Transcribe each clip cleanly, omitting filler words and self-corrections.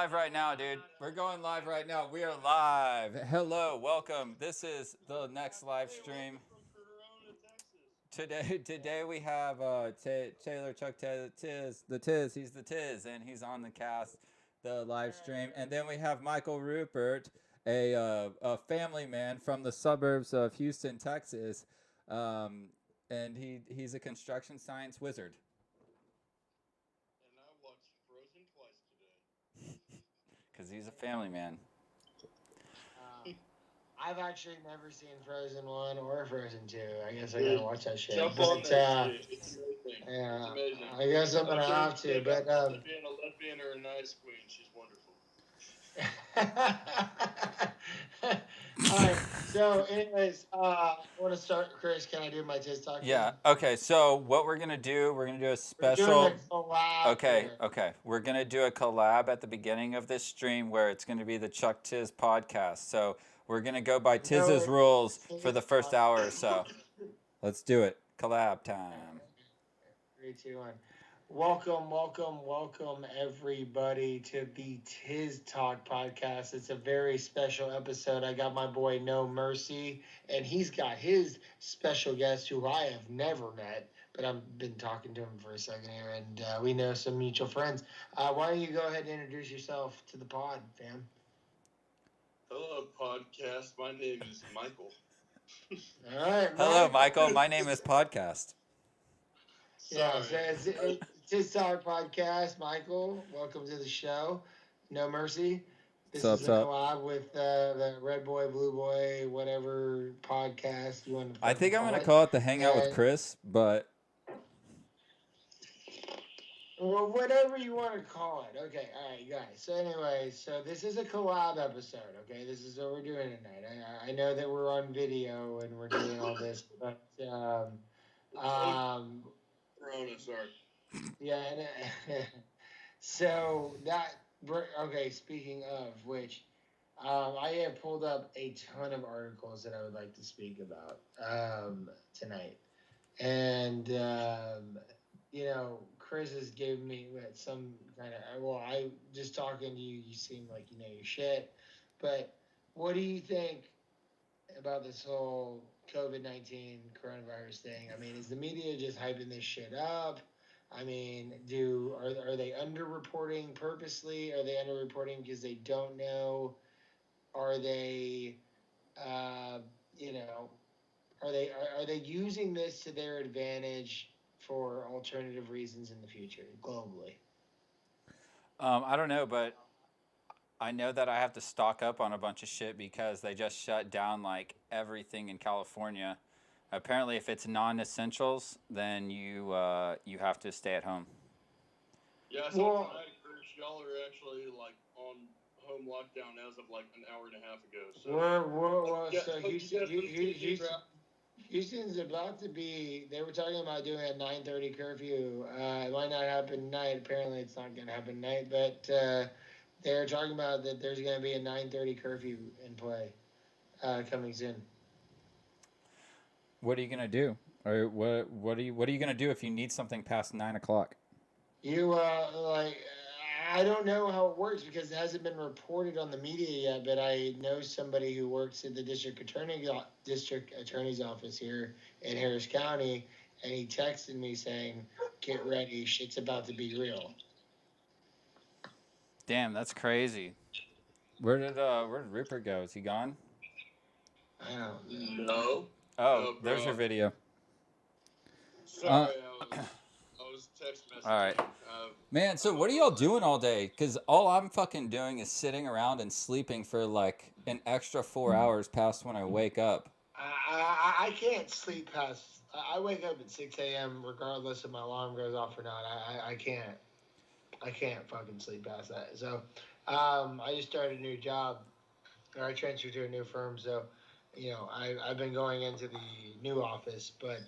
live right now, dude. We're going live right now. We are live. Hello, welcome. This is the next live stream. Today we have Taylor Chuck Tizz, the Tizz. He's the Tizz, and he's on the cast, the live stream. And then we have Michael Ruppert, a family man from the suburbs of Houston, Texas, and he's a construction science wizard. And I watched Frozen twice today. Because he's a family man. I've actually never seen Frozen 1 or Frozen 2. I guess I gotta watch that shit. Jump on that shit. It's amazing. Yeah, it's amazing. I guess I'm gonna have to, but being a lesbian or a nice queen, she's wonderful. Alright, so anyways, I want to start. Chris, can I do my Tizz talk? Yeah. Okay. So what we're gonna do a special. We're doing a collab Okay. here. Okay. We're gonna do a collab at the beginning of this stream where it's gonna be the Chuck Tizz podcast. So we're gonna go by Tizz's rules for the first hour or so. Let's do it. Collab time. 3, 2, 1. Welcome, everybody, to the Tizz Talk podcast. It's a very special episode. I got my boy No Mercy, and he's got his special guest who I have never met, but I've been talking to him for a second here, and we know some mutual friends. Why don't you go ahead and introduce yourself to the pod, fam? Hello, podcast. My name is Michael. All right. Hello, Michael. My name is Podcast. Yeah, so it's Tizz Talk podcast. Michael, welcome to the show. No Mercy. This is a collab with the Red Boy, Blue Boy, whatever podcast you want to. I think I'm gonna call it the Hangout with Chris, but. Well, whatever you want to call it. Okay, all right, guys. So anyway, so this is a collab episode, okay? This is what we're doing tonight. I know that we're on video and we're doing all this, but Corona, sorry. yeah. So okay, speaking of which, I have pulled up a ton of articles that I would like to speak about tonight. And Chris has given me some kind of, I just talking to you, you seem like you know your shit. But what do you think about this whole COVID-19 coronavirus thing? I mean, is the media just hyping this shit up? I mean, are they underreporting purposely? Are they underreporting because they don't know? Are they, are they using this to their advantage for alternative reasons in the future globally? I don't know, but I know that I have to stock up on a bunch of shit because they just shut down like everything in California. Apparently, if it's non-essentials, then you have to stay at home. Yeah, so tonight, Chris, y'all are actually like on home lockdown as of like an hour and a half ago. So Houston's about to be. They were talking about doing a 9:30 curfew. It might not happen tonight. Apparently, it's not going to happen tonight. But they're talking about that there's going to be a 9:30 curfew in play coming soon. What are you gonna do? Or what are you gonna do if you need something past 9 o'clock? I don't know how it works because it hasn't been reported on the media yet. But I know somebody who works at the district attorney's office here in Harris County, and he texted me saying, "Get ready, shit's about to be real." Damn, that's crazy. Where did Ruppert go? Is he gone? I don't know. No. Oh, there's your video. Sorry, I was text messaging. All right. Man, so what are y'all doing all day? Because all I'm fucking doing is sitting around and sleeping for like an extra 4 hours past when I wake up. I can't sleep past. I wake up at 6 a.m. regardless if my alarm goes off or not. I can't fucking sleep past that. So I just started a new job, or I transferred to a new firm. So I've been going into the new office, but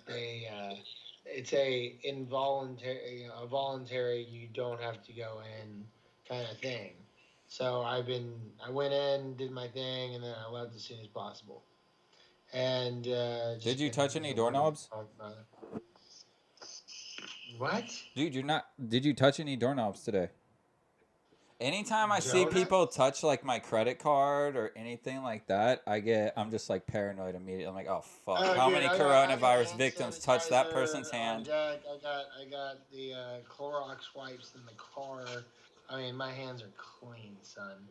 it's a voluntary, you don't have to go in kind of thing. So I went in, did my thing, and then I left as soon as possible. And did you touch any doorknobs? What? Dude, did you touch any doorknobs today? Anytime I see people touch like my credit card or anything like that, I'm just like paranoid immediately. I'm like, oh fuck! How many coronavirus victims touch that person's hand? I got the Clorox wipes in the car. I mean, my hands are clean, son.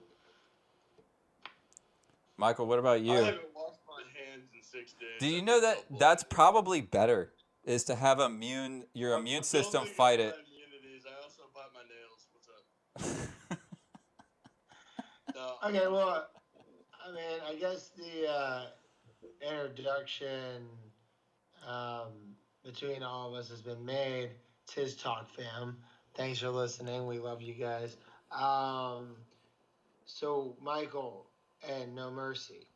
Michael, what about I you? haven't washed my hands in 6 days. Do you know that that's probably better? Is to have your immune system fight it. I also bite my nails. What's up? Okay, well, I mean, I guess the introduction between all of us has been made. Tizz Talk fam. Thanks for listening. We love you guys. So, Michael and No Mercy.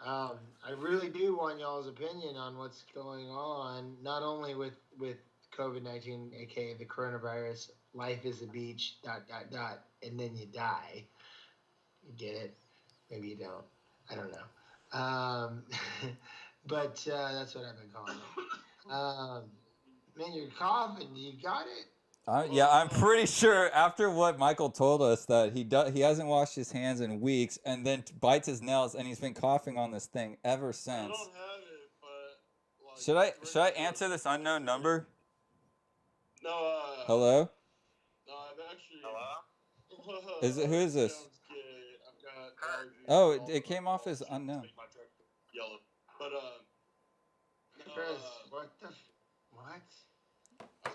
I really do want y'all's opinion on what's going on, not only with COVID-19, aka the coronavirus. Life is a beach. ... And then you die. You get it? Maybe you don't. I don't know. But that's what I've been calling it. Man, you're coughing. You got it? Yeah, I'm pretty sure after what Michael told us that he hasn't washed his hands in weeks and then bites his nails and he's been coughing on this thing ever since. I don't have it, but like, should I answer this unknown number? No. Hello? No, I've actually. Hello? Who is this? I've got oh, it came off as unknown. Yellow, but Chris, what?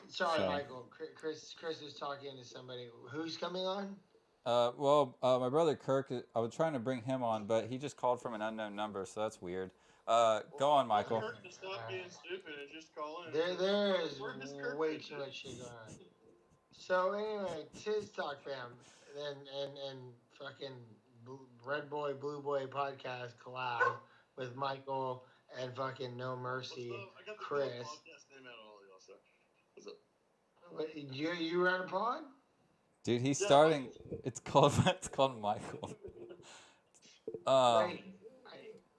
Sorry, Michael. Chris is talking to somebody. Who's coming on? My brother Kirk. I was trying to bring him on, but he just called from an unknown number, so that's weird. Go on, Michael. Kirk, to stop being stupid and just call in. There is way too much shit going on. So anyway, Tizz Talk fam, and fucking Red Boy Blue Boy podcast collab with Michael and fucking No Mercy, Chris. What, you were on a pod? Dude, he's starting. It's called Michael.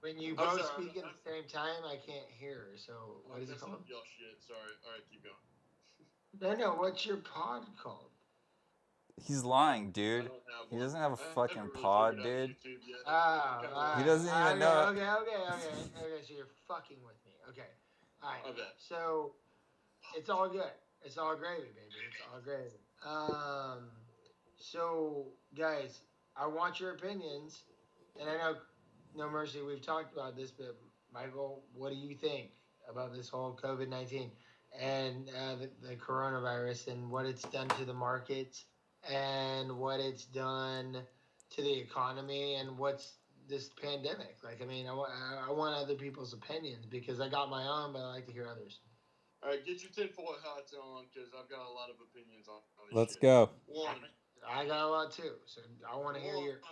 When you both speak at the same time, I can't hear. So what is it called? Y'all shit. Sorry. All right, keep going. No. What's your pod called? He's lying, dude. He doesn't have a fucking pod, dude. He doesn't even know. Okay. So you're fucking with me. Okay. All right. Okay. So it's all good. It's all gravy, baby. It's all gravy. So guys, I want your opinions, and I know No Mercy, we've talked about this, but Michael, what do you think about this whole COVID-19 and the coronavirus and what it's done to the markets and what it's done to the economy and what's this pandemic? Like, I mean, I want other people's opinions because I got my own, but I like to hear others. All right, get your tinfoil hats on because I've got a lot of opinions on this. Let's shit. go. One, I got a lot too, so I want to hear your.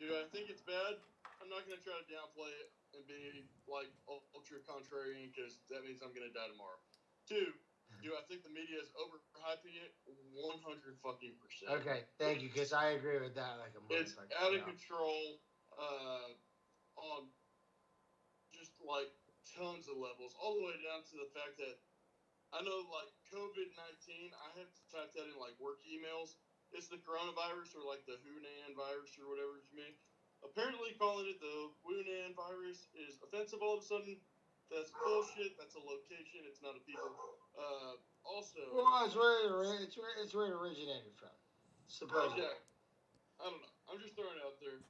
Do I think it's bad? I'm not going to try to downplay it and be like ultra contrarian because that means I'm going to die tomorrow. Two, do I think the media is overhyping it? 100 fucking %. Okay, thank you, because I agree with that. Like a it's out of control on just like tons of levels, all the way down to the fact that I know like COVID-19, I have to type that in like work emails. It's the coronavirus or like the Hunan virus or whatever you mean. Apparently calling it the Wuhan virus is offensive all of a sudden. That's bullshit. That's a location. It's not a people. Also, well, it's where it originated from. Supposedly. Okay. I don't know. I'm just throwing it out there.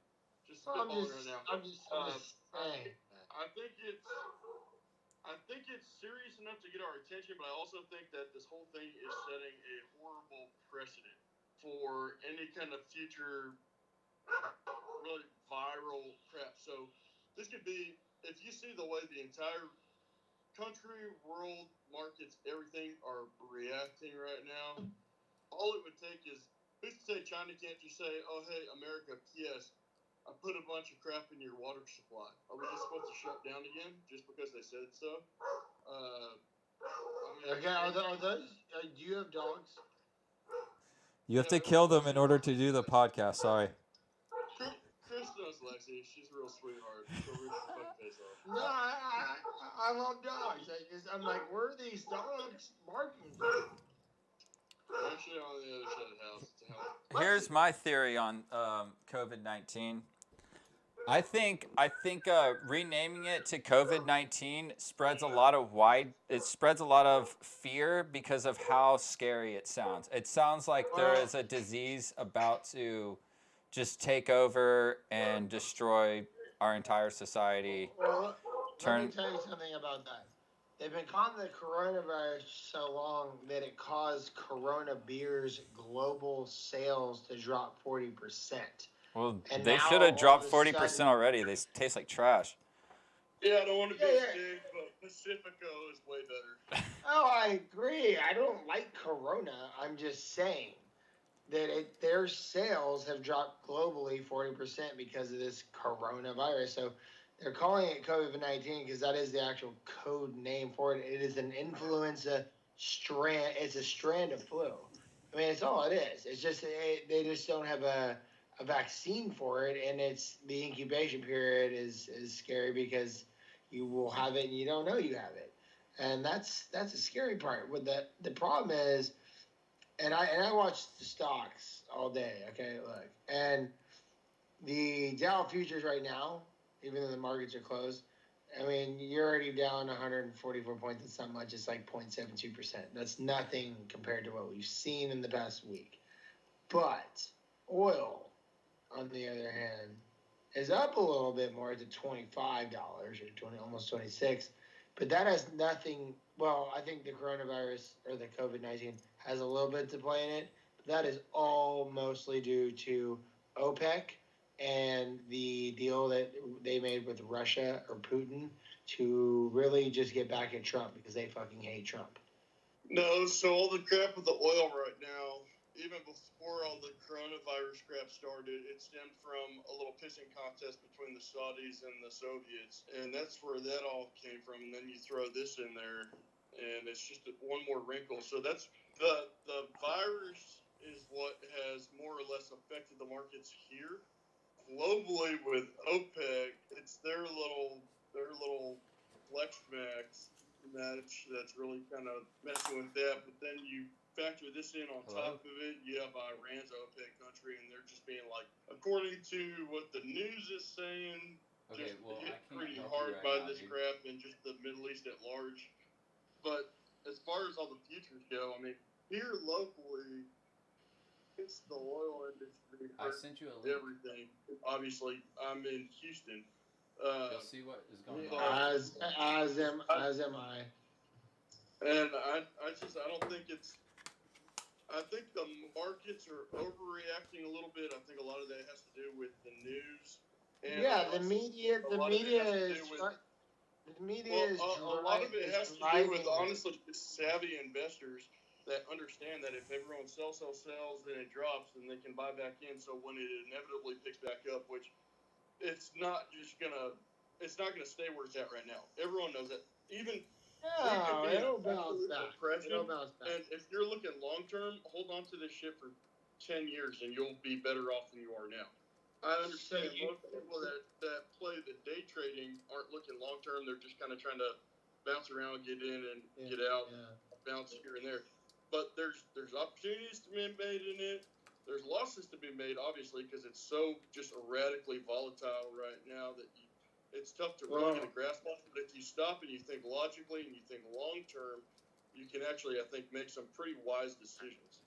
Just spitballing right now. I'm just saying. I think it's serious enough to get our attention, but I also think that this whole thing is setting a horrible precedent for any kind of future really viral crap. So this could be, if you see the way the entire country, world, markets, everything are reacting right now, all it would take is, who's to say China can't just say, oh, hey, America, P.S., I put a bunch of crap in your water supply. Are we just supposed to shut down again just because they said so? Okay, are those, do you have dogs? You have to kill them in order to do the podcast. Sorry. Chris knows Lexi. She's a real sweetheart. So we're just fucking face off. No, I love dogs. I'm like, where are these dogs barking? I'm actually on the other side of the house. It's a house. Here's my theory on COVID-19. I think renaming it to COVID-19 spreads a lot of fear because of how scary it sounds. It sounds like there is a disease about to just take over and destroy our entire society. Well, let me tell you something about that. They've been calling the coronavirus so long that it caused Corona beer's global sales to drop 40%. Well, And they now should have all dropped of a 40% sudden- already. They taste like trash. Yeah, I don't want to be Yeah, a dick, but Pacifico is way better. Oh, I agree. I don't like Corona. I'm just saying that their sales have dropped globally 40% because of this coronavirus. So they're calling it COVID-19 because that is the actual code name for it. It is an influenza strand. It's a strand of flu. I mean, it's all it is. It's just they just don't have a vaccine for it, and it's the incubation period is scary because you will have it and you don't know you have it, and that's a scary part. What the problem is, and I watch the stocks all day. Okay, look, and the Dow futures right now, even though the markets are closed, I mean, you're already down 144 points. It's not much. It's like 0.72%. That's nothing compared to what we've seen in the past week. But oil, on the other hand, is up a little bit more to $25 or 20, almost 26. But that has nothing. Well, I think the coronavirus or the COVID-19 has a little bit to play in it. But that is all mostly due to OPEC and the deal that they made with Russia or Putin to really just get back at Trump because they fucking hate Trump. No, so all the crap with the oil right now, even before all the coronavirus crap started, it stemmed from a little pissing contest between the Saudis and the Soviets, and that's where that all came from. And then you throw this in there, and it's just one more wrinkle. So that's the virus is what has more or less affected the markets here. Globally with OPEC, it's their little flex max match that's really kind of messing with that. But then you factor this in on top of it, you have Iran's OPEC country, and they're just being like, according to what the news is saying, Okay, just well, hit I can't pretty help hard you right by now, this dude. crap and just the Middle East at large. But as far as all the futures go, I mean, here locally, it's the oil industry. I sent you a link. Everything. Obviously, I'm in Houston. You'll see what is going on. As am I. And I don't think it's. I think the markets are overreacting a little bit. I think a lot of that has to do with the news. And Yeah, the media is. The media is. A lot of it has to do with honestly just savvy investors that understand that if everyone sells, then it drops, and they can buy back in. So when it inevitably picks back up, which it's not gonna stay where it's at right now. Everyone knows that. Even it'll bounce back. And if you're looking long term, hold on to this shit for 10 years, and you'll be better off than you are now. I understand most people that play the day trading aren't looking long term. They're just kind of trying to bounce around, get in and get out, bounce here and there. But there's opportunities to be made in it. There's losses to be made, obviously, because it's so just erratically volatile right now that it's tough to really get a grasp on. But if you stop and you think logically and you think long term, you can actually, I think, make some pretty wise decisions.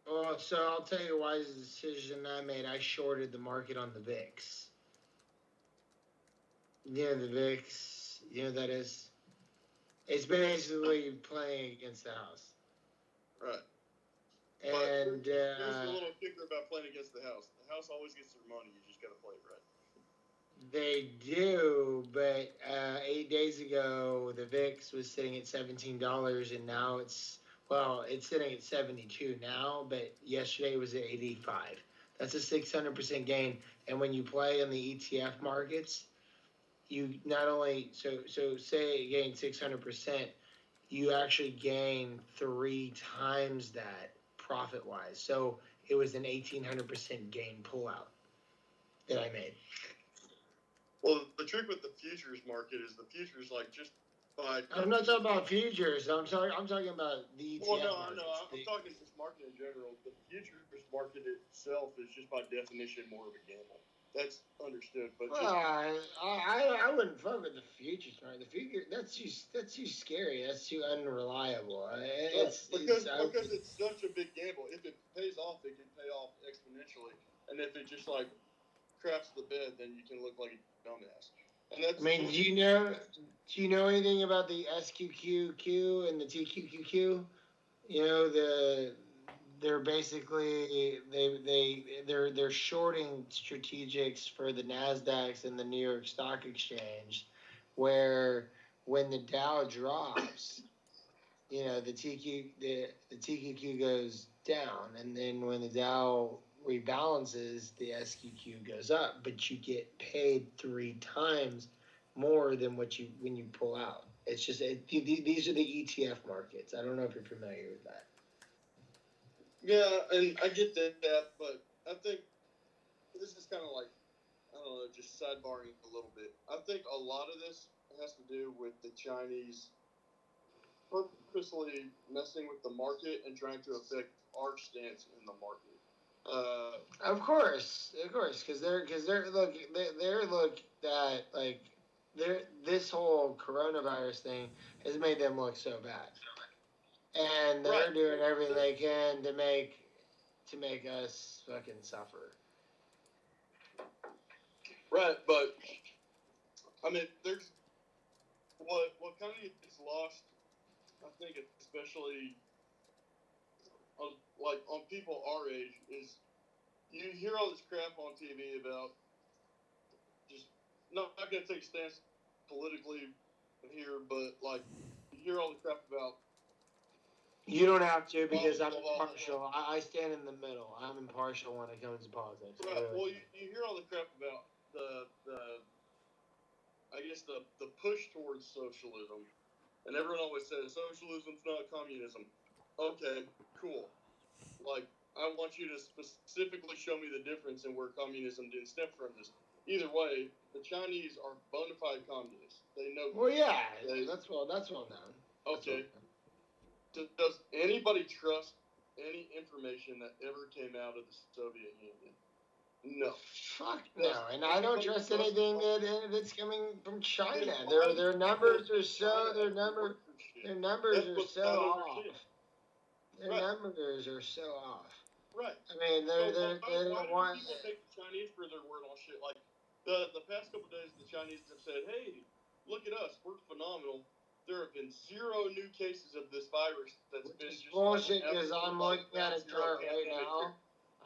Well, so I'll tell you why the decision I made. I shorted the market on the VIX. Yeah, the VIX. You know what that is? It's basically playing against the house. Right. And here's the little kicker about playing against the house. The house always gets their money. You just got to play it right. They do, but 8 days ago, the VIX was sitting at $17, and now it's sitting at 72 now, but yesterday it was at 85. That's a 600% gain. And when you play in the ETF markets, you not only so say you gain 600%, you actually gain 3 times that profit wise. So it was an 1,800% gain pullout that I made. Well, the trick with the futures market is the futures, like, just But I'm not talking about futures. I'm talking about the ETF well, no, I know. markets. I'm talking just market in general. The futures market itself is just by definition more of a gamble. That's understood, but Well, just I wouldn't fuck with the futures market. The future that's too scary. That's too unreliable. because it's such a big gamble. If it pays off, it can pay off exponentially, and if it just like craps the bed, then you can look like a dumbass. And I mean, do you know anything about the SQQQ and the TQQQ? You know they're basically they're shorting strategics for the Nasdaqs and the New York Stock Exchange, where when the Dow drops, the TQQ goes down, and then when the Dow rebalances, the SQQ goes up, but you get paid 3 times more than when you pull out. It's just these are the ETF markets. I don't know if you're familiar with that. yeah, and I get that, but I think this is kind of like I don't know, just sidebarring a little bit. I think a lot of this has to do with the Chinese purposely messing with the market and trying to affect our stance in the market. Of course, because they're look that like this whole coronavirus thing has made them look so bad, and they're Right. doing everything they can to make us fucking suffer. Right, but I mean, there's what kind of gets lost. I think, especially like on people our age, is you hear all this crap on TV about just not going to take a stance politically here, but like you hear all the crap about. You don't have to because I'm impartial. I stand in the middle. I'm impartial when it comes to politics. Right. Well, you hear all the crap about the I guess the push towards socialism, and everyone always says socialism's not communism. Okay, cool. Like I want you to specifically show me the difference in where communism didn't stem from this. Either way, the Chinese are bona fide communists. They know. Well, yeah, that's well known. Okay. Does anybody trust any information that ever came out of the Soviet Union? No. Fuck no, and I don't trust anything that's coming from China. Their numbers are so off. Their numbers are so off. Right. I mean, why do people take the Chinese for their word on shit? Like the past couple of days, the Chinese have said, "Hey, look at us, we're phenomenal. There have been 0 new cases of this virus that's been just bullshit." Because I'm looking at a chart right now.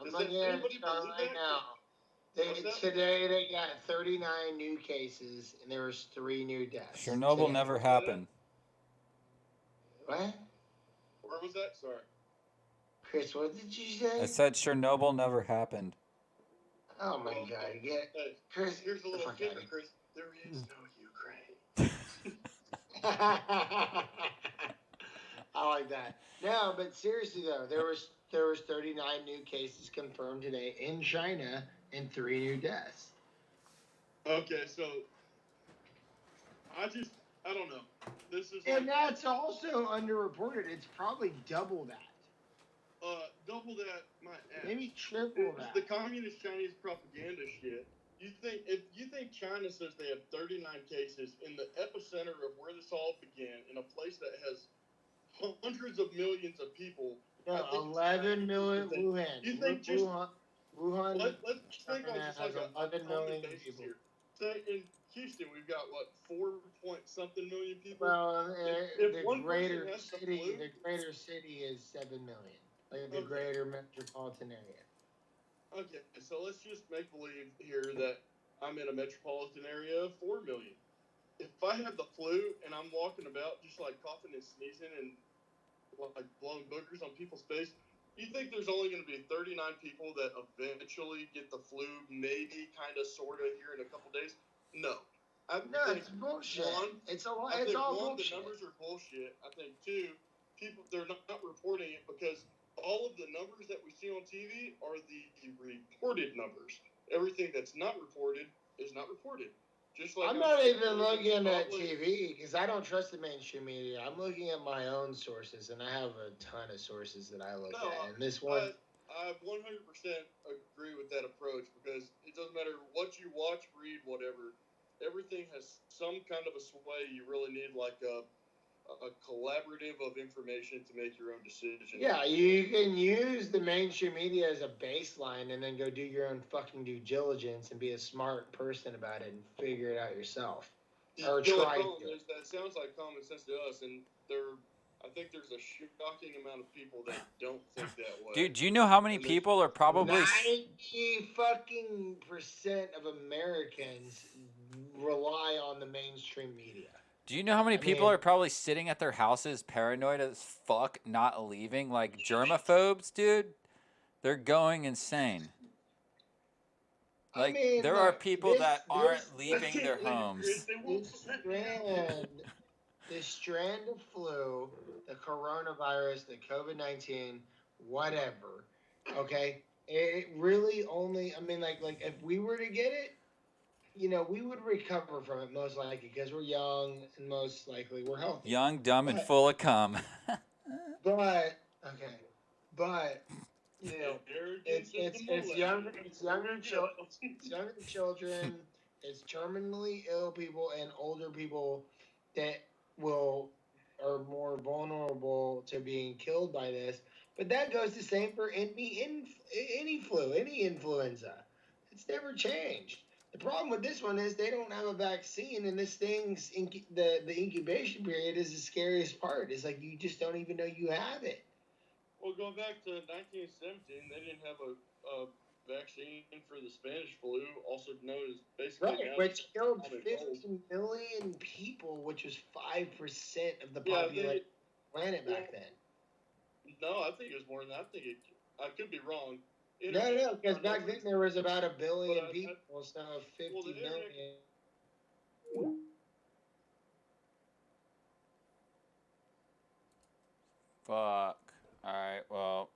I'm looking at a chart right now. Today they got 39 new cases and there was 3 new deaths. Chernobyl never happened. What? Where was that? Sorry. Chris, what did you say? I said Chernobyl never happened. Oh my god. Hey, Chris, here's a little kicker, Chris. There is no Ukraine. I like that. No, but seriously though, there was 39 new cases confirmed today in China and 3 new deaths. Okay, so I don't know. This is and that's also underreported. It's probably double that. Double that, my ass. Maybe triple that. The communist Chinese propaganda shit. If you think China says they have 39 cases in the epicenter of where this all began, in a place that has hundreds of millions of people. No, 11 million Wuhan. You think just Wuhan? Let's think on just like 11 million people. Here. So in Houston, we've got what 4-point-something million people. Well, if the one greater person has city, the greater city is 7 million. Like the greater metropolitan area. Okay, so let's just make believe here that I'm in a metropolitan area of 4 million. If I have the flu and I'm walking about just like coughing and sneezing and like blowing boogers on people's face, you think there's only going to be 39 people that eventually get the flu, maybe, kind of, sort of, here in a couple days? No. It's bullshit. It's all bullshit. The numbers are bullshit. I think, 2, people, they're not reporting it because all of the numbers that we see on TV are the reported numbers. Everything that's not reported is not reported. Just like I'm not even looking at TV because I don't trust the mainstream media. I'm looking at my own sources, and I have a ton of sources that I look at. And this one, I 100% agree with that approach because it doesn't matter what you watch, read, whatever. Everything has some kind of a sway. You really need like a collaborative of information to make your own decision. Yeah, you can use the mainstream media as a baseline and then go do your own fucking due diligence and be a smart person about it and figure it out yourself. Or try to. That sounds like common sense to us, and I think there's a shocking amount of people that don't think that way. Dude, do you know how many people are probably 90% of Americans rely on the mainstream media. Do you know how many people are probably sitting at their houses paranoid as fuck, not leaving, like germaphobes, dude? They're going insane. Like, there are people that aren't leaving their homes. This strand of flu, the coronavirus, the COVID-19, whatever, okay? It really only, I mean, like if we were to get it, you know, we would recover from it most likely because we're young and most likely we're healthy. Young, dumb, and full of cum. But, you know, it's younger children, it's terminally ill people and older people that are more vulnerable to being killed by this. But that goes the same for any flu, any influenza. It's never changed. The problem with this one is they don't have a vaccine, and this thing's the incubation period is the scariest part. It's like you just don't even know you have it. Well, going back to 1917, they didn't have a vaccine for the Spanish flu, also known as basically which killed 50 million people, which was 5% of the population of the planet back then. No, I think it was more than that. I could be wrong. No, because back then there was about 1 billion people, so 50 million. Fuck. Alright, well.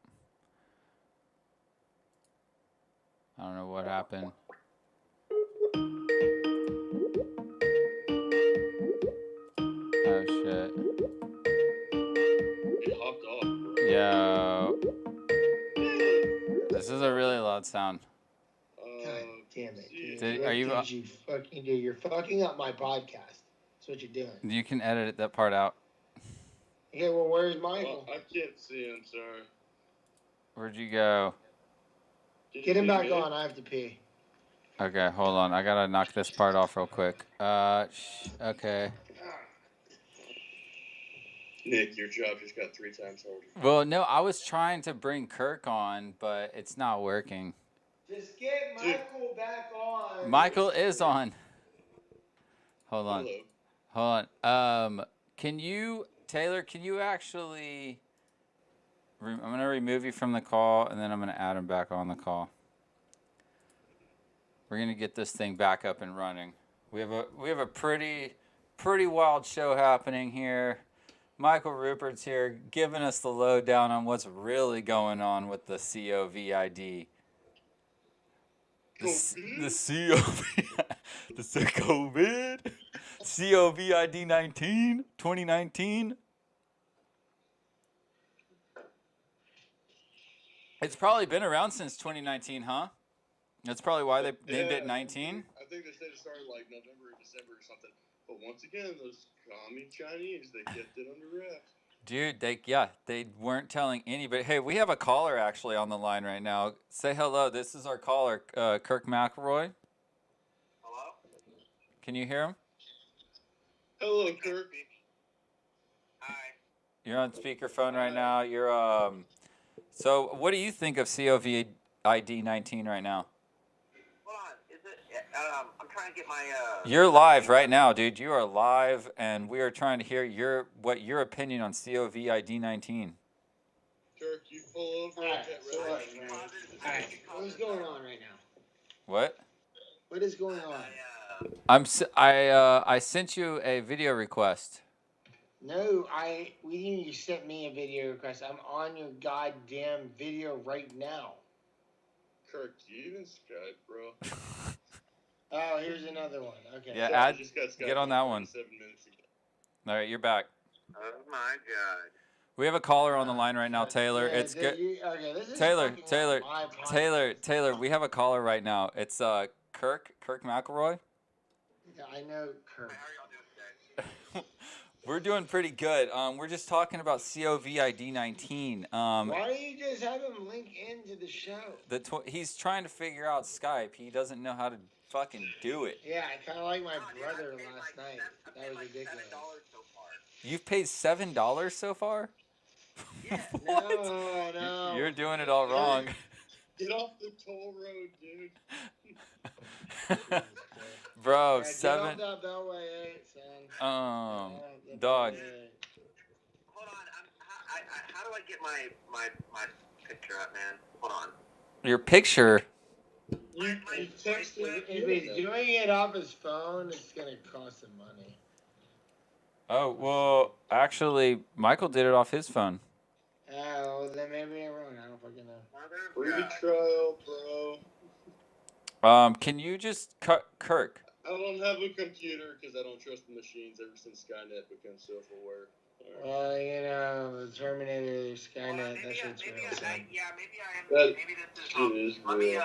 I don't know what happened. Oh, shit. It hopped off, bro. Yo. This is a really loud sound. God damn it. You're fucking up my podcast. That's what you're doing. You can edit that part out. Okay, well, where's Michael? Well, I can't see him, sorry. Where'd you go? Get him back on. I have to pee. Okay, hold on. I gotta knock this part off real quick. Okay. Nick, your job just got 3 times harder. Well, no, I was trying to bring Kirk on, but it's not working. Just get Michael back on. Michael is on. Hold on. Hello. Hold on. Taylor, can you actually... I'm going to remove you from the call, and then I'm going to add him back on the call. We're going to get this thing back up and running. We have a pretty wild show happening here. Michael Ruppert's here giving us the lowdown on what's really going on with the COVID. The COVID? COVID-19 2019? It's probably been around since 2019, huh? That's probably why they named it 19. I think they said it started like November or December or something. But once again, those commie Chinese, they kept it under wraps. Dude, they weren't telling anybody. Hey, we have a caller actually on the line right now. Say hello. This is our caller, Kirk McElroy. Hello? Can you hear him? Hello, Kirk. Hi. You're on speakerphone right now. You're So, what do you think of COVID-19 right now? Hold on. Is it? I'm trying to get my. You're live right now, dude. You are live, and we are trying to hear your opinion on COVID-19. Kirk, you pull over. Alright, what's going on right now? What? What is going on? I sent you a video request. No, you sent me a video request. I'm on your goddamn video right now. Kirk, do you even Skype, bro? Oh, here's another one. Okay. Yeah, Sorry, I add. just got Skype Get on that like one. 7 minutes ago. All right, you're back. Oh my god. We have a caller on the line right now, Taylor. Yeah, It's good. Okay, this is Taylor, fucking up Taylor, my podcast. Taylor. We have a caller right now. It's Kirk McElroy. Yeah, I know Kirk. How are y'all doing today? We're doing pretty good. We're just talking about COVID 19. Why don't you just have him link into the show? He's trying to figure out Skype. He doesn't know how to fucking do it. Yeah, I kind of like my Oh, dude, brother I paid last night. I That paid was like ridiculous. $7 so far. You've paid $7 so far? Yeah. What? No. You're doing it all wrong. Get off the toll road, dude. Bro, Yeah, seven. Get off that Beltway 8, son. The Dog. Beltway 8. Hold on. How do I get my picture up, man? Hold on. Your picture. You texted If he's doing it off his phone, it's gonna cost him money. Oh, well, actually, Michael did it off his phone. Oh, then maybe I'm wrong. I don't fucking know. free trial, bro. Can you just cut Kirk? I don't have a computer because I don't trust the machines ever since Skynet became self-aware. Well, you know, the Terminator, Skynet, that shit's real. Maybe I am. That Maybe this is shit wrong. is Let me real.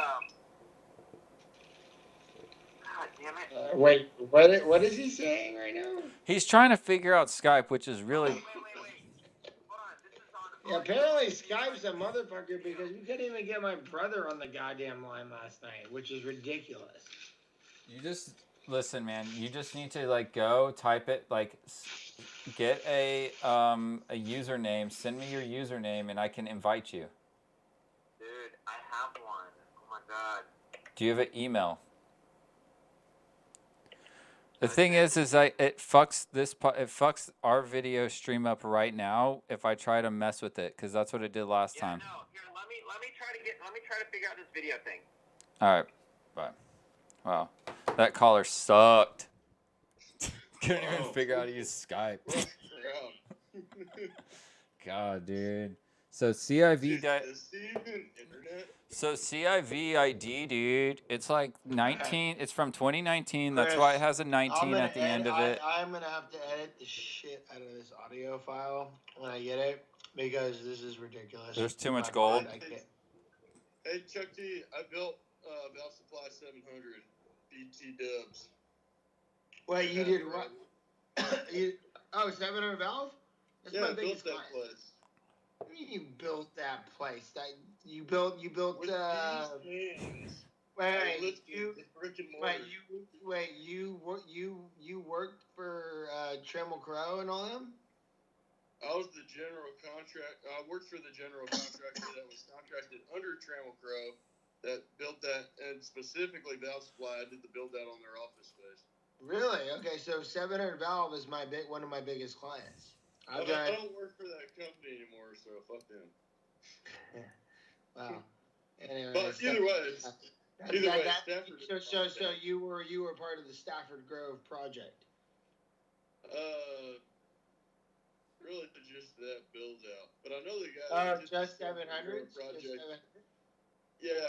God damn it. Wait, what is he saying right now? He's trying to figure out Skype, which is really. Wait. Hold on. This is on. Yeah, apparently Skype's a motherfucker because we couldn't even get my brother on the goddamn line last night, which is ridiculous. You just listen, man. You just need to like go type it, like get a username. Send me your username, and I can invite you. Dude, I have one. Oh my god. Do you have an email? The thing is it fucks our video stream up right now if I try to mess with it, because that's what it did last time. No. Here, let me try to figure out this video thing. All right, bye. Wow, that caller sucked. Couldn't even figure out how to use Skype. God, dude. So CIV Is this even internet? So CIV ID, dude, it's like 19. It's from 2019. That's why it has a 19 at the end of it. I'm gonna have to edit the shit out of this audio file when I get it because this is ridiculous. There's too much gold. Hey, Chuck T, I built Valve Supply 700 BT dubs. Wait, you did what? 700 Valve? That's Yeah, my I built biggest that client. place. What do you mean you built that place? You built. With these hands. I lifted the brick and mortar. You worked for Trammell Crow and all them? I was the general contract. I worked for the general contractor that was contracted under Trammell Crow that built that, and specifically Valve Supply. I did the build out on their office space. Really? Okay, so 700 Valve is one of my biggest clients. I don't work for that company anymore, so fuck them. Wow. Anyway, But either way, Stafford. So you were part of the Stafford Grove project. Really just that build out. But I know the guy Oh, that did just the Stafford 700? Grove project. Yeah,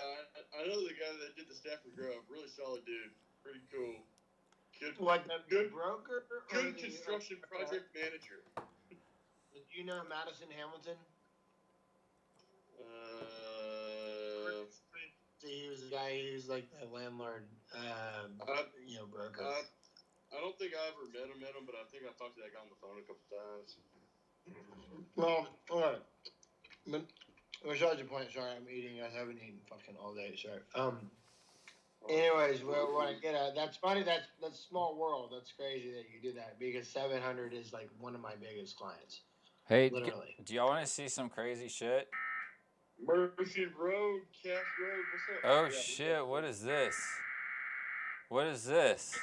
I know the guy that did the Stafford Grove. Really solid dude. Pretty cool. Good broker? Good construction project manager. Do you know Madison Hamilton? He was the guy. He was like the landlord, broker. I don't think I ever met him, but I think I talked to that guy on the phone a couple times. Well, all right. But besides the point, sorry, I'm eating. I haven't eaten fucking all day. Sorry. Anyways, what I get at, that's funny. That's small world. That's crazy that you do that because 700 is like one of my biggest clients. Hey, literally. Do y'all want to see some crazy shit? Mercy Road, Cash Road, what's up? Oh shit! What is this? What is this,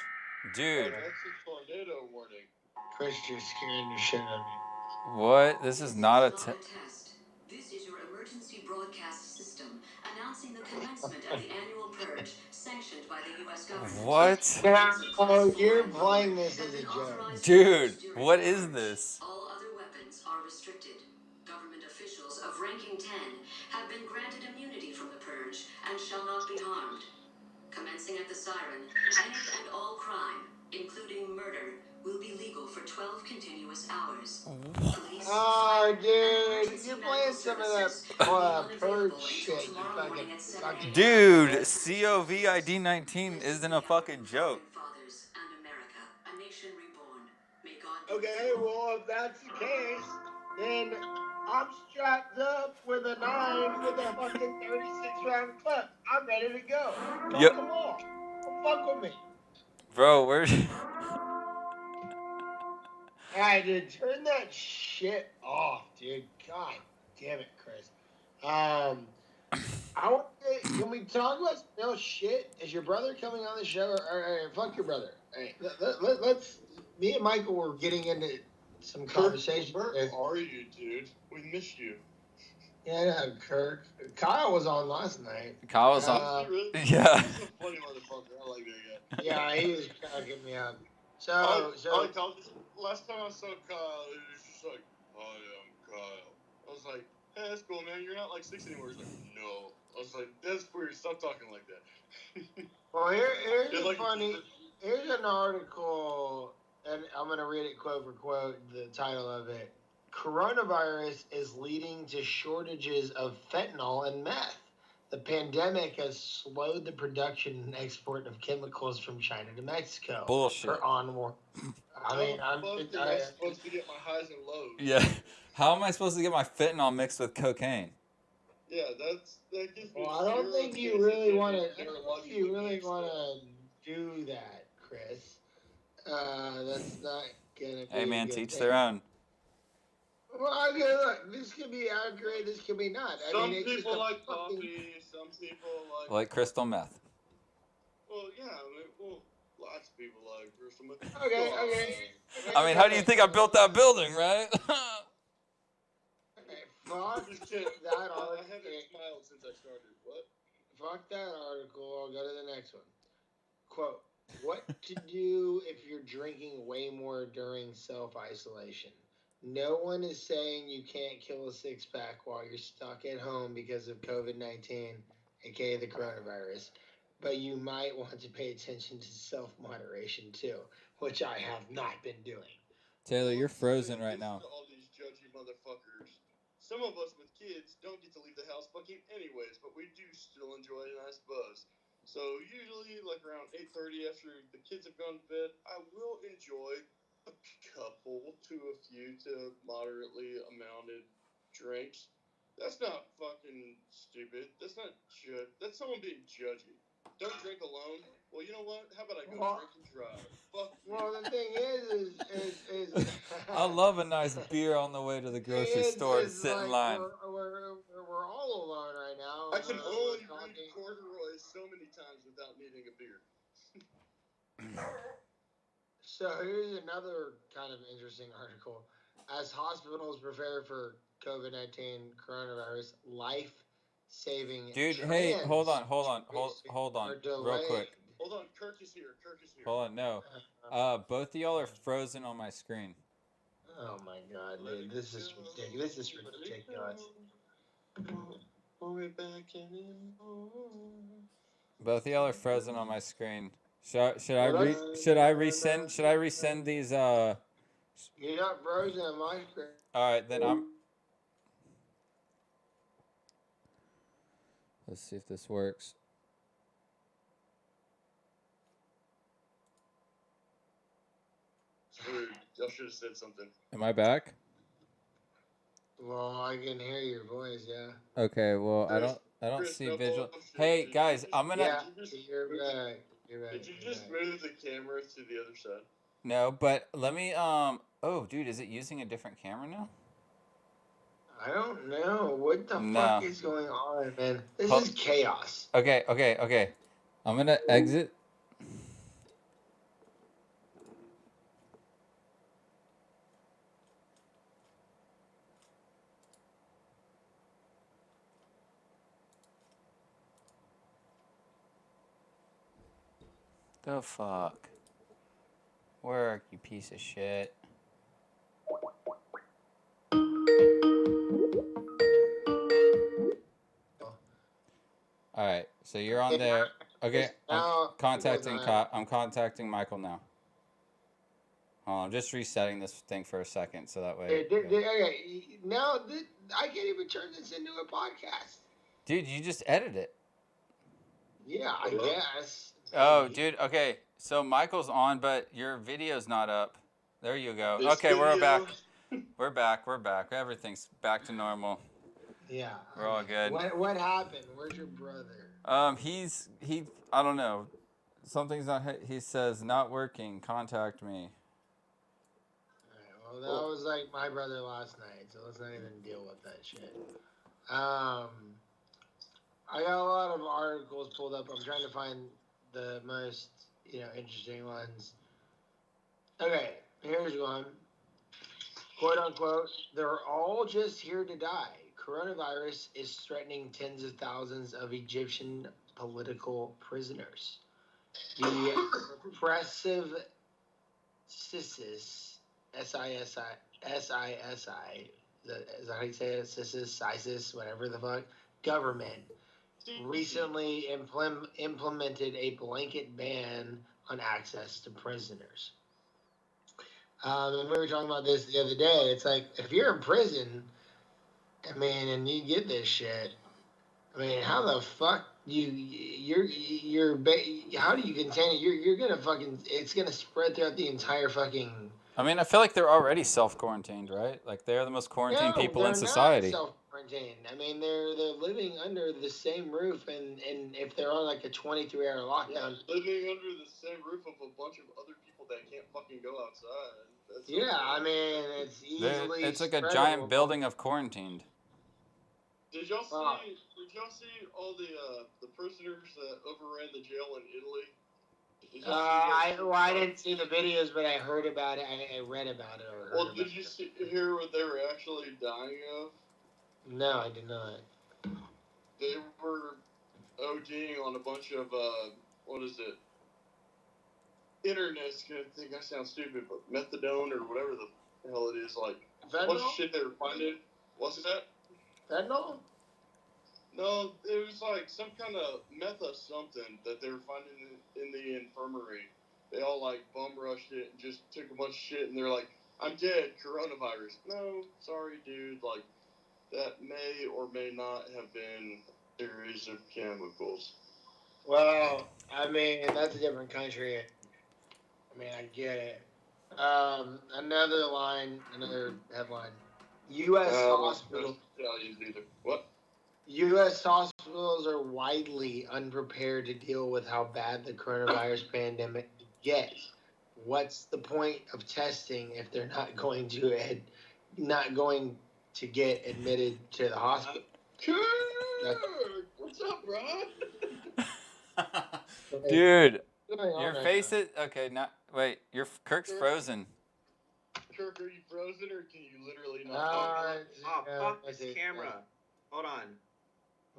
dude? Oh, that's a tornado warning. Chris, you're scaring the shit out of me. What? This is not a test. This is your emergency broadcast system announcing the commencement of the annual purge sanctioned by the U.S. government. What? Oh, you're playing this as a joke. Dude, what is this? All other weapons are restricted. Government officials of ranking 10 have been granted immunity from the purge and shall not be harmed. Commencing at the siren, any and all crime, including murder, will be legal for 12 continuous hours. Police, Oh, fire, and dude, emergency you're medical playing some of that services will be purge unavailable shit. until You tomorrow fucking morning at 7 fucking. a.m. Dude, This COVID-19 is isn't the a anthem fucking of joke. founding fathers and America, a nation reborn. May God be with Okay, you all. well, if that's the case, then I'm strapped up with a 9 with a fucking 36-round clip. I'm ready to go. Fuck Yep. them all. Don't fuck with me. Bro, where's... Alright, dude, turn that shit off, dude. God damn it, Chris. I want to, can we talk about some real shit? Is your brother coming on the show? Or fuck your brother. All right, let's. Me and Michael were getting into some conversation. Kirk, where are you, dude? We missed you. Yeah, Kirk. Kyle was on last night. Kyle was on... Is he really? Yeah. He's a funny motherfucker. I like that guy. Yeah, he was cracking me up. Last time I saw Kyle, he was just like, "Hi, I'm Kyle." I was like, "Hey, that's cool, man. You're not like 6 anymore." He's like, "No." I was like, "That's weird. Stop talking like that." Well, here's You're a like- funny. Here's an article, and I'm gonna read it quote for quote. The title of it: Coronavirus is leading to shortages of fentanyl and meth. The pandemic has slowed the production and export of chemicals from China to Mexico. Bullshit. For onward. I'm supposed to get my highs and lows. Yeah. How am I supposed to get my fentanyl mixed with cocaine? Yeah, that gives me. Well, I don't think you really want to. I don't think you really want to do that, Chris. That's not gonna be. Hey, man, a good teach thing. their own. Well, okay, look, this could be accurate. This could be not. Some it's just people a like fucking- coffee. Some people like. Like crystal meth. Well, yeah. Lots of people like crystal meth. Okay. I mean, how do you think I built that building, right? Okay, fuck Just kidding. that I article. haven't smiled since I started. What? Fuck that article. I'll go to the next one. Quote: What to do if you're drinking way more during self-isolation? No one is saying you can't kill a six-pack while you're stuck at home because of COVID-19, aka the coronavirus. But you might want to pay attention to self-moderation too, which I have not been doing. Taylor, you're frozen right Listen now. to all these judgy motherfuckers. Some of us with kids don't get to leave the house fucking anyways, but we do still enjoy a nice buzz. So usually, like around 8:30 after the kids have gone to bed, I will enjoy a couple to a few to moderately amounted drinks. That's not fucking stupid. That's not that's someone being judgy. Don't drink alone. Well, you know what? How about I go drink and drive? Fuck you. Well, the thing is I love a nice beer on the way to the grocery store to sit in line. We're all alone right now. I can only read talking- corduroy so many times without needing a beer. So here's another kind of interesting article. As hospitals prepare for COVID-19 coronavirus, life-saving Dude, hey, hold on, are real delayed. quick. Hold on, Kirk is here. Hold on, no. Both of y'all are frozen on my screen. Oh my god, dude, this is ridiculous. This is ridiculous. Both of y'all are frozen on my screen. Should I resend these You're not frozen on my screen. All right, then I'm Let's see if this works. Y'all should have said something. Am I back? Well, I can hear your voice, yeah. Okay, well, I don't Chris, see no visual. bullshit. Hey, Did guys, you I'm gonna Yeah, you're back. Did you just move the camera to the other side? No, but let me oh, dude, is it using a different camera now? I don't know. What the No. fuck is going on, man? This is chaos. Okay. I'm gonna exit. The fuck? Work, you piece of shit. Alright, so you're on there. Okay, I'm Now, contacting. I'm contacting Michael now. Hold on, I'm just resetting this thing for a second, so that way. okay, now I can't even turn this into a podcast. Dude, you just edit it. Yeah, I guess. Oh, Maybe. dude. Okay, so Michael's on, but your video's not up. There you go. This Okay, we're back. video- We're back. We're back. Everything's back to normal. Yeah. We're all good. What happened? Where's your brother? He. I don't know. Something's not. He says not working. Contact me. All right, well, that was like my brother last night, so let's not even deal with that shit. I got a lot of articles pulled up. I'm trying to find the most, interesting ones. Okay, here's one. Quote unquote, they're all just here to die. Coronavirus is threatening tens of thousands of Egyptian political prisoners. The repressive SISIS, SISI, is that how you say it? SISIS, whatever the fuck, government recently implemented a blanket ban on access to prisoners. And we were talking about this the other day. It's like, if you're in prison, and you get this shit, how the fuck how do you contain it? You're gonna it's gonna spread throughout the entire fucking. I feel like they're already self-quarantined, right? Like they're the most quarantined people in society. Not self-quarantined. They're living under the same roof, and if they're on like a 23-hour lockdown, living under the same roof of a bunch of other people that can't fucking go outside. It's easily. It's like a giant building of quarantined. Did y'all see all the prisoners that overran the jail in Italy? I didn't see the videos, but I heard about it. I read about it. Did you hear what they were actually dying of? No, I did not. They were ODing on a bunch of what is it? Internet's gonna think I sound stupid, but methadone or whatever the hell it is, like Fentanyl? what shit they were finding? What's that? Fentanyl? No, it was like some kind of meth or something that they were finding in the infirmary. They all like bum rushed it and just took a bunch of shit, and they're like, "I'm dead, coronavirus." No, sorry, dude. Like that may or may not have been a series of chemicals. Well, that's a different country. I get it. Another headline. U.S. hospitals. What? U.S. hospitals are widely unprepared to deal with how bad the coronavirus pandemic gets. What's the point of testing if they're not going to get admitted to the hospital? Kirk, what's up, bro? Dude, your face is okay. Wait, Kirk's frozen. Kirk, are you frozen or can you literally not? Fuck this camera. Hold on.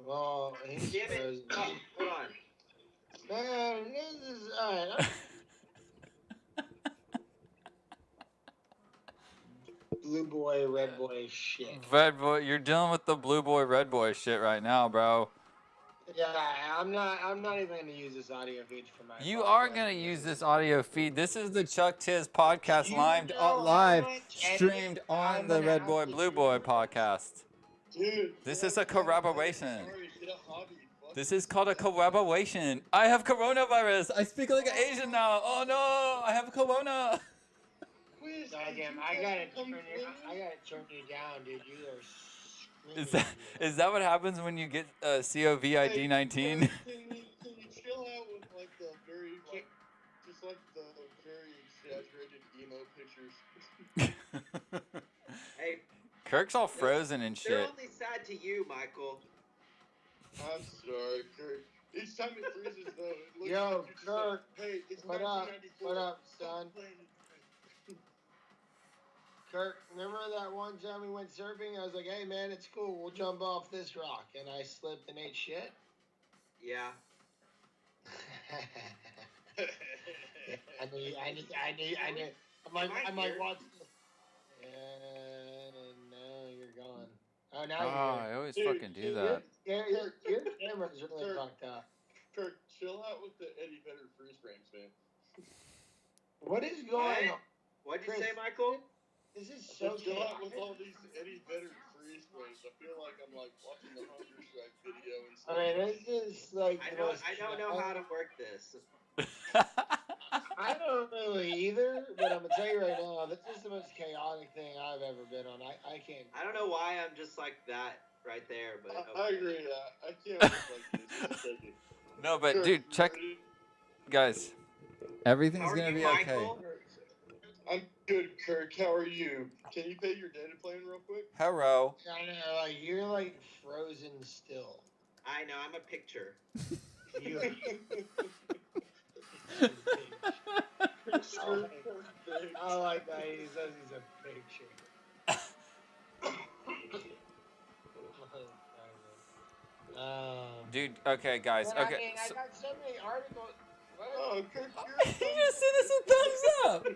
Well, he's Damn it. frozen. Oh, hold on. Man, this is alright. Blue boy, red boy shit. Red boy, you're dealing with the blue boy, red boy shit right now, bro. Yeah, I'm not even gonna use this audio feed for my. You are gonna use this audio feed. This is the Chuck Tizz podcast live streamed on the Red Boy Blue Boy podcast. Dude, this is a collaboration. Sorry, get a hobby. This is called a collaboration. I have coronavirus. I speak like an Asian now. Oh no, I have corona. Goddamn, I gotta turn you down, dude. You are. Is that what happens when you get COVID-19? Can you chill out with like the very just like the very exaggerated emo pictures? Hey, Kirk's all frozen and shit. they're only sad to you, Michael. I'm sorry, Kirk. Each time it freezes though, it looks Yo, like you just Kirk, like, hey, it's what up? 1994. What up, son? Stop playing it. Kirk, remember that one time we went surfing? I was like, hey man, it's cool. We'll jump off this rock. And I slipped and ate shit. Yeah. I need. I'm like, watch. No, you're gone. Oh, now I always fucking do that. Your camera's really fucked up. Kirk, chill out with the Eddie Vedder freeze frames, man. What is going on? What'd you Chris, say, Michael? This is so Chill out with chaotic. all these Eddie Vedder freeze frames. I feel like I'm like watching the Hunger Strike video and I stuff. mean, this is like I the don't most know how to work this. I don't really either, but I'm gonna tell you right now, this is the most chaotic thing I've ever been on. I can't. I don't know why I'm just like that right there, but I agree. I can't work like this. Just take it. No, but Kirk, dude, you check, ready? guys. Everything's How are gonna you, be okay. Michael? I'm good, Kirk. How are you? Can you pay your data plan real quick? Hello. I know, like you're like frozen still. I know, I'm a picture. You. I like that. He says he's a picture. Dude, okay, guys. But Okay. I mean, I got so many articles. What? Oh, Kirk, He just sent us a thumbs up. He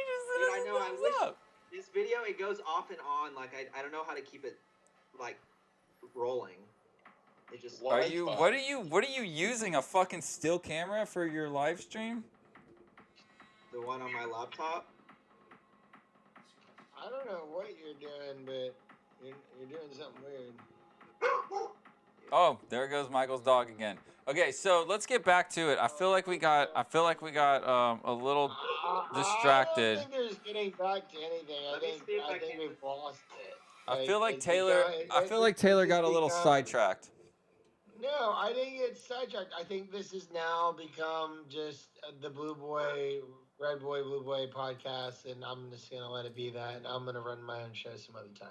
just sent Dude, us I a know, I thumbs wish- up. This video, it goes off and on. Like, I don't know how to keep it, like, rolling. It just... What are you using? A fucking still camera for your live stream? The one on my laptop? I don't know what you're doing, but you're doing something weird. Oh, there goes Michael's dog again. Okay, so let's get back to it. I feel like we got a little distracted. I don't think there's getting back to anything. I think we've lost it. I feel like it's Taylor got a little sidetracked. No, I think it's sidetracked. I think this has now become just the Blue Boy, Red Boy, Blue Boy podcast, and I'm just gonna let it be that. And I'm gonna run my own show some other time.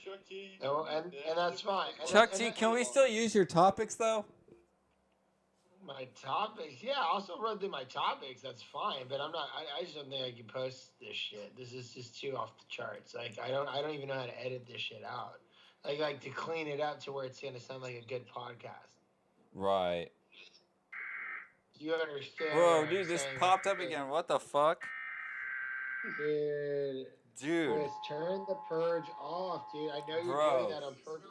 Chuck T. And that's fine. Chuck T, can we still use your topics though? My topics, yeah, I'll still run through my topics. That's fine, but I'm not. I just don't think I can post this shit. This is just too off the charts. Like I don't even know how to edit this shit out. Like to clean it up to where it's gonna sound like a good podcast. Right. You understand? Whoa, dude, this popped up again. What the fuck? Dude. Chris, turn the purge off, dude. I know you're doing that on purpose.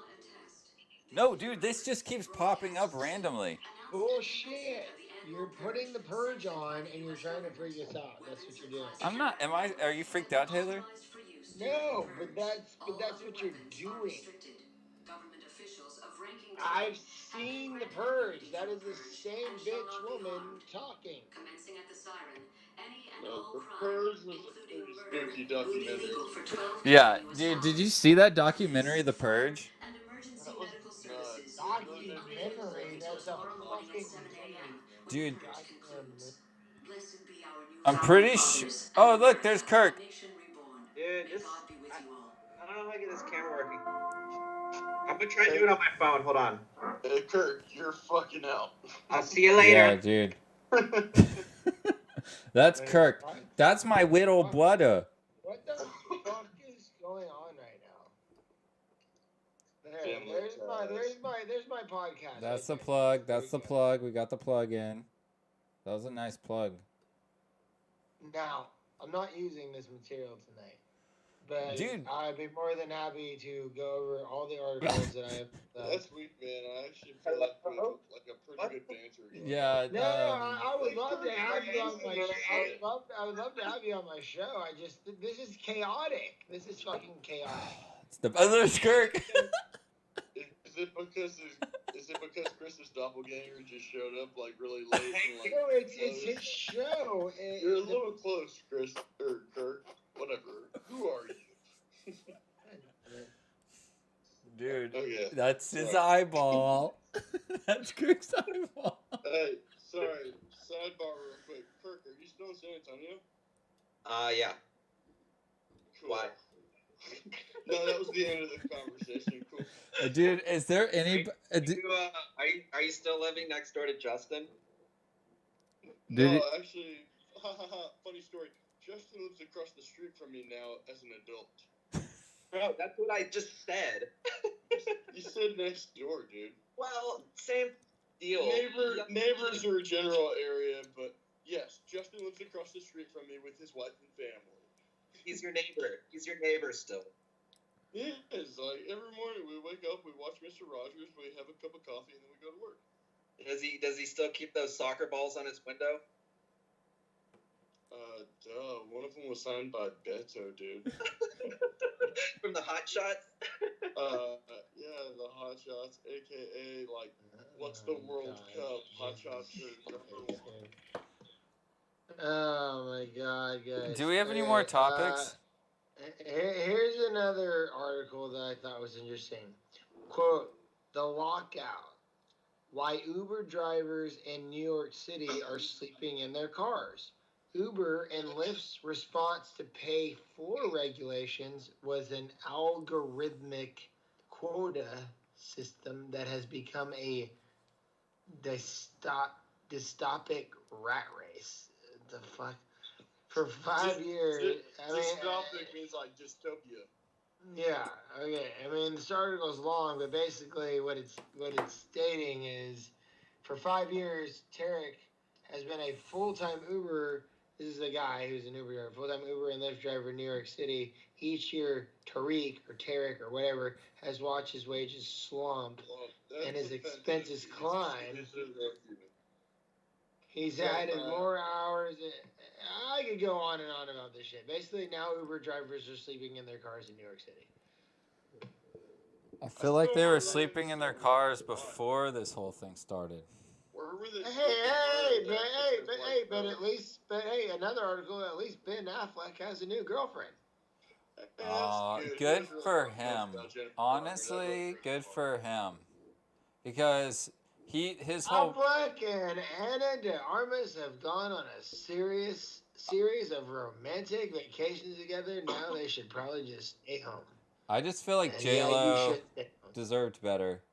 No, dude, this just keeps popping up randomly. Bullshit. You're putting the purge on and you're trying to freak us out. That's what you're doing. I'm not. Are you freaked out, Taylor? No, but that's what you're doing. I've seen the purge. That is the same bitch woman talking. Commencing at the siren, any and No, all the crimes, Purge was a including pretty murder, spooky will be documentary. legal for 12 Yeah, continuous dude, hours. did you see that documentary, The Purge? And emergency That was medical nuts. services. Documentary? That's a Tomorrow morning at fucking 7 a.m. when Dude. the purge concludes. Blessed be our new I'm founding pretty fathers, Oh, and look, there's Kirk. nation reborn. Dude, May God be with you all. I don't know how to get this camera working. I'm gonna try to do it on my phone. Hold on. Hey, Kirk, you're fucking out. I'll see you later. Yeah, dude. That's Kirk. That's my little brother. What the fuck is going on right now? There, Family there's my podcast. That's right the there. plug. There That's you the go. plug. We got the plug in. That was a nice plug. Now, I'm not using this material tonight, but Dude. I'd be more than happy to go over all the articles that I have. That's sweet, man. I actually feel like we have like a pretty good banter going. Yeah. No, I would love to have you on my show. I would love to have you on my show. This is chaotic. This is fucking chaotic. It's the other Kirk. Is it because Chris's doppelganger just showed up like really late? And, like, No, it's his show. You're a little close, Chris or Kirk. Whatever. Who are you? Dude, Okay. that's his Sorry. eyeball. That's Kirk's eyeball. Hey, sorry. Sidebar real quick. Kirk, are you still in San Antonio? Yeah. Cool. Why? No, that was the end of the conversation. Cool. Dude, is there any... Are you still living next door to Justin? Did No, it- actually, funny story. Justin lives across the street from me now as an adult. Bro, that's what I just said. You said next door, dude. Well, same deal. Neighbors are a general area, but yes, Justin lives across the street from me with his wife and family. He's your neighbor. He's your neighbor still. He is. Like, every morning we wake up, we watch Mr. Rogers, we have a cup of coffee, and then we go to work. Does he still keep those soccer balls on his window? One of them was signed by Beto, dude. From the Hot Shots? Yeah, the Hot Shots, aka like, what's the World Cup? Hot Shots are number one. Oh my God, guys! Do we have any more topics? Here's another article that I thought was interesting. Quote: "The lockout. Why Uber drivers in New York City are sleeping in their cars. Uber and Lyft's response to pay for regulations was an algorithmic quota system that has become a dystopic rat race." The fuck? For 5 years, Dystopic means like dystopia. yeah, okay. I mean, this article's long, but basically what it's stating is, for 5 years, Tarek has been a full-time Uber. This is a guy who's an Uber driver, full-time Uber and Lyft driver in New York City. Each year, Tarek or whatever has watched his wages slump and his expenses climb. He's added more hours. I could go on and on about this shit. Basically, now Uber drivers are sleeping in their cars in New York City. I feel like they were sleeping in their cars before this whole thing started. But at least, another article. At least Ben Affleck has a new girlfriend. Good for him. Honestly, good for him. Because his whole... Affleck and Ana de Armas have gone on a series of romantic vacations together. Now they should probably just stay home. I just feel like J-Lo deserved better.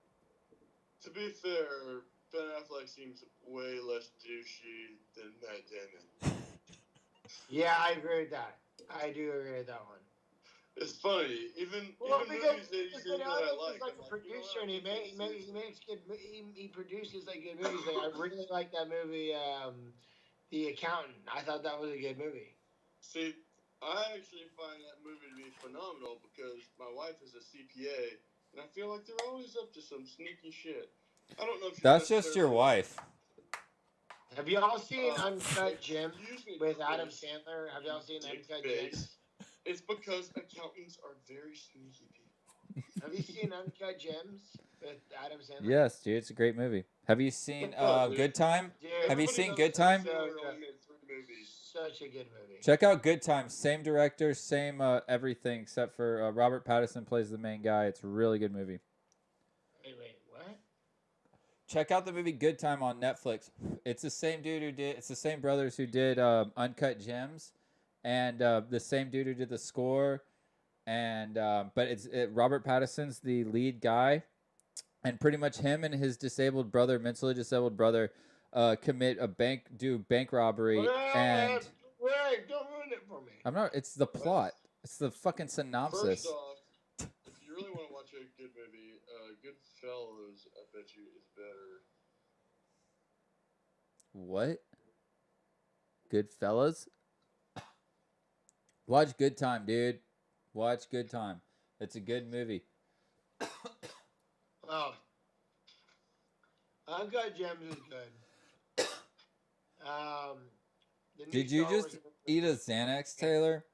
To be fair, Ben Affleck seems way less douchey than Matt Damon. Yeah, I agree with that. I do agree with that one. It's funny, even because movies that he's in that I like. Like a producer, and he makes good. He produces like good movies. Like I really like that movie, The Accountant. I thought that was a good movie. See, I actually find that movie to be phenomenal because my wife is a CPA, and I feel like they're always up to some sneaky shit. I don't know if that's just your wife. Have y'all seen Uncut Gems with Adam Sandler? Have y'all seen Uncut Gems? It's because accountants are very sneaky people. Have you seen Uncut Gems with Adam Sandler? Yes, dude, it's a great movie. Have you seen Good Time? Dude, have you seen Good Time? Such a good movie. Check out Good Time. Same director, same everything, except for Robert Pattinson plays the main guy. It's a really good movie. Wait, what? Check out the movie Good Time on Netflix. It's the same dude who did. It's the same brothers who did Uncut Gems, and the same dude who did the score. And but Robert Pattinson's the lead guy, and pretty much him and his mentally disabled brother, commit a bank robbery. And Wait, don't ruin it for me. I'm not. It's the plot. It's the fucking synopsis. First off, if you really want to watch a good movie, Goodfellas, I bet you is better. What? Goodfellas? Watch Good Time, dude. Watch Good Time. It's a good movie. Well, Uncut Gems is good. Did you just eat a Xanax, Taylor?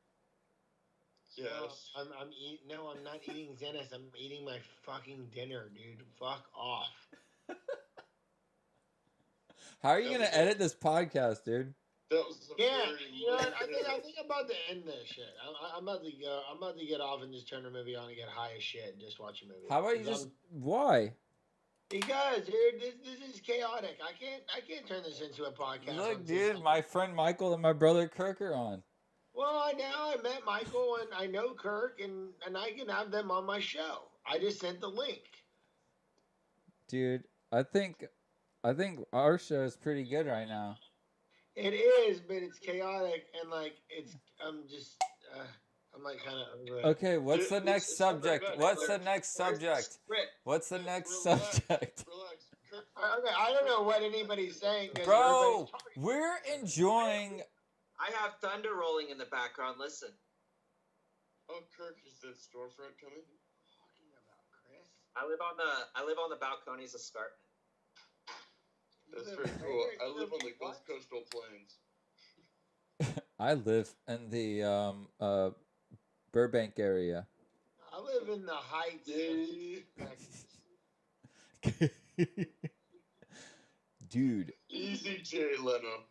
Yes. I'm not eating Xanax. I'm eating my fucking dinner, dude. Fuck off. How are you gonna edit this podcast, dude? That was you know what? I think I'm about to end this shit. I'm about to go. I'm about to get off and just turn the movie on and get high as shit and just watch a movie. How about you just? Why? Because, dude, this is chaotic. I can't turn this into a podcast. Look, dude, my friend Michael and my brother Kirk are on. Well, now I met Michael and I know Kirk and I can have them on my show. I just sent the link. Dude, I think our show is pretty good right now. It is, but it's chaotic and like I'm like kind of over it. Okay, what's the next subject? What's the next subject? What's the next subject? Okay, I don't know what anybody's saying. Bro, we're enjoying. I have thunder rolling in the background. Listen. Oh, Kirk, is the storefront coming? Talking about Chris. I live on the Balcones Escarpment. That's very cool. I live on the Gulf Coastal Plains. I live in the Burbank area. I live in the Heights Yay. of Texas. Dude. Easy, Jay Leno.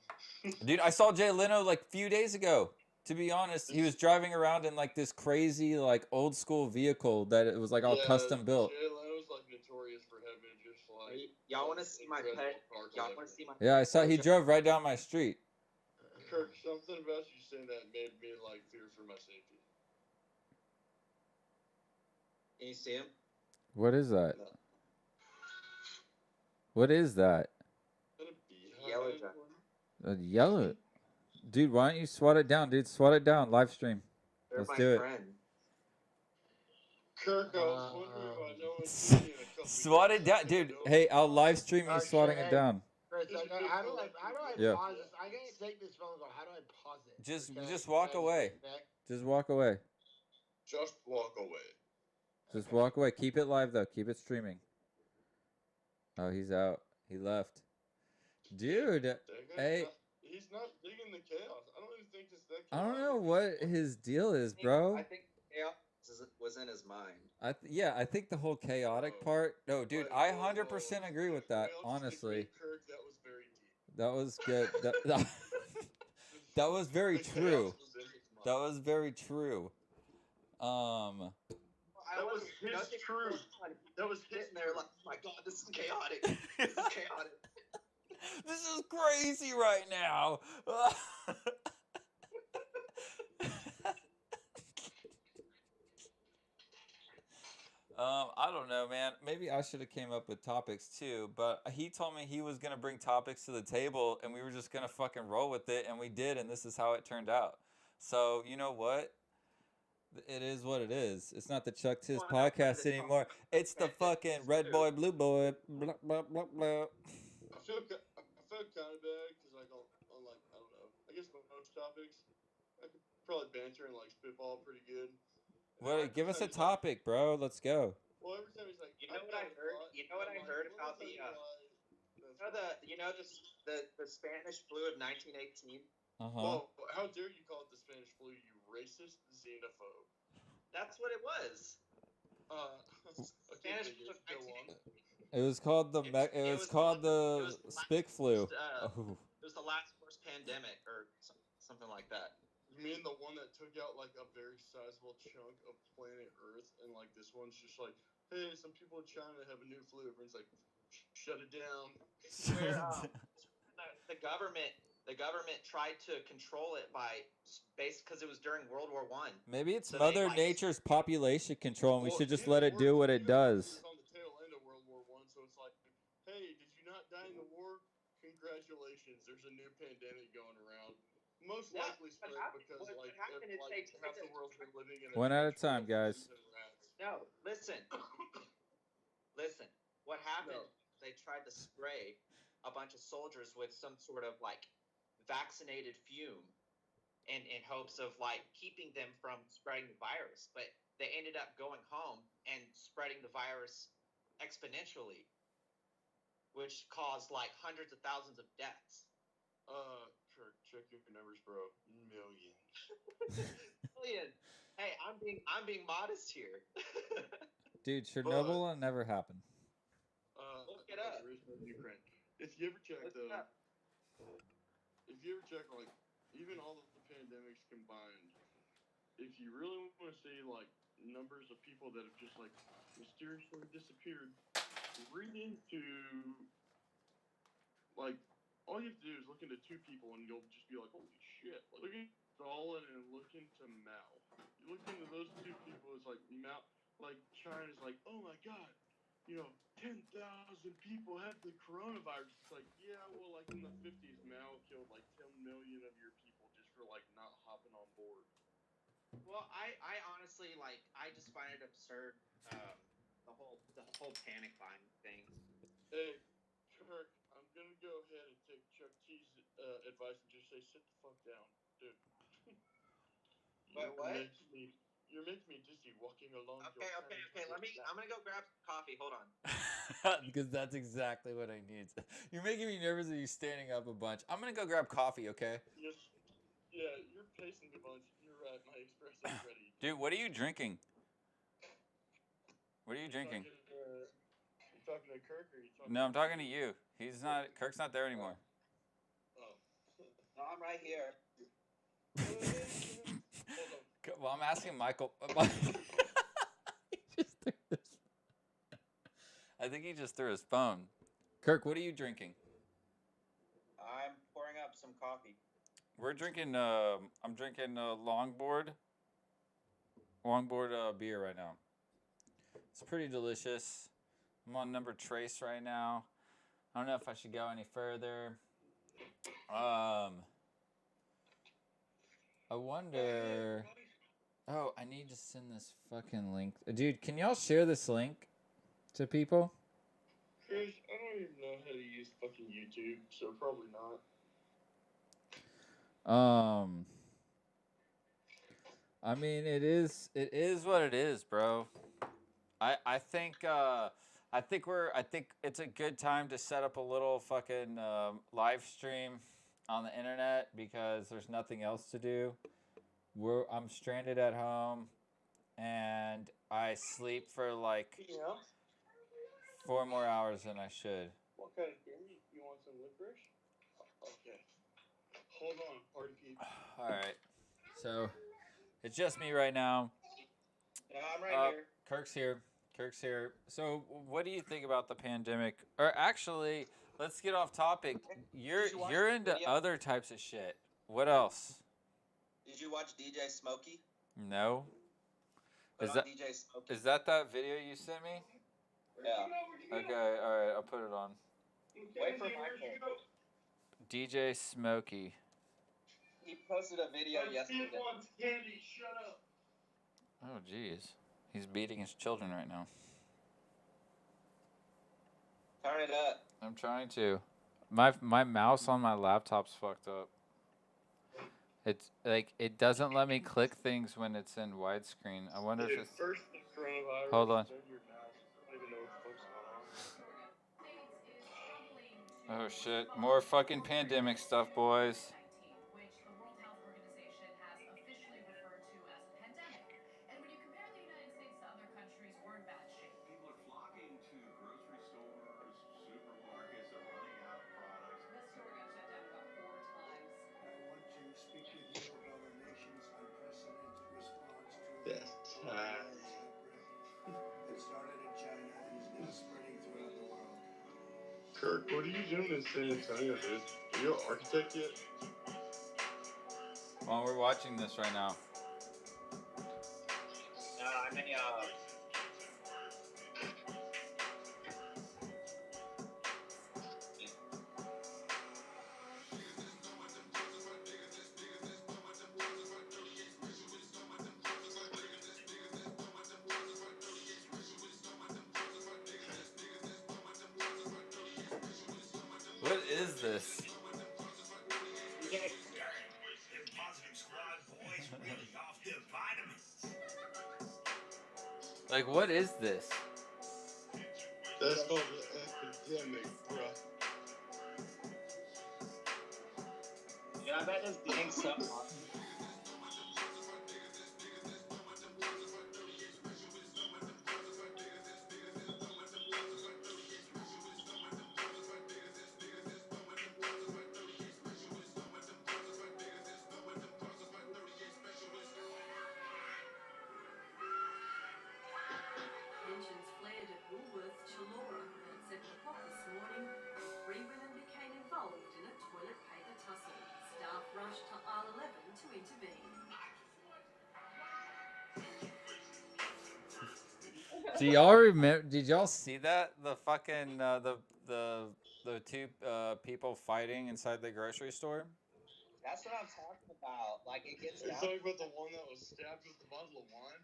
Dude, I saw Jay Leno like a few days ago. To be honest, he was driving around in like this crazy like old school vehicle that it was like all custom built. Jay Leno's like notorious for having just like. Y'all want to see my pet? Y'all want to see my? Yeah, I saw he drove right down my street. Kirk, something about you saying that made me like fear for my safety. Can you see him? What is that? No. What is that? Yellow jacket. Yellow. Dude, why don't you swat it down, dude? Swat it down. Live stream. They're Let's my do it. friend. Kirk, I was wondering about no one's seen you in a couple Swat years. it down, dude. Hey, I'll live stream you swatting it down. Chris, how do I Yeah. pause this? I can't take this phone call. How do I pause it? Just walk away. Just walk away. Just walk away. Just walk away. Keep it live though. Keep it streaming. Oh, he's out. He left. Dude, hey. He's not digging the chaos. I don't even think it's that chaotic. I don't know what his deal is, bro. I think chaos was in his mind. I think the whole chaotic part. No, dude, I 100% agree with that. Honestly, Kirk, that was very deep. that was good. That was very true. That was very true. That was his truth. That was his Sitting there like, oh my god, this is chaotic. This is chaotic. This is crazy right now. I don't know, man. Maybe I should have came up with topics too, but he told me he was gonna bring topics to the table, and we were just gonna fucking roll with it, and we did, and this is how it turned out. So you know what? It is what it is. It's not the Chuck Tizz podcast anymore. It's the fucking red boy, blue boy. Blah, blah, blah, blah. I feel kind of bad because like on like I don't know. I guess most topics I could probably banter and like spitball pretty good. What? Give us a topic, bro. Let's go. Well, every time he's like, You know what I heard? You know what I heard about the the Spanish flu of 1918? Well, how dare you call it the Spanish flu, you racist xenophobe? That's what it was. Spanish flu of 1918. It was called the spick flu. It was the last worst pandemic or something like that. You mean the one that took out like a very sizable chunk of planet Earth, and like this one's just like, hey, some people in China have a new flu. Everyone's like, shut it down. The government tried to control it by because it was during World War I. Maybe it's Mother Nature's population control, and we should just let it do what it does. It was on the tail end of World War I, so it's like, hey, did you not die in the war? Congratulations, there's a new pandemic going around. Most likely spread because like half the world's been living in a one at a time, guys. No, listen. Listen. What happened? They tried to spray a bunch of soldiers with some sort of like vaccinated fume in hopes of like keeping them from spreading the virus, but they ended up going home and spreading the virus exponentially, which caused like hundreds of thousands of deaths. Kirk, check your numbers, bro. Millions. Millions. Hey, I'm being modest here. Dude, Chernobyl will never happen. Look it up. Ukraine. If you ever check like even all of the pandemics combined, if you really want to see like numbers of people that have just like mysteriously disappeared, read into like all you have to do is look into two people and you'll just be like, holy shit. Like, look at Stalin and look into Mao. You look into those two people, it's like Mao, like China's like, oh my god, 10,000 people have the coronavirus. It's like, yeah, well, like in the 50s, Mao killed like 10 million of your people just for like not hopping on board. Well, I honestly I just find it absurd, the whole panic buying thing. Hey, Kirk, I'm gonna go ahead and take Chuck T's advice and just say, sit the fuck down, dude. But what? You're making me dizzy walking along Okay. your I'm gonna go grab some coffee. Hold on. Because that's exactly what I need. You're making me nervous that you're standing up a bunch. I'm gonna go grab coffee, okay? Yes. Yeah, you're pacing a bunch. You're right. My espresso's ready. Dude, what are you drinking? What are you You're drinking? you talking to Kirk or you talking? No, I'm talking to you. He's not. Kirk's not there anymore. Oh. No, I'm right here. Hold on. Well, I'm asking Michael. He just threw his. I think he just threw his phone. Kirk, what are you drinking? I'm pouring up some coffee. We're drinking. I'm drinking longboard beer right now. It's pretty delicious. I'm on number trace right now. I don't know if I should go any further. I wonder. Oh, I need to send this fucking link. Dude, can y'all share this link to people? Chris, I don't even know how to use fucking YouTube, so probably not. I mean, it is what it is, bro. I think it's a good time to set up a little fucking live stream on the internet because there's nothing else to do. I'm stranded at home and I sleep for like 4 more hours than I should. What kind of beer? You want some licorice? Okay. Hold on, party people. All right. So it's just me right now. Yeah, I'm right here. Kirk's here. So what do you think about the pandemic? Or actually, let's get off topic. You're into other types of shit. What else? Did you watch DJ Smokey? No. DJ Smokey. Is that video you sent me? Yeah. Okay, all right, I'll put it on. Wait for Michael. DJ Smokey. He posted a video yesterday. Wants candy. Shut up. Oh, jeez. He's beating his children right now. Turn it up. I'm trying to. My mouse on my laptop's fucked up. It's like it doesn't let me click things when it's in widescreen. I wonder if it's. First the coronavirus. Hold on. Then your mouse. I don't even know what the fuck's going on. Oh shit! More fucking pandemic stuff, boys. Which the World Health Organization has officially referred to as a pandemic. And when you compare the United States to other countries, we're in bad shape. People are flocking to grocery stores, supermarkets, they're running out of products. The store got shut down about 4 times. I want to speak with you about our nation's unprecedented response to Yes. the coronavirus outbreak. It started in China and is now spreading throughout the world. Kirk, what are you doing in San Antonio, dude? Are you an architect yet? Well, we're watching this right now. I'm in What is this? Positive squad boys really off their vitamins. Like, what is this? That's called an epidemic, bro. Yeah, I bet this being so awesome. Tensions flared at Woolworths Chilora at 7 o'clock this morning. 3 women became involved in a toilet paper tussle. Staff rushed to aisle 11 to intervene. Do y'all remember? Did y'all see that? The fucking the two people fighting inside the grocery store. That's what I'm talking about. Like, it gets Are you down. talking about the one that was stabbed with the bottle of wine?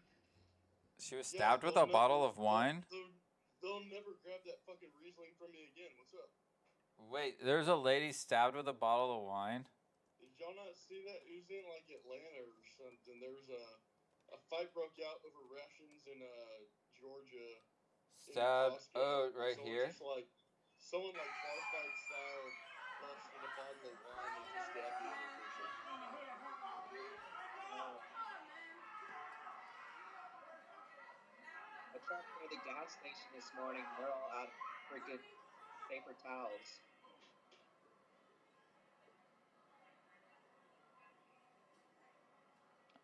She was stabbed with a bottle of wine. They'll never grab that fucking Riesling from me again. What's up? Wait, there's a lady stabbed with a bottle of wine. Did y'all not see that? It was in like Atlanta or something. There was a a fight broke out over rations in Georgia. Sad Costco. oat right here. Someone like bar fight style busted a bottle of wine and just stabbed the other person. I tried to go to the gas station this morning. They're all out of freaking paper towels.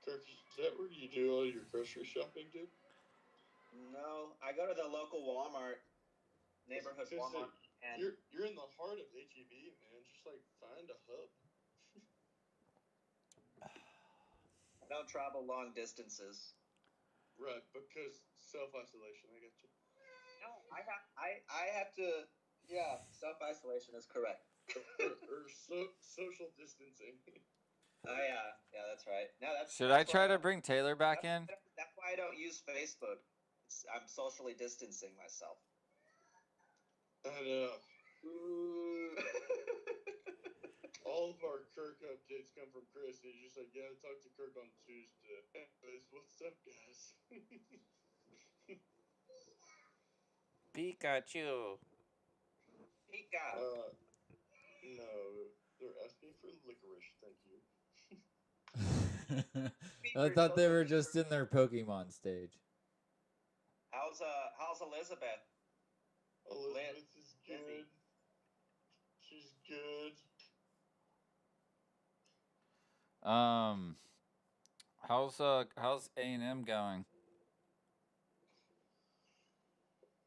Kirk, is that where you do all your grocery shopping, dude? No, I go to the local Walmart, neighborhood Walmart, and you're in the heart of HEB, man. Just like find a hub. I don't travel long distances. Right, because self-isolation. I got you. No, I have to. Yeah, self-isolation is correct. or social distancing. Oh yeah, that's right. No, Should I try to bring Taylor back in? That's why I don't use Facebook. I'm socially distancing myself. I know. Ooh. All of our Kirk updates come from Chris. He's just like, yeah, I talked to Kirk on Tuesday. Anyways, what's up, guys? Pikachu. Pika. No, they're asking for licorice. Thank you. I thought they were just in their Pokemon stage. How's Elizabeth? Elizabeth is good. She's good. How's A&M going?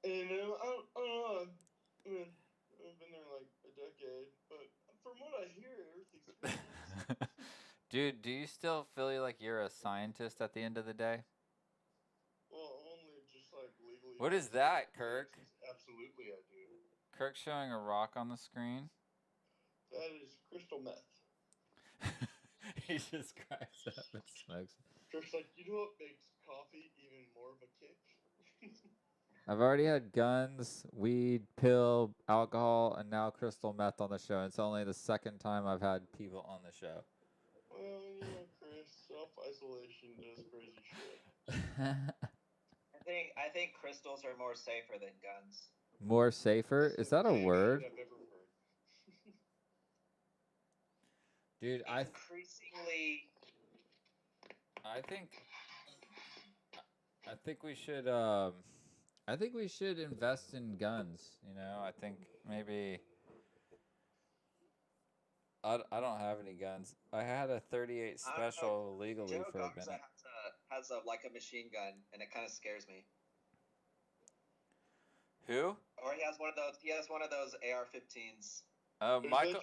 A&M, I don't know. I mean, I've been there like a decade, but from what I hear, everything's good. Dude, do you still feel like you're a scientist at the end of the day? Well, only just like legally. What is that, Kirk? Absolutely, I do. Kirk's showing a rock on the screen. That is crystal meth. He just cracks up and smokes. Kirk's like, you know what makes coffee even more of a kick? I've already had guns, weed, pill, alcohol, and now crystal meth on the show. It's only the second time I've had people on the show. Well, you know, Chris, self-isolation does crazy shit. I think crystals are more safer than guns. More safer? Is that a word? I've ever heard. Dude, increasingly. I think we should invest in guns, you know? I think maybe I don't have any guns. I had a 38 special legally Joe for a minute. Has a machine gun, and it kind of scares me. Who? Or he has one of those AR-15s. Michael.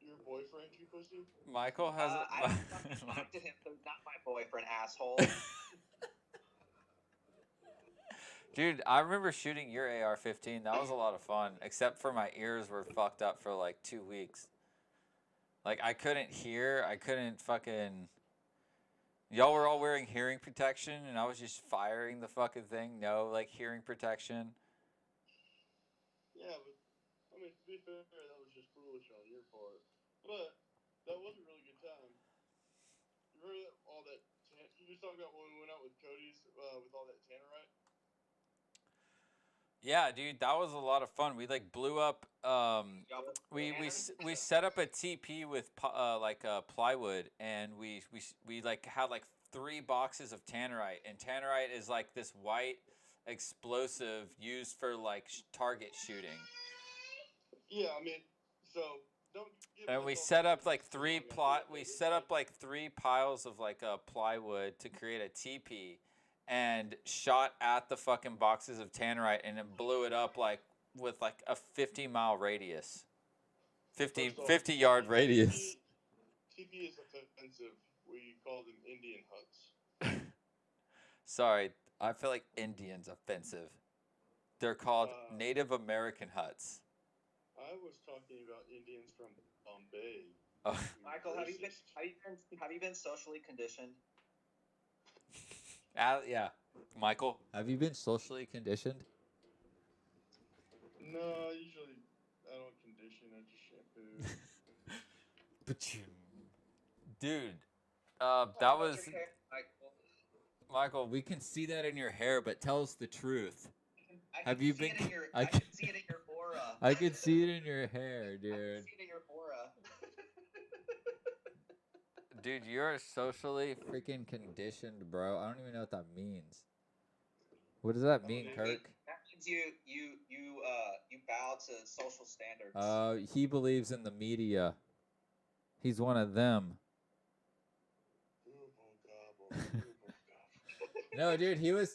Your boyfriend, you pussy? Michael has. I don't talk to him, so not my boyfriend, asshole. Dude, I remember shooting your AR-15. That was a lot of fun, except for my ears were fucked up for like 2 weeks. Like, I couldn't hear. I couldn't fucking... Y'all were all wearing hearing protection, and I was just firing the fucking thing. No, like, hearing protection. Yeah, but, I mean, to be fair, that was just foolish on your part. But, that was a really good time. You remember all that... You just talking about when we went out with Cody's, with all that tannerite? Yeah, dude, that was a lot of fun. We like blew up. We set up a TP with plywood, and we like had like 3 boxes of tannerite, and tannerite is like this white explosive used for like target shooting. Yeah, I mean, so don't. And we set up like 3 piles of like plywood to create a TP. And shot at the fucking boxes of tannerite, and it blew it up like with like a 50-mile radius, 50-yard radius. TP is offensive. We call them Indian huts. Sorry, I feel like Indian's offensive. They're called Native American huts. I was talking about Indians from Bombay. Oh. Michael, have you been socially conditioned? Yeah. Michael, have you been socially conditioned? No, usually I don't condition. I just shampoo. Dude, that was... Michael. Michael, we can see that in your hair, but tell us the truth. I Have can you see been? it in your, I I can, can see it in your aura. I can see it in your hair, I can dude. see it in your aura. Dude, you're socially freaking conditioned, bro. I don't even know what that means. What does that mean, dude. Kirk? That means you bow to social standards. He believes in the media. He's one of them. No, dude, he was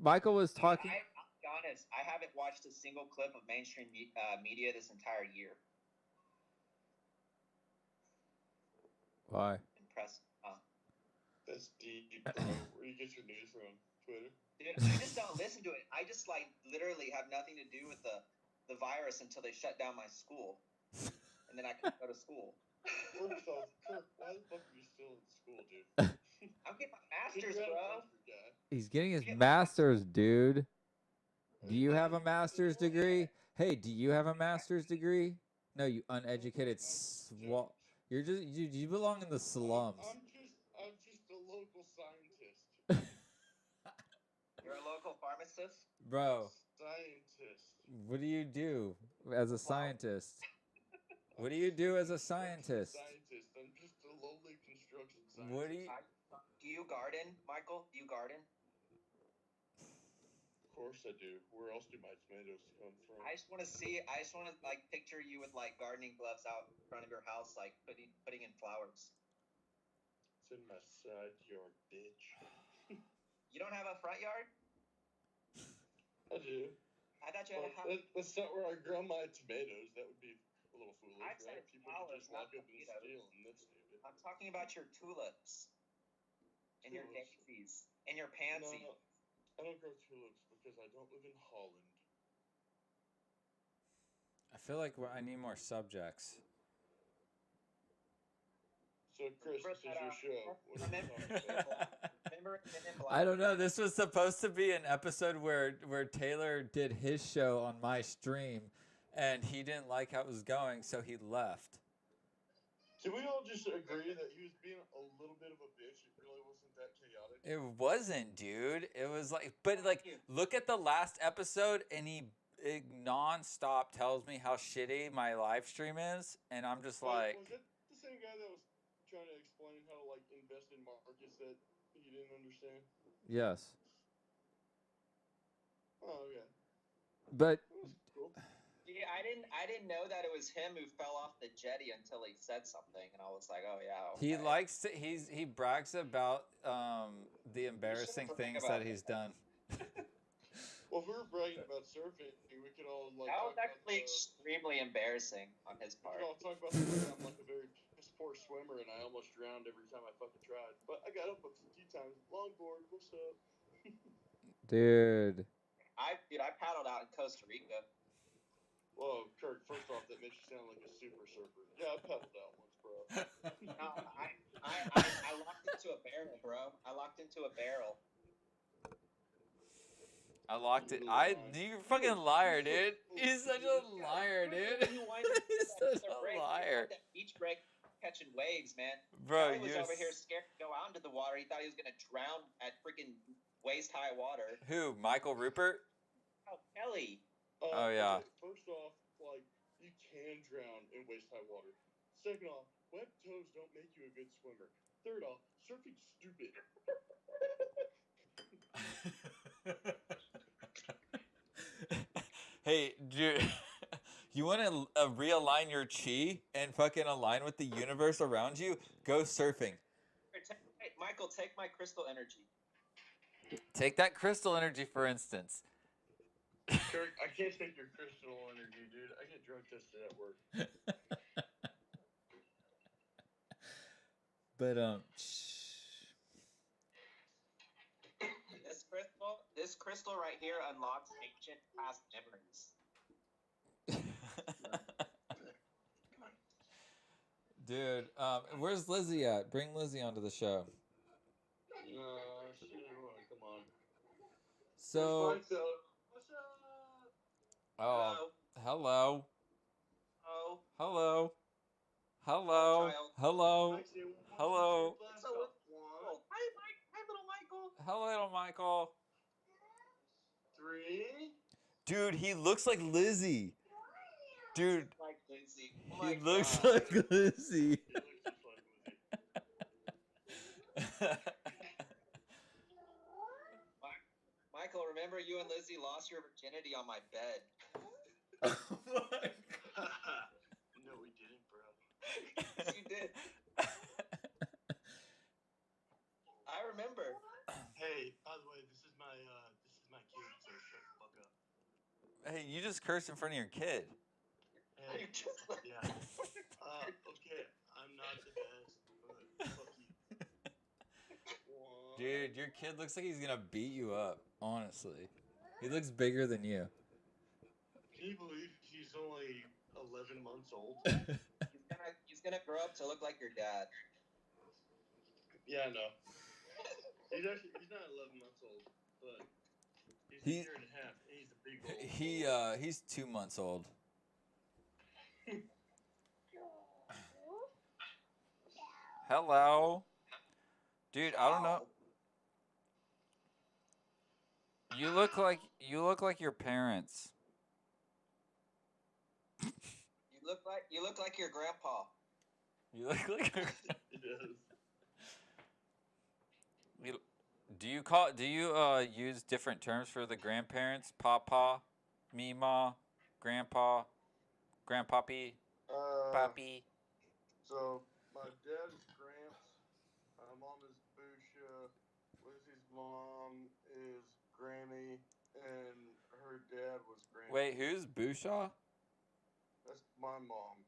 Michael was talking. I'll be honest. I haven't watched a single clip of mainstream media this entire year. Why? Impressive, huh? That's deep, bro. Where you get your news from? Twitter? Dude, I just don't listen to it. I just like literally have nothing to do with the virus until they shut down my school, and then I can go to school. First off, Kirk, why the fuck are you still in school, dude? I'm getting my master's, bro. He's getting his master's, dude. Do you have a master's degree? Hey, do you have a master's degree? No, you uneducated swall. You're just you belong in the slums. I'm just a local scientist. You're a local pharmacist? Bro, Scientist. what do you do as a scientist? What do you do as a scientist? I'm just a lowly construction scientist. What do you? Do you garden, Michael? Do you garden? Of course I do. Where else do my tomatoes come from? I just want to like picture you with like gardening gloves out in front of your house, like putting in flowers. It's in my side yard, bitch. You don't have a front yard? I do. I thought you had a house. That's not where I grow my tomatoes. That would be a little foolish, I said right? People flowers, could just walk not up and tomatoes. steal them. That's stupid. I'm talking about your tulips and your Tulips. daisies and your pansies. No, I don't grow tulips because I don't live in Holland. I feel like I need more subjects. So, Chris, this is your show. What are you talking about? Remember in Black? I don't know. This was supposed to be an episode where Taylor did his show on my stream, and he didn't like how it was going, so he left. Can we all just agree that he was being a little bit of a bitch? It really wasn't that chaotic. It wasn't, dude. It was like, but like, look at the last episode, and he nonstop tells me how shitty my live stream is, and I'm just like, was that the same guy that was trying to explain how to like invest in markets that he didn't understand? yes. Oh yeah. But That was cool. Yeah, I didn't know that it was him who fell off the jetty until he said something, and I was like, oh yeah. Okay. he likes to, he brags about the embarrassing things that he's done. Well, if we were bragging about surfing, we could all like. That was talk actually about extremely embarrassing on his we part. could all talk about the fact I'm like a very piss poor swimmer, and I almost drowned every time I fucking tried. But I got up a few times. Longboard, what's up? Dude. I paddled out in Costa Rica. Whoa, Kirk. First off, that makes you sound like a super surfer. Yeah, I paddled out once, bro. No, I locked into a barrel, bro. I locked into a barrel. I locked it. You fucking liar, dude. He's such a liar, dude. He's such a liar. That beach break catching waves, man. Bro, Charlie was over here scared to go out into the water. He thought he was gonna drown at freaking waist high water. Who? Michael Ruppert? Oh, Kelly. Oh, yeah. Okay, first off, like, you can drown in waist-high water. Second off, wet toes don't make you a good swimmer. Third off, surfing's stupid. Hey, dude, you want to realign your chi and fucking align with the universe around you? Go surfing. Hey, Michael, take my crystal energy. Take that crystal energy, for instance. Kirk, I can't take your crystal energy, dude. I get drug tested at work. But This crystal right here unlocks ancient past memories. dude, where's Lizzie at? Bring Lizzie onto the show. Come on. So, What's up? oh, hello, Oh. hello, hello, Child. hello, hello, So hi, Mike. Hi, little Michael. Hello, Michael. 3. Dude, he looks like Lizzie. Dude, Like Lindsay. Oh he my looks God. like Lizzie. He looks just like Lizzie. Michael, remember you and Lizzie lost your virginity on my bed. Oh my No, we didn't, bro. Yes, you did. I remember. Hey, by the way, this is my kid, so shut the fuck up. Hey, you just cursed in front of your kid. Hey, yeah. Okay, I'm not the best, but fuck you. Dude, your kid looks like he's gonna beat you up, honestly. He looks bigger than you. Can you believe he's only 11 months old? He's gonna grow up to look like your dad. Yeah, I know. He's not 11 months old, but he's a year and a half, and he's a big old. He's 2 months old. Hello. Dude, I don't know. You look like your parents. You look like your grandpa. You look like your He does. Do you use different terms for the grandparents? Papa, Mima, Grandpa, Grandpappy, Pappy. So my dad is Gramps. My mom is Busha. Lizzie's mom is Grammy, and her dad was Grammy. Wait, who's Bushaw? That's my mom.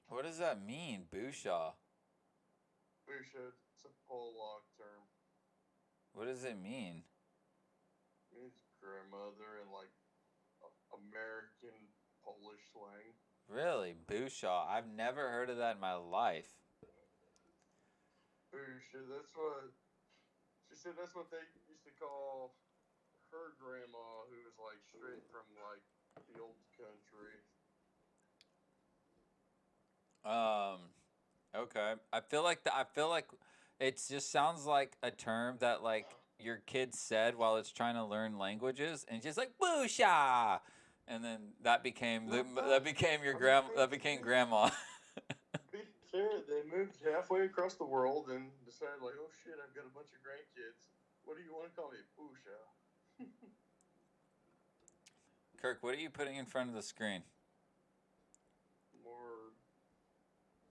What does that mean, Bushaw? Busha, it's a Polak term. What does it mean? It means grandmother in like American Polish slang. Really, Bushaw? I've never heard of that in my life. Busha, she said that's what they used to call her grandma, who was like straight from like the old country. Okay. I feel like it just sounds like a term that like your kid said while it's trying to learn languages, and it's just like Busha, and then that became grandma. Be fair, they moved halfway across the world and decided like, oh shit, I've got a bunch of grandkids. What do you want to call me? Busha. Kirk, what are you putting in front of the screen? More.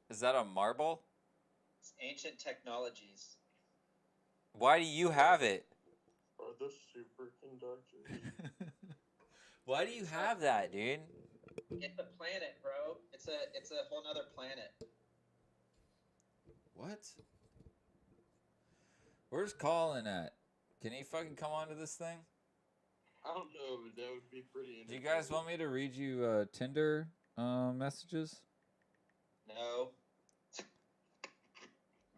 Is that a marble? It's ancient technologies. Why do you have it? Are the superconductors? Why do you have that, dude? It's a planet, bro. It's a whole nother planet. What? Where's Colin at? Can he fucking come onto this thing? I don't know, but that would be pretty Do interesting. you guys want me to read you Tinder messages? No.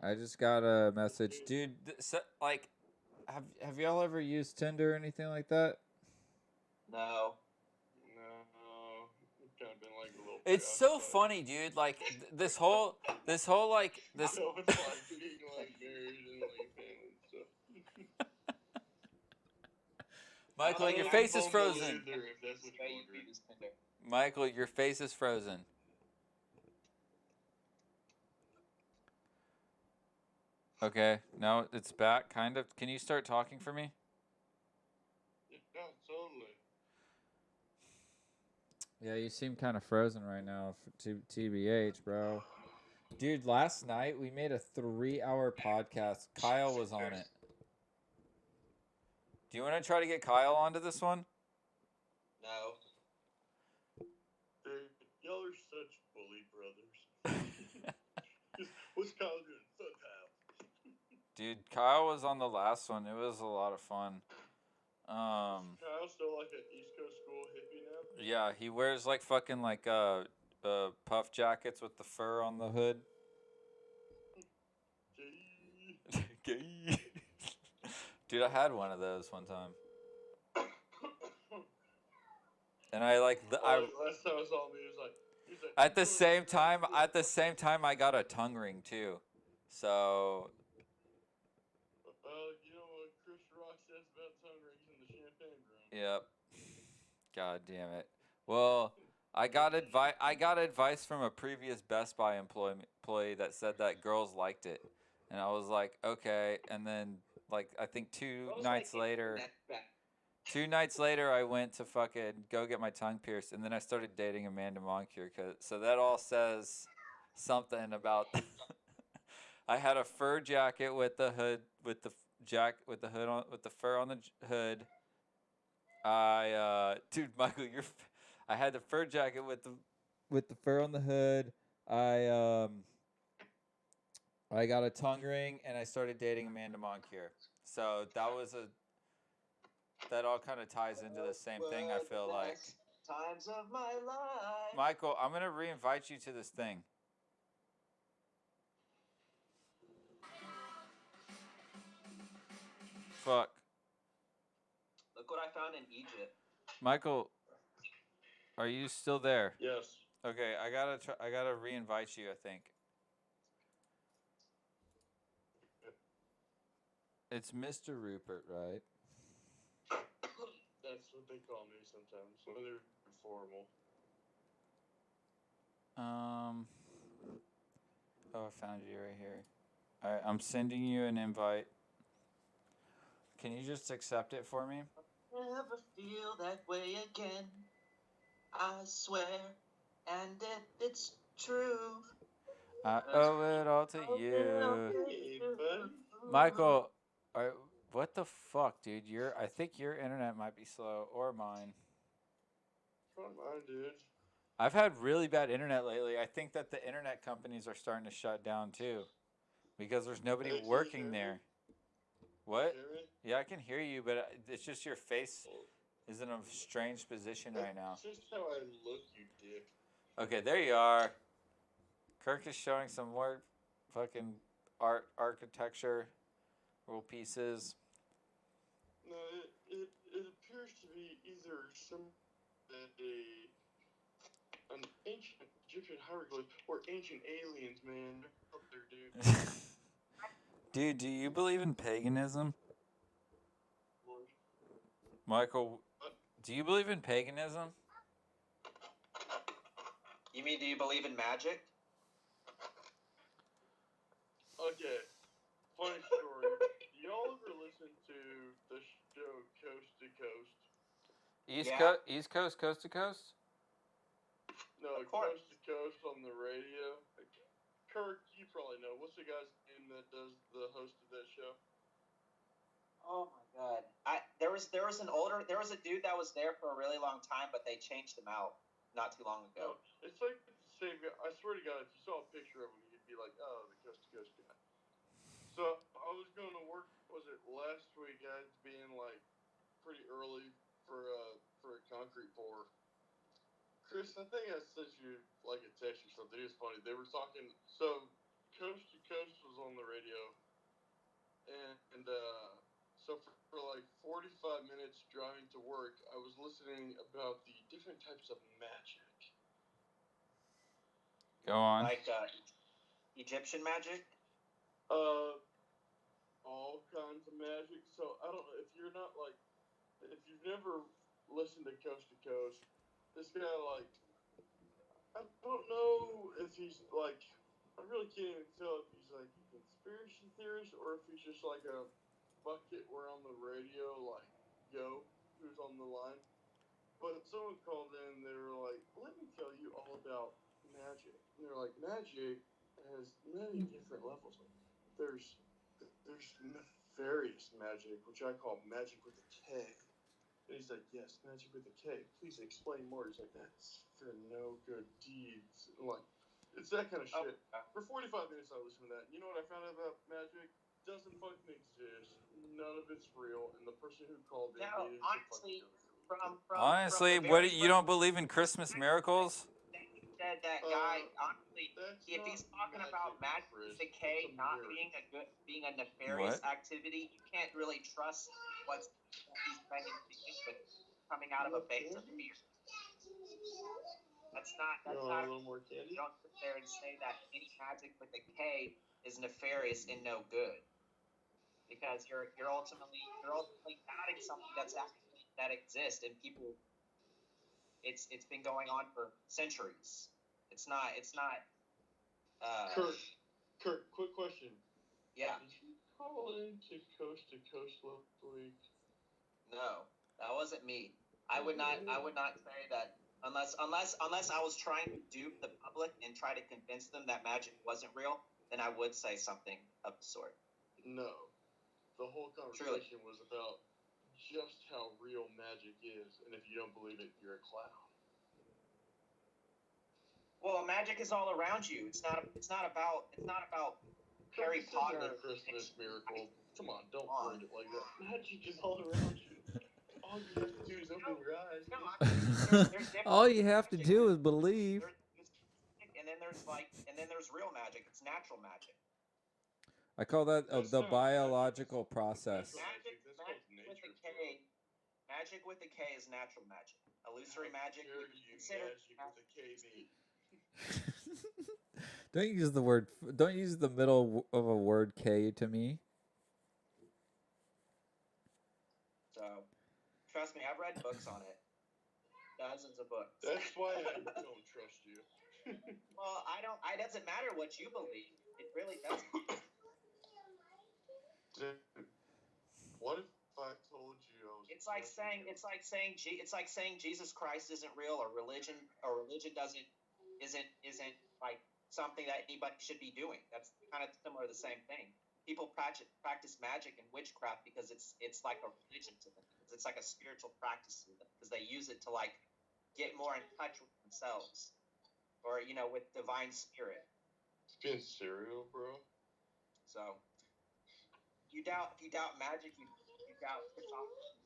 I just got a message, dude. Like, have y'all ever used Tinder or anything like that? No. No, it's kind of been like a little. It's so funny, dude. Like this whole like this. So it's like being like married and like family and stuff. Michael, your face is frozen. If that's what you're wondering. Michael, your face is frozen. Okay, now it's back, kind of. Can you start talking for me? Yeah, totally. Yeah, you seem kind of frozen right now, TBH, bro. Dude, last night we made a 3-hour podcast. Kyle was on it. Do you want to try to get Kyle onto this one? No. Y'all are such bully brothers. What's Kyle doing? Fuck Kyle. Dude, Kyle was on the last one. It was a lot of fun. Is Kyle still like an East Coast school hippie now? Yeah, he wears like fucking like puff jackets with the fur on the hood. Gay. Dude, I had one of those one time. And I like last time I saw him, he was like at the same time I got a tongue ring too. So you know what Chris Yep. God damn it. Well, I got advice from a previous Best Buy employee that said that girls liked it, and I was like, okay. And then, like, I think Girls like internet back. 2 nights later, I went to fucking go get my tongue pierced, and then I started dating Amanda Moncure. So that all says something about. I had a fur jacket with the hood, with the with the hood on, with the fur on the hood. Dude, Michael, I had the fur jacket with the fur on the hood. I got a tongue ring, and I started dating Amanda Moncure. So that all kind of ties into the same thing. I feel like. Best times of my life. Michael, I'm gonna reinvite you to this thing. Fuck, Look what I found in Egypt. Michael, are you still there? Yes. Okay, I gotta reinvite you. I think it's Mr. Rupert, right? That's what they call me sometimes when they're formal. Oh, I found you right here. All right, I'm sending you an invite. Can you just accept it for me? Never feel that way again. I swear, and if it's true, I owe it all to you, Hey, buddy. Michael. What the fuck, dude? I think your internet might be slow, or mine. Come on, dude. I've had really bad internet lately. I think that the internet companies are starting to shut down too, because there's nobody Hey, can you working hear me? there. What? Hear me? Yeah, I can hear you, but it's just your face is in a strange position right now. That's just how I look, you dick. Okay, there you are. Kirk is showing some more fucking architecture, little pieces. No, it appears to be either an ancient Egyptian hieroglyph or ancient aliens, man. They're up there, dude. Dude, do you believe in paganism? Michael, What? do you believe in paganism? You mean, do you believe in magic? Okay, funny story. Y'all ever listen to the show Coast to Coast? Yeah. East Coast, Coast to Coast? No, Of course. Coast to Coast on the radio. Kirk, you probably know. What's the guy's name that does the host of that show? Oh my god. There was a dude that was there for a really long time, but they changed him out not too long ago. No, it's like the same guy. I swear to God, if you saw a picture of him, you'd be like, oh, the Coast to Coast guy. So I was going to work. Was it last week? I had to be in like pretty early for a concrete pour. Chris, I think I sent you like a text or something. It was funny. They were talking. So Coast to Coast was on the radio, and so for like 45 minutes driving to work, I was listening about the different types of magic. Go on. Like Egyptian magic? All kinds of magic. So I don't know if you're not like, if you've never listened to Coast, this guy like, I don't know if he's like, I really can't even tell if he's like a conspiracy theorist or if he's just like a bucket where on the radio like, yo, who's on the line. But someone called in, they were like, let me tell you all about magic. And they're like, magic has many different levels. There's nefarious magic, which I call magic with a K. And he's like, yes, magic with a K. Please explain more. He's like, that's for no good deeds. And like, it's that kind of shit. For 45 minutes, I listened to that. You know what I found out about magic? Doesn't fucking exist. None of it's real. And the person who called in No, needed honestly, to fucking Honestly, you don't believe in Christmas miracles? Said that guy, honestly, that's if not he's talking about magic Chris. with the K It's a not miracle. being a nefarious What? activity, you can't really trust what he's saying with coming out of a base of fear. That's not You want a little more candy? you don't sit there and say that any magic with a K is nefarious and no good. Because you're ultimately doubting something that's actually that exist, and people, it's been going on for centuries. It's not. Kirk, quick question. Yeah. Did you call into Coast to Coast last week? No, that wasn't me. I would not say that unless I was trying to dupe the public and try to convince them that magic wasn't real, then I would say something of the sort. No. The whole conversation was about just how real magic is, and if you don't believe it, you're a clown. Well, magic is all around you. It's not about Harry This isn't Potter. a Christmas miracle. Come on, don't word it like that. Magic is all around you. All you have to do is open your eyes. No, there's different All you have to magic. do is believe. And then there's real magic. It's natural magic. I call that That's the not biological magic. process. Magic. That's called nature. Magic with a K is natural magic. Illusory magic How would dare be you considered magic with a KB. Don't use the word. Don't use the middle of a word K to me. So, trust me, I've read books on it. Dozens of books. That's why I don't trust you. Well, I don't. It doesn't matter what you believe. It really doesn't. Dude, what if I told you I was? It's like saying Jesus Christ isn't real, or religion isn't like something that anybody should be doing. That's kind of similar to the same thing. People practice magic and witchcraft because it's like a religion to them. It's like a spiritual practice to them because they use it to like get more in touch with themselves, or with divine spirit. It's being serial, bro. So if you doubt magic, you doubt Catholicism.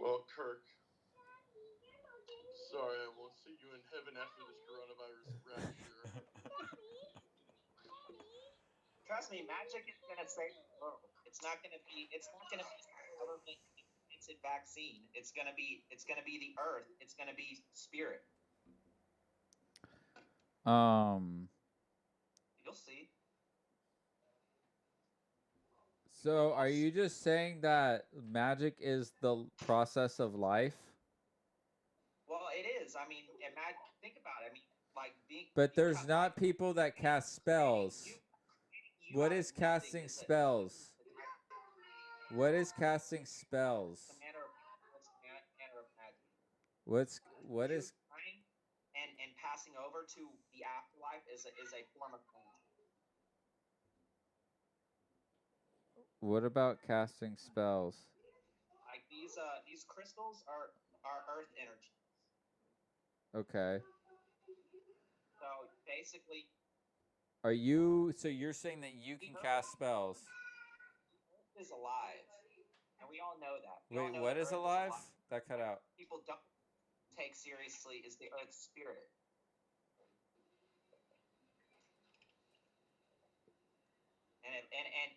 Well, Kirk. Sorry, I won't see you in heaven after this coronavirus rapture. Trust me, magic is gonna save the world. It's not gonna be government invented vaccine. It's gonna be the earth. It's gonna be spirit. You'll see. So, are you just saying that magic is the process of life? Well, it is. I mean, think about it. I mean, like But there's not people that cast spells. What is casting spells? What is casting spells? It's a manner of magic. What is Dying and passing over to the afterlife is a form of magic. What about casting spells? Like these crystals are earth energy. Okay. So basically, So you're saying that you can cast spells? Earth is alive, and we all know that. Wait, what is alive? That cut out. People don't take seriously is the Earth's spirit.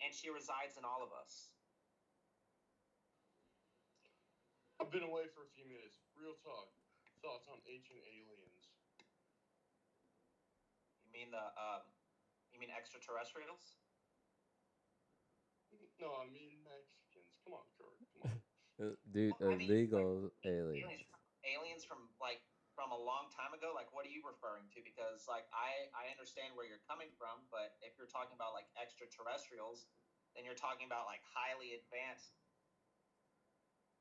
And she resides in all of us. I've been away for a few minutes. Real talk. Thoughts on ancient aliens? You mean extraterrestrials? No, I mean Mexicans. Come on, Kirk. Come on. Dude, Well, I mean, illegal like, aliens. Aliens from a long time ago. Like, what are you referring to? Because like I understand where you're coming from, but if you're talking about like extraterrestrials, then you're talking about like highly advanced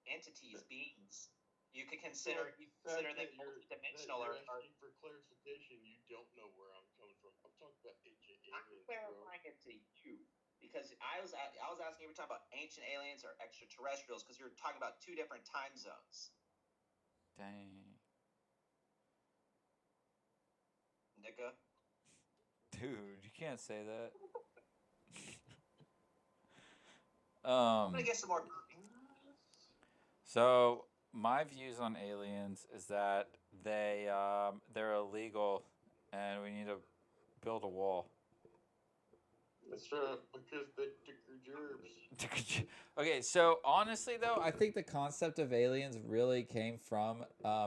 entities, beings. You could consider them multidimensional or asking for clarification. You don't know where I'm coming from. I'm talking about ancient I'm aliens, clarifying it to you because I was asking if you're talking about ancient aliens or extraterrestrials because you're talking about two different time zones. Dang. Nigga. Dude, you can't say that. I'm gonna get some more. So my views on aliens is that they're illegal, and we need to build a wall. That's right, because they took your gerbs. Okay, so honestly though, I think the concept of aliens really came from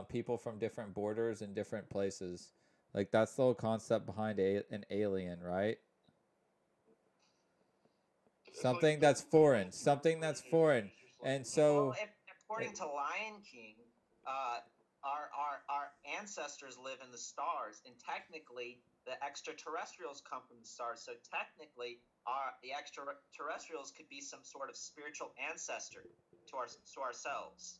people from different borders and different places. Like that's the whole concept behind an alien, right? Something that's foreign. Something that's foreign. And Well, so, according to Lion King, our ancestors live in the stars, and technically, the extraterrestrials come from the stars. So technically, the extraterrestrials could be some sort of spiritual ancestor to ourselves.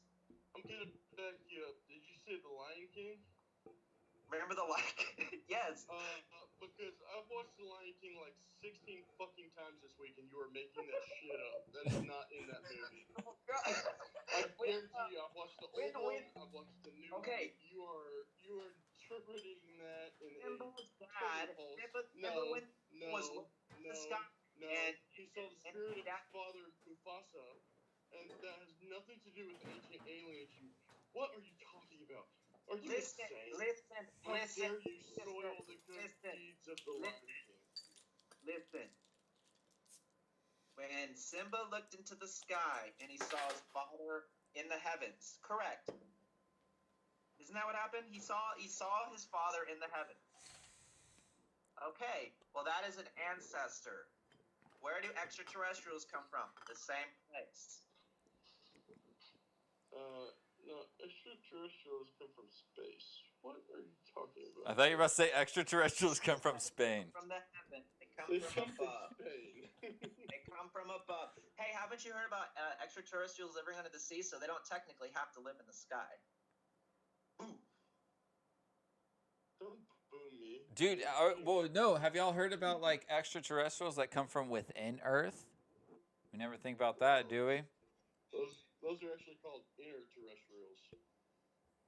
I'm gonna back you up. Did you say the Lion King? Remember the like? Yes. Because I've watched the Lion King like 16 fucking times this week, and you are making that shit up. That is not in that movie. I guarantee you, I've watched the old one. I've watched the new one. You are interpreting that in Simba's a dad. total No. And he saw the spirit of his father, Mufasa, and that has nothing to do with ancient aliens. What are you talking about? Are you insane? How dare you soil the good deeds of the Lion King? Listen. When Simba looked into the sky and he saw his father in the heavens, correct? Isn't that what happened? He saw his father in the heavens. Okay, well that is an ancestor. Where do extraterrestrials come from? The same place. No, extraterrestrials come from space. What are you talking I about? thought you were about to say extraterrestrials come from Spain. From the heavens. They come From above. Spain. They come from above. Hey, haven't you heard about extraterrestrials living under the sea? So they don't technically have to live in the sky. Boo. Don't boo me. Dude, well, no. Have y'all heard about like extraterrestrials that come from within Earth? We never think about that, do we? Those are actually called interterrestrials.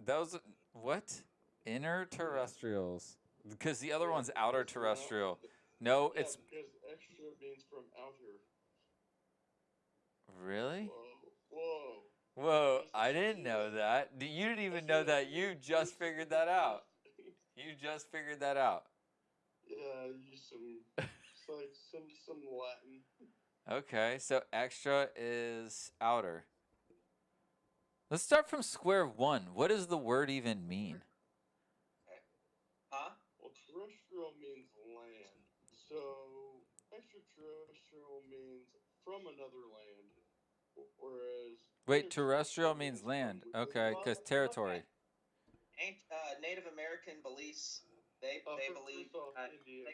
Those what? Inner terrestrials. Because the other one's outer terrestrial. No, Yeah, it's because extra means from outer. really? Whoa. Whoa, I didn't know that. You didn't even know that. You just figured that out. You just figured that out. Yeah, use some Latin. Okay, so extra is outer. Let's start from square one. What does the word even mean? Huh? Well, terrestrial means land. So, extraterrestrial means from another land. Whereas... Wait, terrestrial means land. Okay, because territory. Native American beliefs, they believe... Indian,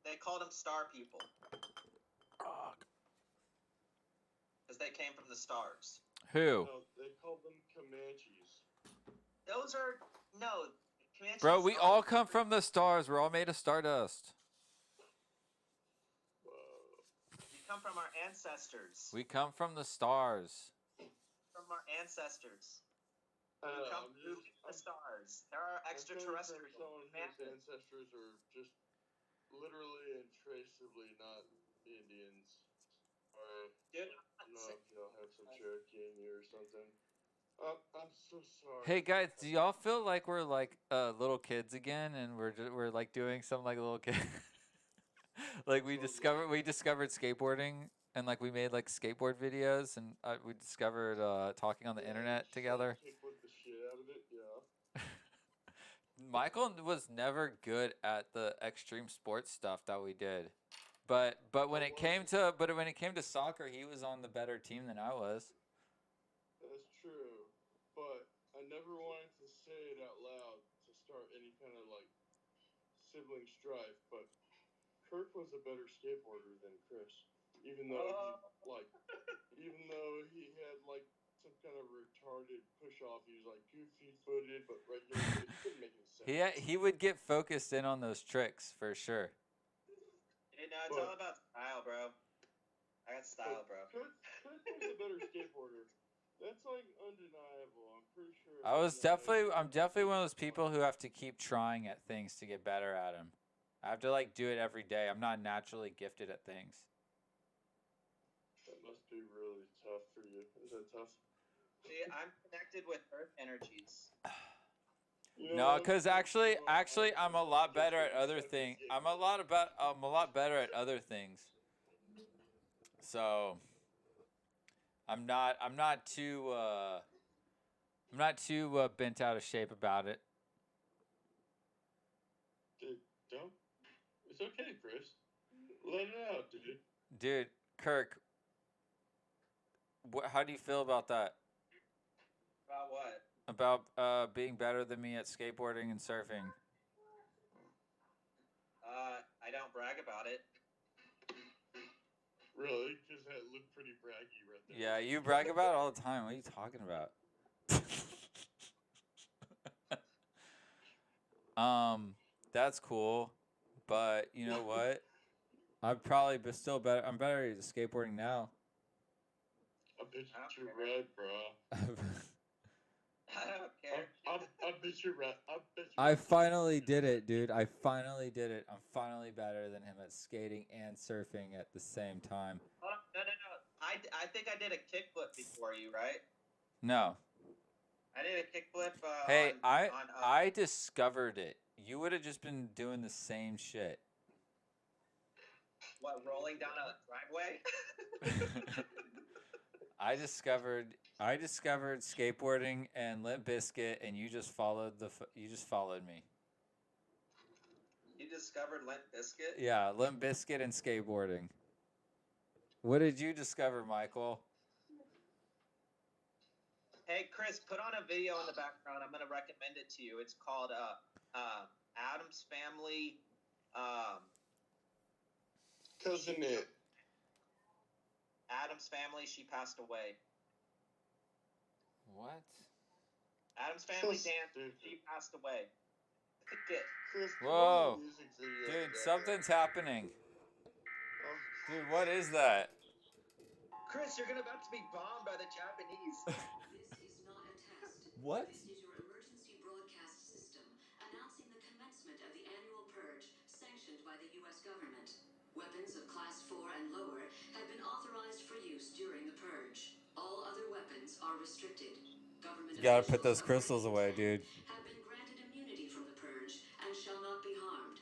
they called them star people. Because they came from the stars. Who? No, they called them Comanches. Those are... No. Comanches. Bro, we all come from the stars. We're all made of stardust. We come from our ancestors. We come from the stars. From our ancestors. I Who know, come through the stars. There are extraterrestrials. Someone whose ancestors are just literally and traceably not Indians. Or Dude, I don't know if y'all have some Cherokee in you or something. I'm so sorry. Hey guys, do y'all feel like we're like little kids again, and we're like doing some like little kid? Like we discovered skateboarding, and like we made like skateboard videos, and we discovered talking on the internet together. With the shit out of it, yeah. Michael was never good at the extreme sports stuff that we did, but when it came to soccer, he was on the better team than I was. That's true, but I never wanted to say it out loud to start any kind of like sibling strife, but Kirk was a better skateboarder than Chris, even though he had like some kind of retarded push off. He was like goofy footed, but regular. He couldn't make any sense. He would get focused in on those tricks for sure. Hey, no, it's all about style, bro. I got style, bro. Kirk was a better skateboarder. That's like undeniable. I'm pretty sure. I'm definitely one of those people who have to keep trying at things to get better at them. I have to like do it every day. I'm not naturally gifted at things. That must be really tough for you. Is that tough? See, I'm connected with earth energies. No, because actually, I'm a lot better at other things. I'm a lot better at other things. So, I'm not too bent out of shape about it. Dude, don't. It's okay, Chris. Let it out, dude. Dude, Kirk, how do you feel about that? About what? About being better than me at skateboarding and surfing? I don't brag about it. Really? Because that looked pretty braggy right there. Yeah, you brag about it all the time. What are you talking about? That's cool, but you know what? I'm probably still better. I'm better at skateboarding now. I bet I don't you're care. right, bro. I don't care. I bet you're right. I bet you're I right. finally did it, dude. I finally did it. I'm finally better than him at skating and surfing at the same time. Hold on. No. I think I did a kickflip before you, right? No. I did a kickflip. Hey, on, I discovered it. You would have just been doing the same shit. what, rolling down a driveway? I discovered skateboarding and Limp Bizkit, and you just followed me. You discovered Limp Bizkit? Yeah, Limp Bizkit and skateboarding. What did you discover, Michael? Hey, Chris, put on a video in the background. I'm gonna recommend it to you. It's called Adam's Family. Cousin Nick. Adam's Family. She passed away. What? Adam's Family Chris, dance. dude. She passed away. Get. Chris, Whoa. music video Dude, together. something's happening. Oh, Dude, what is that? Chris, you're about to be bombed by the Japanese. This is not a test. What? This is your emergency broadcast system announcing the commencement of the annual purge sanctioned by the U.S. government. Weapons of Class 4 and lower have been authorized for use during the purge. All other weapons are restricted. Government You gotta put officials those crystals away, dude. have been granted immunity from the purge and shall not be harmed.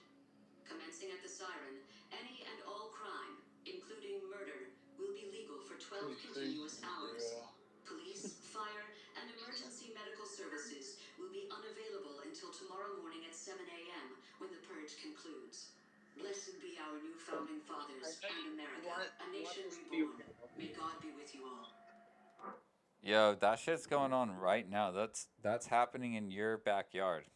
Commencing at the siren, any and all crime, including murder, will be legal for 12 continuous hours. Police, fire, and emergency medical services will be unavailable until tomorrow morning at 7 a.m. when the purge concludes. Blessed be our new founding fathers and America, a nation reborn. May God be with you all. Yo, that shit's going on right now. That's happening in your backyard.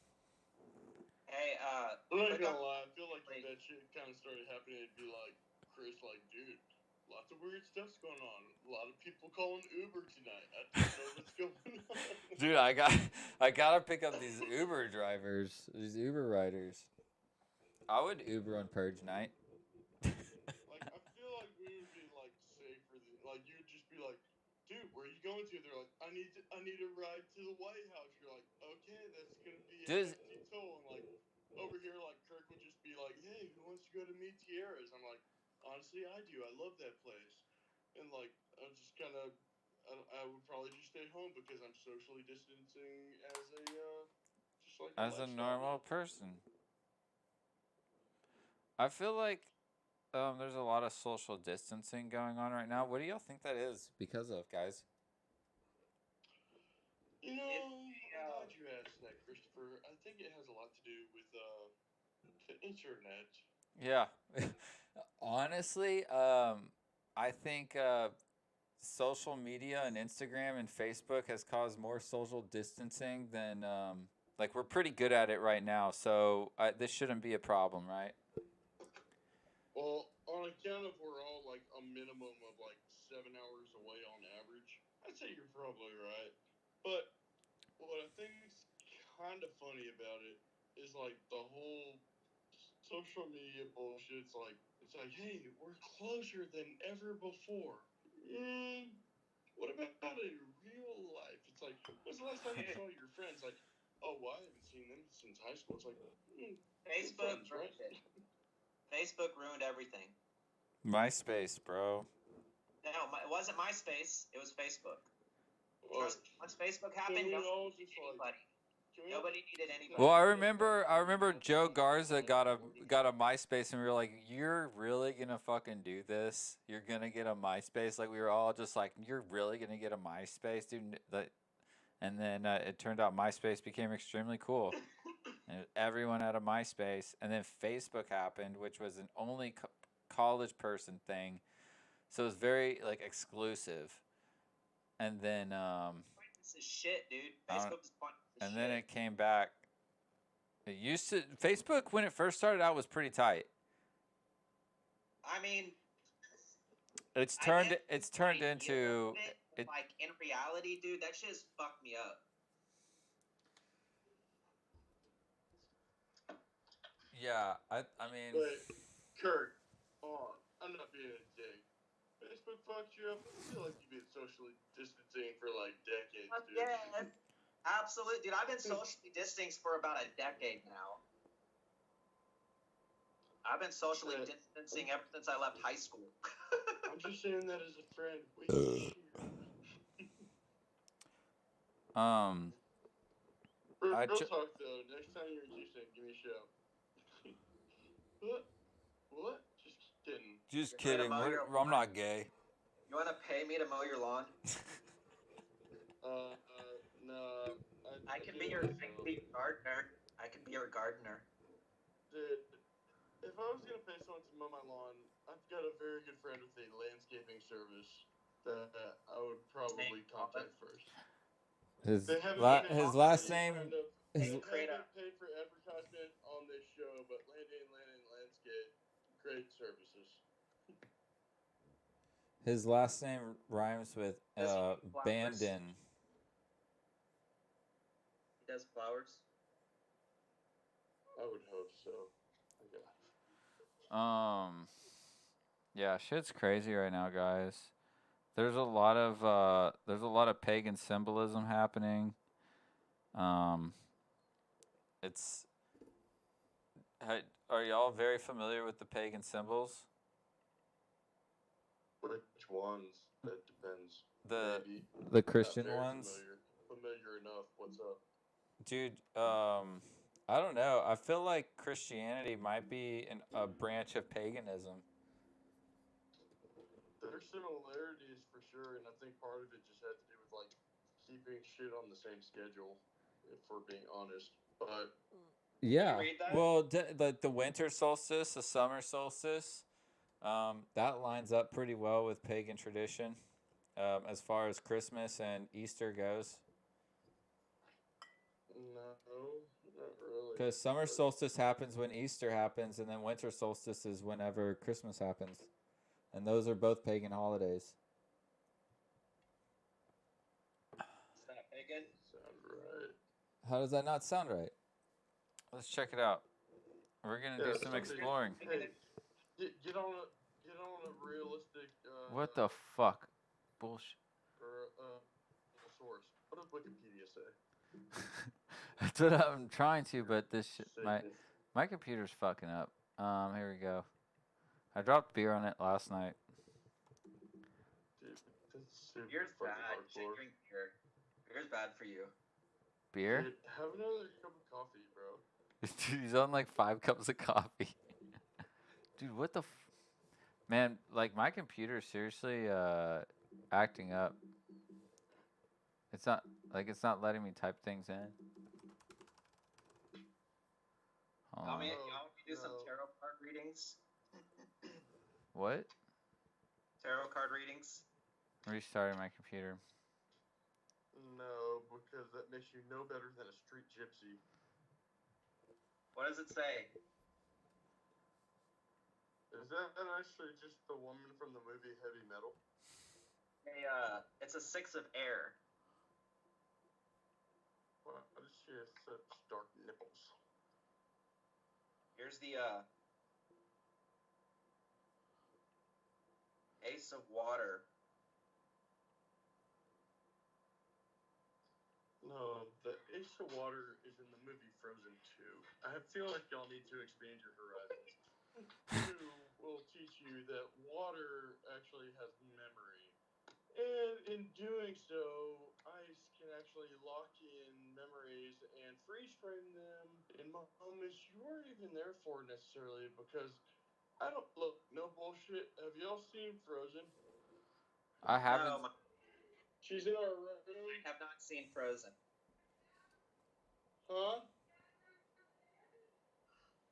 Hey, I'm not gonna lie. I feel like if that shit kind of started happening, it'd be like, Chris, like, dude, lots of weird stuff's going on. A lot of people calling Uber tonight. I don't know what's going on. Dude, I gotta pick up these Uber drivers, these Uber riders. I would Uber on purge night. Like, I feel like we would be like safer than, like, you'd just be like, dude, where are you going to? They're like, I need a ride to the White House. You're like, okay, that's gonna be a Does- hefty toll. And like over here, like Kirk would just be like, hey, who wants to go to meet Tierra's? I'm like, honestly, I do. I love that place. And like, I just kind of, I would probably just stay home because I'm socially distancing as a just like As a lifestyle. normal person. I feel like there's a lot of social distancing going on right now. What do y'all think that is because of, guys? You know, I'm glad you asked that, Christopher. I think it has a lot to do with the internet. Yeah. Honestly, I think social media and Instagram and Facebook has caused more social distancing than like we're pretty good at it right now. So this shouldn't be a problem, right? Well, on account of we're all like a minimum of like 7 hours away on average, I'd say you're probably right. But what I think's kind of funny about it is like the whole social media bullshit. It's like, hey, we're closer than ever before. What about in real life? It's like, when's the last time you saw your friends? Like, oh, well, I haven't seen them since high school. It's like, Facebook friends, right? ruined it. Facebook ruined everything. MySpace, bro. No, it wasn't MySpace. It was Facebook. Well, Once Facebook can happened, we nobody all needed just like, anybody. can we all Nobody needed anybody. Well, I remember Joe Garza got a MySpace, and we were like, "You're really gonna fucking do this? You're gonna get a MySpace?" Like we were all just like, "You're really gonna get a MySpace, dude?" And then it turned out MySpace became extremely cool, and everyone had a MySpace. And then Facebook happened, which was an only college person thing. So it was very like exclusive. And then This is shit, dude. I don't- Facebook is pointless as and shit. then it came back. It used to Facebook when it first started out was pretty tight. I mean, It's I turned get it's the turned idea into of it, but, like in reality, dude, that shit has fucked me up. yeah, I mean But Kirk, I'm not being a dick. Facebook fucked you up. I feel like you've been socially distancing for like decades, dude. Yes, absolutely, dude. I've been socially distanced for about a decade now. I've been socially distancing ever since I left high school. I'm just saying that as a friend. We can share. I Real ju- talk though. Next time you're in Houston, give me a shout. What? What? Just kidding. just You're gonna kidding. mow your I'm lawn? not gay. You want to pay me to mow your lawn? No. I can do be it your myself. gardener. I can be your gardener. Dude, if I was gonna pay someone to mow my lawn, I've got a very good friend with a landscaping service that I would probably contact first. His They haven't his last name They his, haven't paid for advertisement on this show, but Landing Landscape, great services. his last name rhymes with Does he do flowers? Bandon. He does flowers. I would hope so. Okay. Yeah, shit's crazy right now, guys. There's a lot of pagan symbolism happening. It's are y'all very familiar with the pagan symbols? Which ones? That depends. The Maybe. the Christian Not very ones? Familiar enough. What's up? Dude, I don't know. I feel like Christianity might be a branch of paganism. There's similarities for sure, and I think part of it just had to do with like keeping shit on the same schedule, if we're being honest. But Yeah. read that? Well, the winter solstice, the summer solstice, that lines up pretty well with pagan tradition, as far as Christmas and Easter goes. no, not really. Because summer solstice happens when Easter happens, and then winter solstice is whenever Christmas happens. And those are both pagan holidays. Is that pagan? Sound right. How does that not sound right? Let's check it out. We're gonna do some something- exploring. Hey, get on a realistic. What the fuck? Bullshit. Or source. What does Wikipedia say? That's what I'm trying to, but this shit, Satan. my computer's fucking up. Here we go. I dropped beer on it last night. Dude, that's super Beer's fucking bad. You should hardcore. drink beer. Beer's bad for you. Beer? Dude, have another cup of coffee, bro. Dude, he's on like 5 cups of coffee. Dude, what the man, like my computer's seriously acting up. It's not letting me type things in. Hold Y'all on. want me to do some no. tarot card readings? What? Tarot card readings? Restarting my computer. No, because that makes you no better than a street gypsy. What does it say? Is that actually just the woman from the movie Heavy Metal? It's a 6 of air. Why does she have such dark nipples? Here's the Ace of Water. No, the Ace of Water is in the movie Frozen 2. I feel like y'all need to expand your horizons. 2 will teach you that water actually has memory. And in doing so, ice can actually lock in memories and freeze frame them in moments you weren't even there for necessarily because I don't look, no bullshit. Have y'all seen Frozen? I haven't. No, She's in our room. I have not seen Frozen. Huh?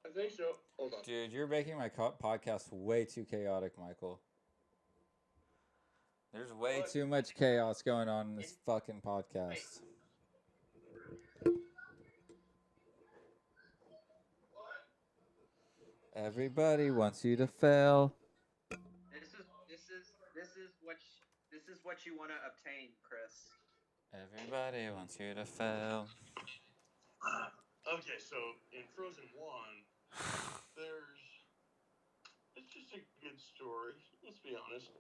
I think so. Hold on. Dude, you're making my podcast way too chaotic, Michael. There's way Look, too much chaos going on in this fucking podcast. Everybody wants you to fail. This is what you want to obtain, Chris. Everybody wants you to fail. Okay, so in Frozen 1, it's just a good story. Let's be honest.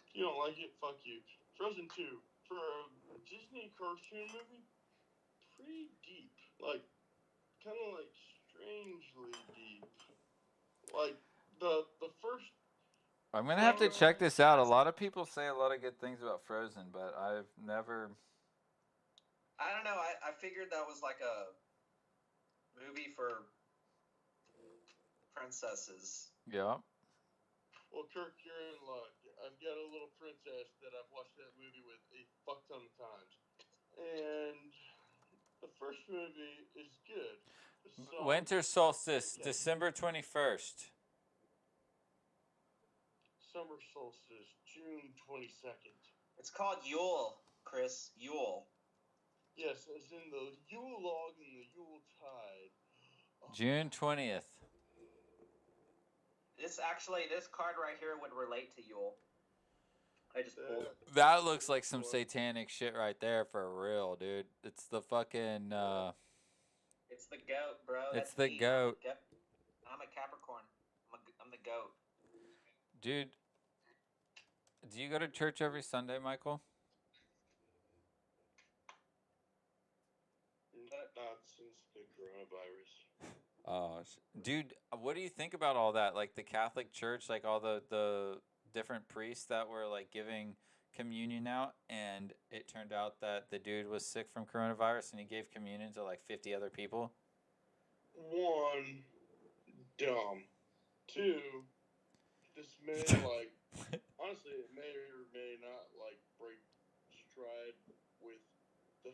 If you don't like it, fuck you. Frozen 2, for a Disney cartoon movie, pretty deep. Like, kind of like strangely deep. Like, the first. I'm gonna have to check this out. A lot of people say a lot of good things about Frozen, but I've never. I don't know. I figured that was like a movie for princesses. Yeah. Well, Kirk, you're in luck. I've got a little princess that I've watched that movie with a fuck ton of times. And the first movie is good. Winter solstice, okay. December 21st. Summer solstice, June 22nd. It's called Yule, Chris. Yule. Yes, as in the Yule log and the Yule tide. Oh. June 20th. This card right here would relate to Yule. I just pulled it. That looks like some satanic shit right there for real, dude. It's the fucking. It's the goat, bro. It's the goat. I'm a Capricorn. I'm the goat. Dude, do you go to church every Sunday, Michael? Not since the coronavirus. Oh, dude, what do you think about all that? Like the Catholic Church, like all the different priests that were like giving communion out, and it turned out that the dude was sick from coronavirus, and he gave communion to like 50 other people. One, dumb. Two, this may like honestly, it may or may not like break stride with the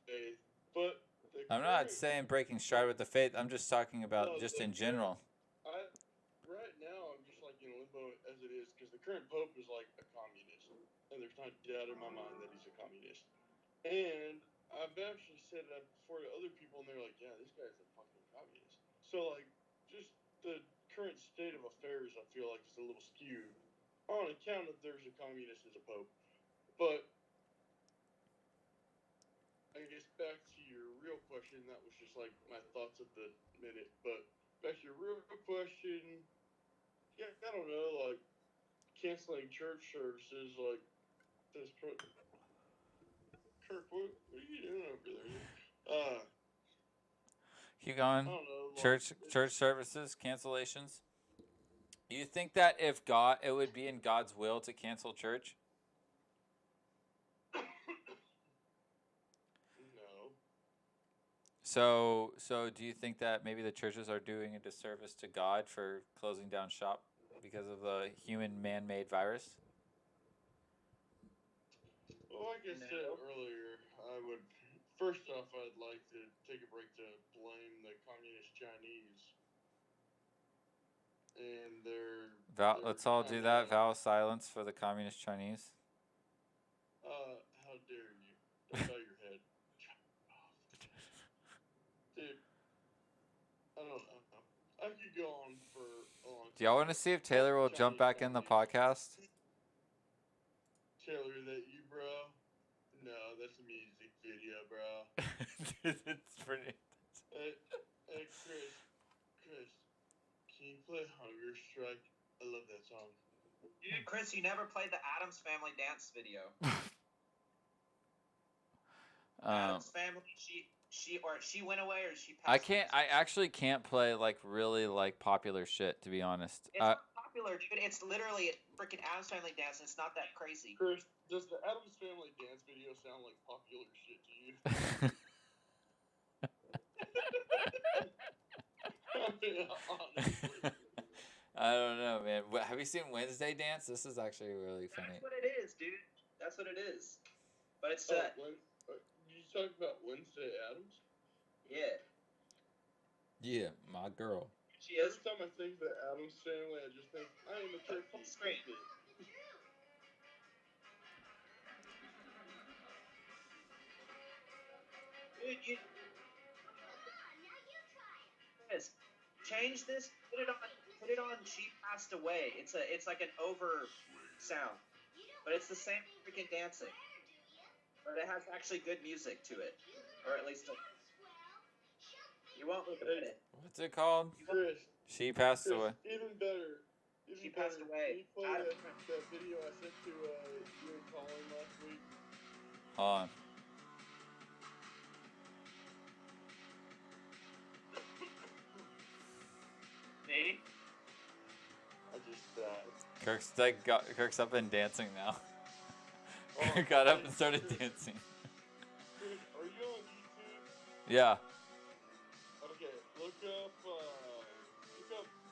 faith, but I'm not saying breaking stride with the faith. I'm just talking about just in general. Right now, I'm just like in limbo as it is because the current pope is like a communist, and there's not doubt in my mind that he's a communist. And I've actually said that before to other people, and they're like, "Yeah, this guy's a fucking communist." So like, just the current state of affairs, I feel like is a little skewed on account of there's a communist as a pope. But I guess back to your real question, that was just like my thoughts of the minute. But back to your real question, yeah, I don't know, like canceling church services, like this. Kirk, what are you doing over there? Keep going. I don't know, church services cancellations. You think that if it would be in God's will to cancel church? No. So do you think that maybe the churches are doing a disservice to God for closing down shop because of the human man-made virus? Well, like I said earlier, first off, I'd like to take a break to blame the communist Chinese and their Let's all do that. Vow of silence for the communist Chinese. How dare you? Don't bow your head. Dude, I don't know. I could go on for a long time. Do y'all want to see if Taylor will jump back in the podcast? Taylor, that you, bro? No, that's a music video, bro. It's pretty. Hey, Chris, can you play Hunger Strike? I love that song. Dude, Chris, you never played the Addams Family dance video. Addams Family, she went away or she passed. I actually can't play like really like popular shit, to be honest. It's not popular, dude. It's literally a freaking Addams Family dance, and it's not that crazy. Chris, does the Addams Family dance video sound like popular shit to you? Honestly. I don't know, man. Have you seen Wednesday Dance? This is actually really funny. That's what it is, dude. That's what it is. But it's set. You talking about Wednesday Addams? Yeah. Yeah, my girl. She is. Every time I think of the Addams Family, I just think I am a turkey. Screen. Dude, Chris, change this. Put it on. She passed away. It's like an over sound, but it's the same freaking dancing. But it has actually good music to it, or at least you won't regret it. What's it called? Chris, She passed Chris, away. even better. Even She passed better. away. Can you play that video I sent to you and Colin last week? Hold on. Me? I just Kirk's up and dancing now. Oh, Kirk got up hey, and started Chris. dancing. Chris, are you on YouTube? Yeah. Okay, look up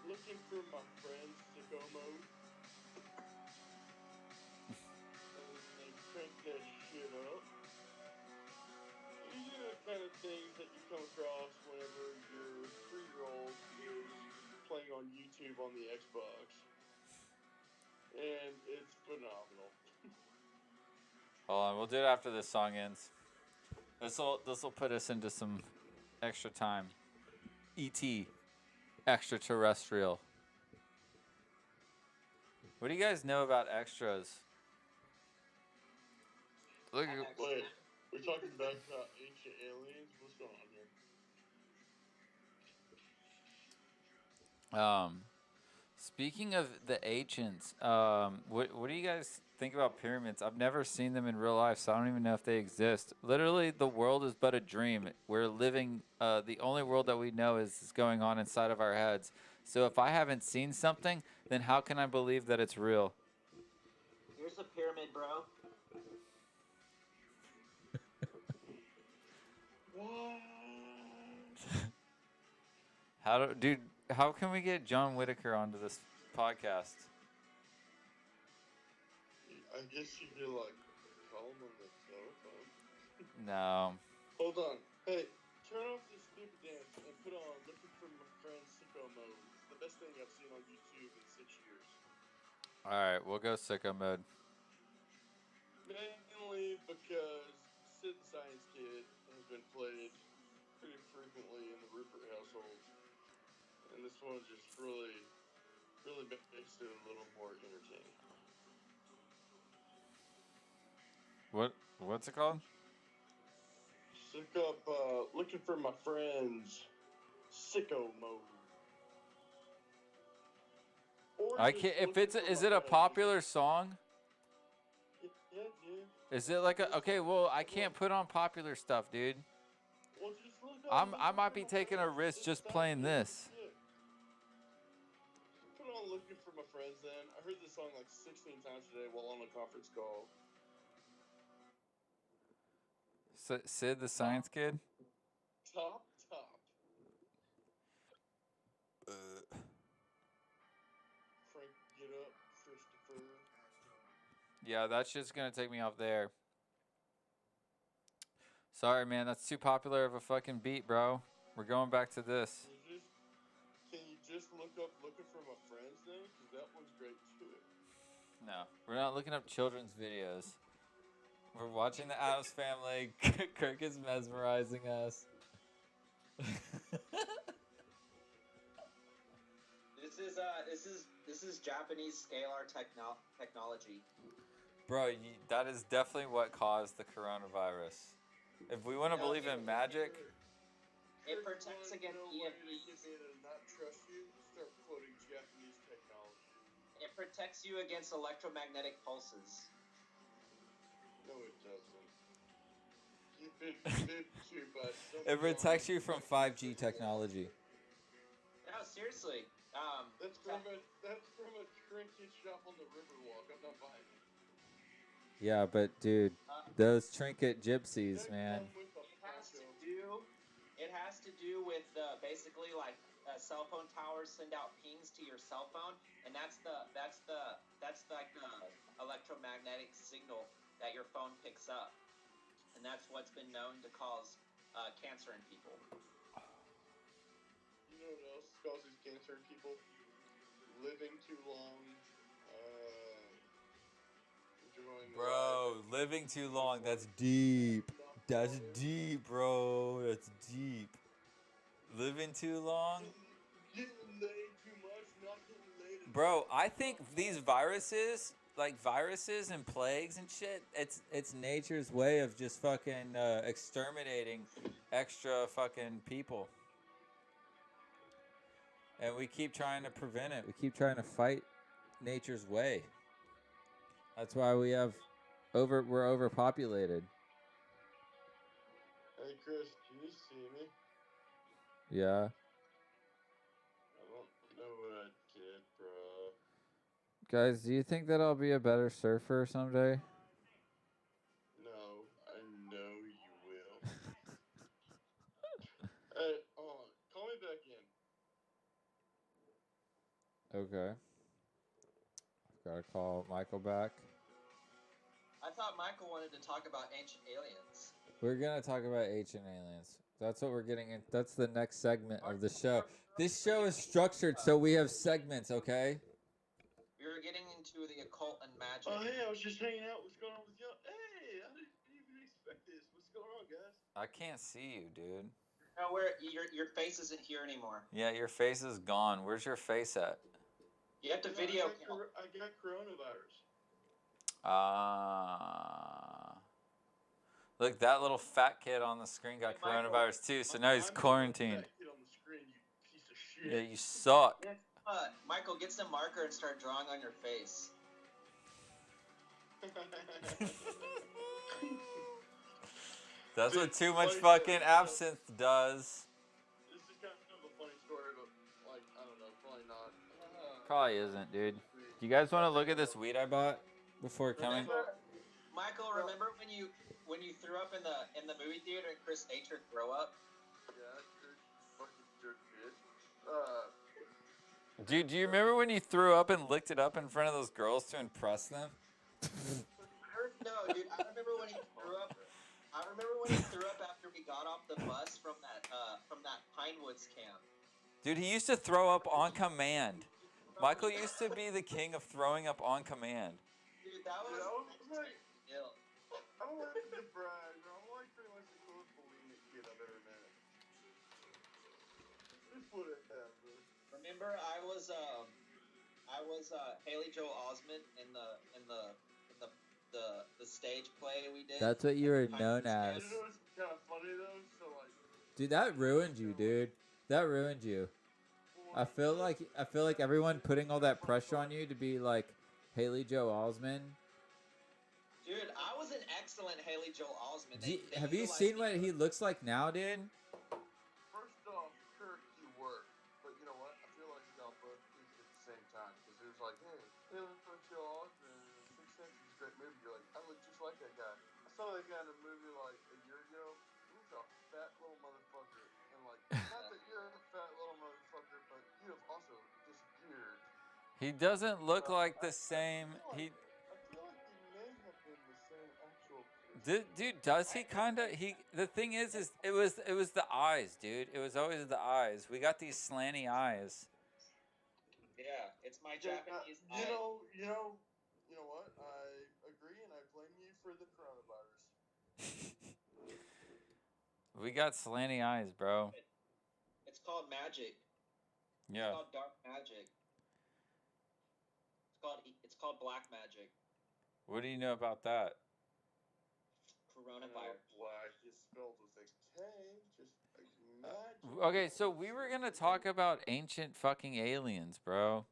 looking for my friend Sicko Mode. And then crank that shit up. These are the kind of things that you come across whenever your 3-year-old is playing on YouTube on the Xbox. And it's phenomenal. Hold on, we'll do it after this song ends. This'll put us into some extra time. E.T. Extraterrestrial. What do you guys know about extras? Look at Wait, we're talking about ancient aliens? What's going on here? Speaking of the ancients, what do you guys think about pyramids? I've never seen them in real life, so I don't even know if they exist. Literally, the world is but a dream. We're living, the only world that we know is going on inside of our heads. So if I haven't seen something, then how can I believe that it's real? Here's a pyramid, bro. What? How can we get John Whitaker onto this podcast? I guess you could, like, call him on the telephone. No. Hold on. Hey, turn off this stupid dance and put on Looking for My Friend Sicko Mode. It's the best thing I've seen on YouTube in 6 years. Alright, we'll go sicko mode. Mainly because Sid the Science Kid has been played pretty frequently in the Ruppert household. And this one just really makes it a little more entertaining. What's it called? Look up Looking for My Friends Sicko Mode. Or I just can't. If Looking it's for is My it a Friends. popular song? Yeah. Is it like a okay? Well, I can't put on popular stuff, dude. Well, just look up I Looking might for be My taking a Friends. risk It's just not playing good this. shit. Put on Looking for My Friends then. I heard this song like 16 times today while on a conference call. Sid the Science Kid. Top. Frank, get up, Christopher. Yeah, that shit's gonna take me off there. Sorry, man. That's too popular of a fucking beat, bro. We're going back to this. Can you just look up Looking for My Friends then? Because that one's great too. No, we're not looking up children's videos. We're watching the Addams Family. Kirk is mesmerizing us. This is Japanese scalar technology. Bro, that is definitely what caused the coronavirus. If we want to believe in magic, It protects against EMPs. Get me to not trust you. Start quoting Japanese technology. It protects you against electromagnetic pulses. No, it doesn't. You've been too, bud. it protects you from 5G technology. No, seriously. That's from a trinket shop on the Riverwalk. I'm not buying it. Yeah, but dude, those trinket gypsies, man. It has to do with basically like cell phone towers send out pings to your cell phone, and that's like the electromagnetic signal that your phone picks up, and that's what's been known to cause cancer in people. You know what else causes cancer in people? Living too long. Enjoying Bro, living too long. That's deep. Not That's deep, bro. That's deep. Living too long? Getting laid too much, not getting laid enough. Bro, I think these viruses, like viruses and plagues and shit, it's nature's way of just fucking exterminating extra fucking people. And we keep trying to prevent it. We keep trying to fight nature's way. That's why we're overpopulated. Hey Chris, can you see me? Yeah. I don't know what I did, bro. Guys, do you think that I'll be a better surfer someday? No, I know you will. Hey, hold on. Call me back in. Okay. I've got to call Michael back. I thought Michael wanted to talk about ancient aliens. We're going to talk about ancient aliens. That's what we're getting in. That's the next segment of the show. This show is structured so we have segments, okay? We were getting into the occult and magic. Oh, hey, I was just hanging out. What's going on with y'all? Hey, I didn't even expect this. What's going on, guys? I can't see you, dude. No, your face isn't here anymore. Yeah, your face is gone. Where's your face at? You have to No, video. I got coronavirus. Look, that little fat kid on the screen got coronavirus too, so now he's quarantined. I'm the fat kid on the screen, you piece of shit. Yeah, you suck. Michael, get some marker and start drawing on your face. That's Dude, what too much funny fucking story. absinthe does. This is kind of a funny story, but, like, I don't know, probably not. Probably isn't, dude. Do you guys want to look at this weed I bought before coming? Michael, remember when you threw up in the movie theater and Chris Nature throw up? Yeah, Chris, fucking jerk bitch. Dude, do you remember when you threw up and licked it up in front of those girls to impress them? No, dude. I remember when he threw up. I remember when he threw up after we got off the bus from that Pinewoods camp. Dude, he used to throw up on command. Michael used to be the king of throwing up on command. Dude, that was like, ill. I don't like to brag, but I'm like pretty much the coolest bulimic kid I've ever met. Just whatever. Remember, I was Haley Joel Osment in the stage play we did. That's what you were known as. You know what's kind of funny though? So like, Dude, that ruined you, dude. That ruined you. I feel like everyone putting all that pressure on you to be like Haley Joel Osment. Dude, I was an excellent Haley Joel Osment. Have you seen what he looks like now, dude? first off, Kirk, you were, but you know what? I feel like y'all both peaked at the same time because it was like, hey, let's go off and Sixth Sense is a great movie. You're like, I look just like that guy. I saw that guy in a movie like a year ago. He was a fat little motherfucker, and like, not that you're a fat little motherfucker, but you have also disappeared. He doesn't look like the same. I feel like he may have been the same actual person. Dude, does he kinda? The thing is it was the eyes, dude. It was always the eyes. We got these slanty eyes. Yeah, it's my Yeah, Japanese you know what? I agree, and I blame you for the coronavirus. We got slanty eyes, bro. It's called magic. Yeah. It's called dark magic. It's called black magic. What do you know about that? Coronavirus. Black is spelled with a K, just imagine. Okay, so we were gonna talk about ancient fucking aliens, bro.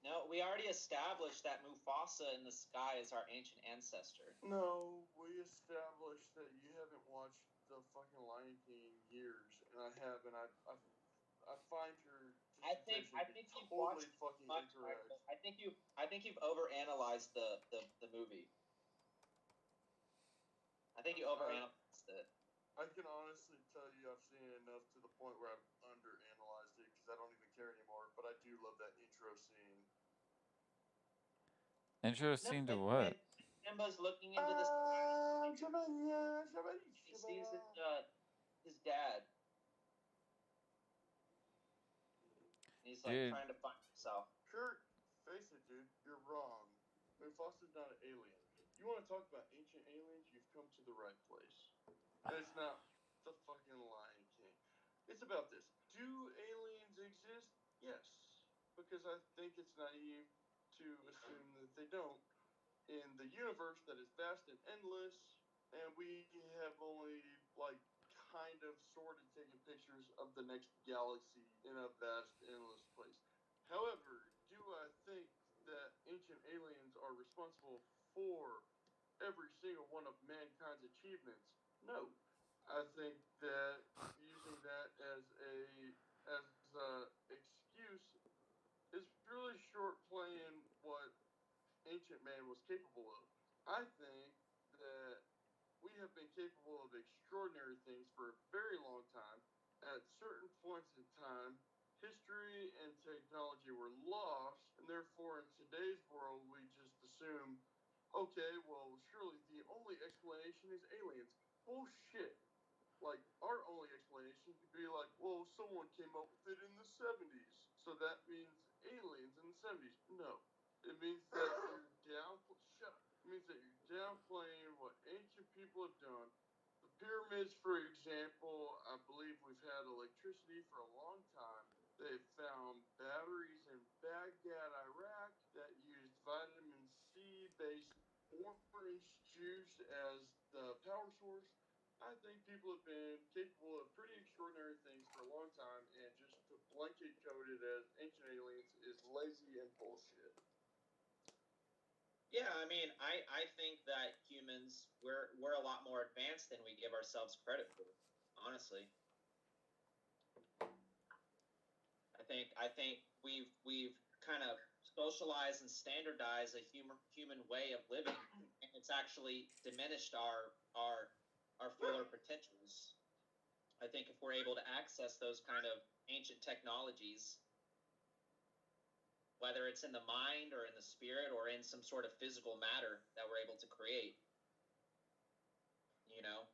No, we already established that Mufasa in the sky is our ancient ancestor. No, we established that you haven't watched the fucking Lion King in years, and I have, and I find your I think you've totally watched fucking much, incorrect. Michael. I think you've overanalyzed the movie. I think you overanalyzed it. I can honestly tell you I've seen it enough to the point where I've underanalyzed it because I don't even care anymore, but I do love that intro scene. Intro scene to what? Simba's looking into the sky. He sees his dad. He's like trying to find himself. Kirk, face it, dude, you're wrong. Mufasa's not an alien. you want to talk about ancient aliens? You've come to the right place. And it's not the fucking Lion King. It's about this. Do aliens exist? Yes. Because I think it's naive to assume that they don't. In the universe that is vast and endless, and we have only, like, kind of sort of taken pictures of the next galaxy in a vast, endless place. However, do I think that ancient aliens are responsible for every single one of mankind's achievements? No. I think that using that as a excuse is really short playing what ancient man was capable of. I think that we have been capable of extraordinary things for a very long time. At certain points in time, history and technology were lost, and therefore, in today's world, we just assume, okay, well, surely the only explanation is aliens. Bullshit. Like, our only explanation could be like, well, someone came up with it in the 70s, so that means aliens in the 70s. No. It means that shut up. It means that you're downplaying what ancient people have done. The pyramids, for example, I believe we've had electricity for a long time. They've found batteries in Baghdad, Iraq, that used vitamin C based orange juice as the power source. I think people have been capable of pretty extraordinary things for a long time, and just to blanket code it as ancient aliens is lazy and bullshit. Yeah, I mean, I think that humans we're a lot more advanced than we give ourselves credit for. Honestly, I think we've kind of socialized and standardized a human way of living, and it's actually diminished our fuller potentials. I think if we're able to access those kind of ancient technologies, whether it's in the mind or in the spirit or in some sort of physical matter that we're able to create, you know.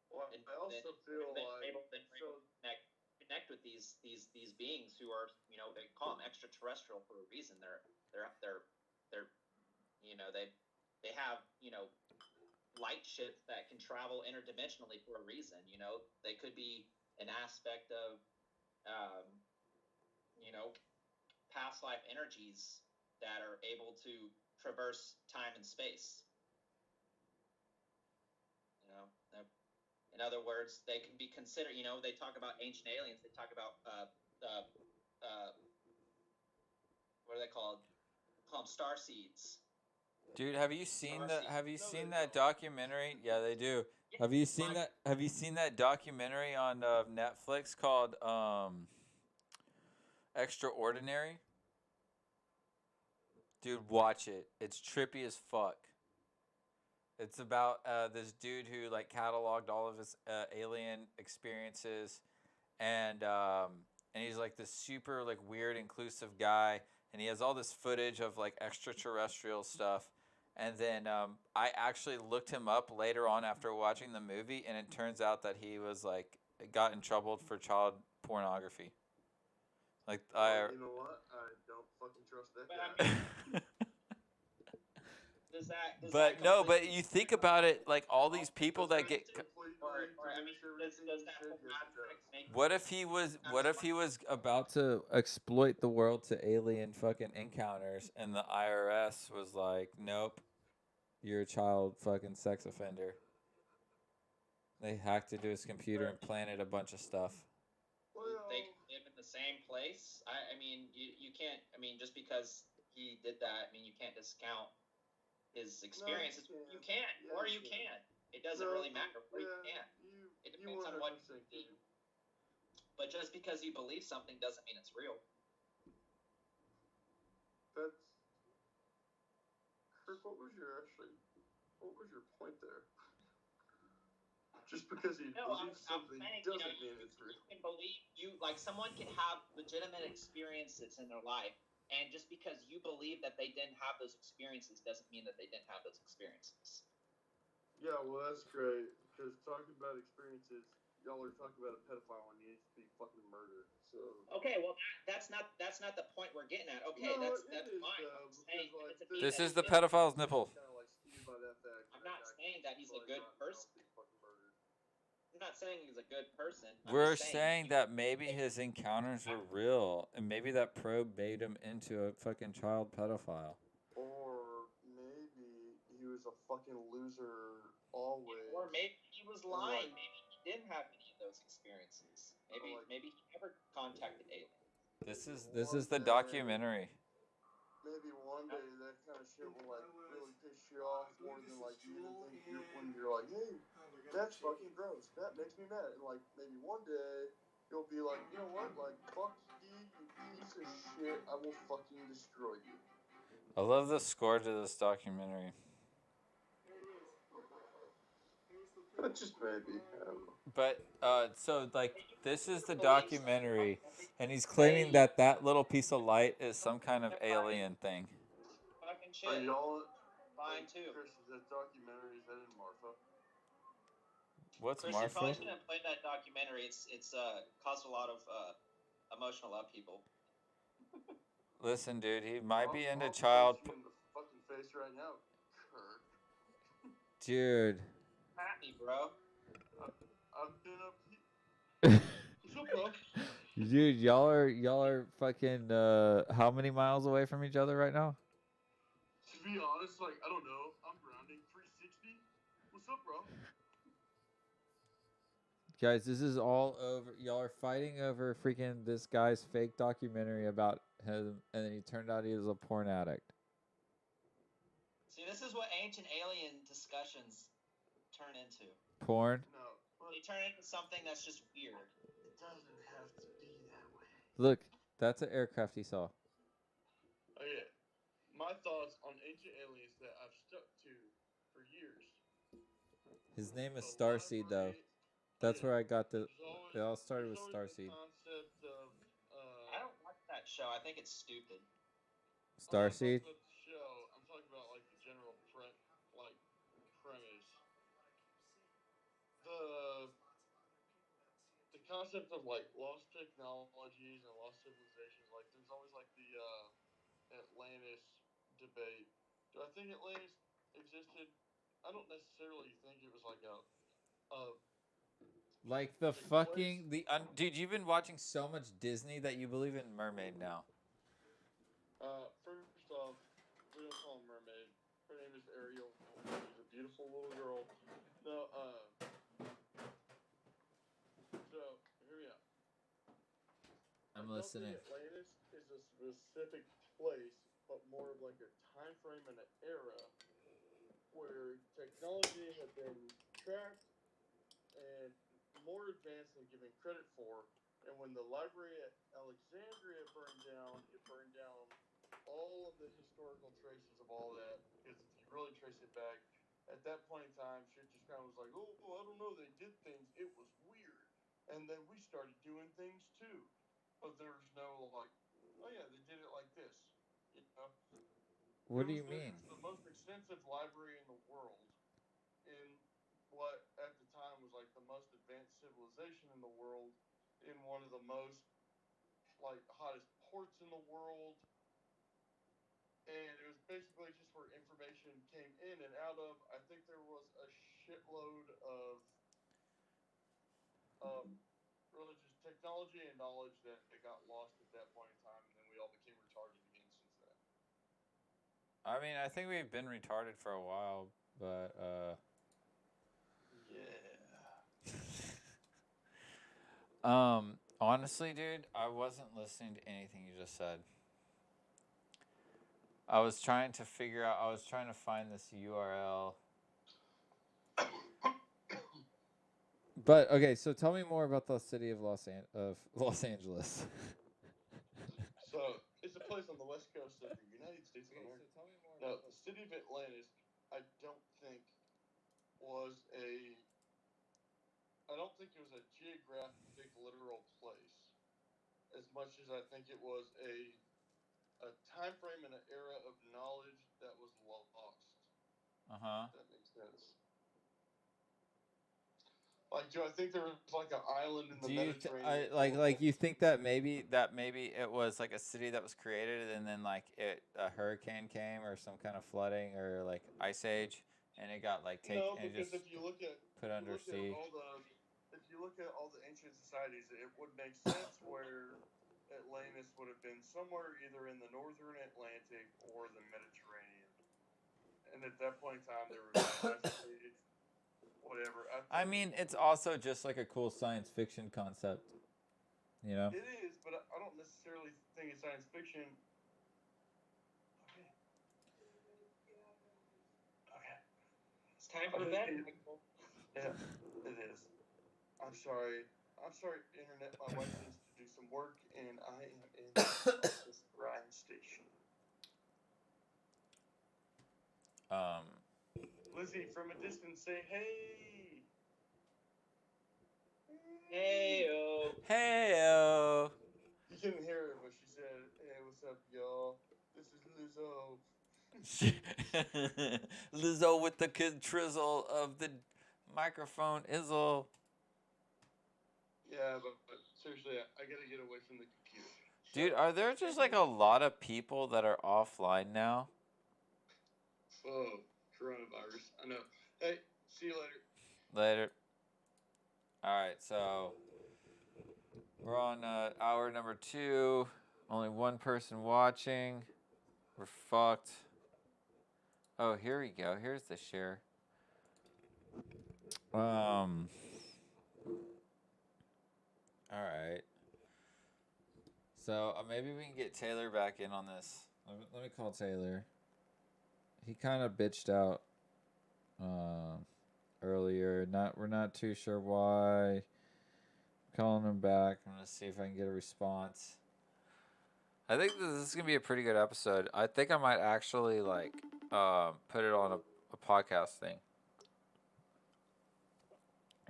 Well, And I also feel like connect with these beings who are, you know, they call them extraterrestrial for a reason. They're you know, they have, you know, light ships that can travel interdimensionally for a reason. You know, they could be an aspect of you know, past life energies that are able to traverse time and space. You know, in other words, they can be considered. You know, they talk about ancient aliens. They talk about what are they called? Call them star seeds. Dude, have you seen they that don't. documentary? Yeah, they do. Have you seen that documentary on Netflix called Extraordinary? Dude, watch it. It's trippy as fuck. It's about this dude who like cataloged all of his alien experiences, and he's like this super like weird inclusive guy, and he has all this footage of like extraterrestrial stuff. And then I actually looked him up later on after watching the movie, and it turns out that he was like got in trouble for child pornography. Like you know what? I don't fucking trust that guy. But no, but you think about it, like all these people that get. What if he was about to exploit the world to alien fucking encounters, and the IRS was like, nope, you're a child fucking sex offender. They hacked into his computer and planted a bunch of stuff. Well, they live in the same place. I mean, you can't. I mean, just because he did that, I mean, you can't discount his experiences. No, you can't, yeah, or you can. It doesn't really matter. Or you can't. It depends on what you believe. But just because you believe something doesn't mean it's real. That's Kirk. What was your point there? Just because he believes something doesn't mean it's real. You can believe like someone can have legitimate experiences in their life, and just because you believe that they didn't have those experiences doesn't mean that they didn't have those experiences. Yeah, well, that's great, because talking about experiences, y'all are talking about a pedophile and he needs to be fucking murdered. So okay, well that's not the point we're getting at. Okay, no, that's fine. This is the pedophile's nipple. Kind of like steal judging by that fact. I'm not saying that he's a probably good rotten person. mouth, he's fucking murdered. I'm not saying he's a good person. I'm We're just saying that maybe his encounters were real, and maybe that probe made him into a fucking child pedophile. Or maybe he was a fucking loser always. Or maybe he was lying. Like- Maybe he didn't have any of those experiences. Maybe Like- maybe he never contacted aliens. This is the documentary. Maybe one day that kind of shit will like really piss you off more than like you even think when you're like, hey, that's fucking gross. That makes me mad. And like maybe one day you'll be like, you know what? Like fuck you, you piece of shit. I will fucking destroy you. I love the score to this documentary. But just maybe. I don't know. But so like this is the documentary, and he's claiming that that little piece of light is some kind of alien thing. Fucking Are shit. y'all Fine too. Chris, is that documentary, is that in Marfa? What's Chris, you probably Marfa? shouldn't play that documentary. It's caused a lot of emotional upheaval. Listen, dude, he might be into I'll child. punch you in the fucking face right now, Kirk. Dude. At me, bro. I've been up here. What's up, bro? Dude, y'all are fucking how many miles away from each other right now? To be honest, like, I don't know. I'm rounding 360. What's up, bro? Guys, this is all over. Y'all are fighting over freaking this guy's fake documentary about him, and then he turned out he was a porn addict. See, this is what ancient alien discussions turn into. Porn? No, but They turn into something that's just weird. it doesn't have to be that way. Look, that's an aircraft he saw. Okay, my thoughts on ancient aliens that I've stuck to for years. His name is The Starseed, though. library- That's yeah, where I got the. there's always- It all started with there's always the Starseed. concept of, I don't watch that show. I think it's stupid. I'm not talking Starseed? about the show. I'm talking about like the general premise. The concept of like lost technologies and lost civilizations. Like there's always like the Atlantis debate. Do I think Atlantis existed? I don't necessarily think it was like a Like the place. fucking dude, you've been watching so much Disney that you believe in mermaid now. First off, we don't call her mermaid. Her name is Ariel. She's a beautiful little girl. No, so hear me out. I'm I don't listening. think Atlantis is a specific place, but more of like a time frame and an era where technology had been tracked and more advanced than given credit for. And when the library at Alexandria burned down, it burned down all of the historical traces of all that. Because if you really trace it back, at that point in time, shit just kind of was like, oh, I don't know, they did things. It was weird. And then we started doing things too. But there's no like, oh yeah, they did it like this. You know? What do you mean? It was the most extensive library in the world, in what at the time was like the most advanced civilization in the world, in one of the most like hottest ports in the world, and it was basically just where information came in and out of. I think there was a shitload of religious technology and knowledge that got lost at that point in time, and then we all became retarded again since then. I mean, I think we've been retarded for a while, but Yeah. honestly, dude, I wasn't listening to anything you just said. I was trying to find this URL. But okay, so tell me more about the city of Los Angeles. So it's a place on the west coast of the United States of America. tell me more Now, the city of Atlantis, I don't think it was a geographic, literal place, as much as I think it was a time frame and an era of knowledge that was lost. Uh-huh. If that makes sense. Like, do I think there was like an island in the Do you Mediterranean? like you think that maybe it was like a city that was created and then like a hurricane came or some kind of flooding or like ice age and it got like taken. No, And it because just if you look at put under sea. if you look at all the ancient societies, it would make sense where Atlantis would have been somewhere either in the northern Atlantic or the Mediterranean. And at that point in time, they were domesticated. Whatever. I mean, it's also just like a cool science fiction concept, you know? It is, but I don't necessarily think it's science fiction. Okay. Okay. It's time for bed, Michael. Yeah, it is. I'm sorry. Internet. My wife needs to do some work, and I am in this grind station. Lizzie, from a distance, say hey. Hey-o. Hey-o. You couldn't hear her, but she said, "Hey, what's up, y'all? This is Lizzo." Lizzo with the trizzle of the microphone izzle. Yeah, but seriously, I gotta get away from the computer. Dude, are there just like a lot of people that are offline now? Oh, coronavirus. I know. Hey, see you later. Later. Alright, so we're on hour number 2. Only one person watching. We're fucked. Oh, here we go. Here's the share. Alright. So maybe we can get Taylor back in on this. Let me call Taylor. He kind of bitched out earlier. We're not too sure why. Calling him back. I'm gonna see if I can get a response. I think this is gonna be a pretty good episode. I think I might actually like put it on a podcast thing.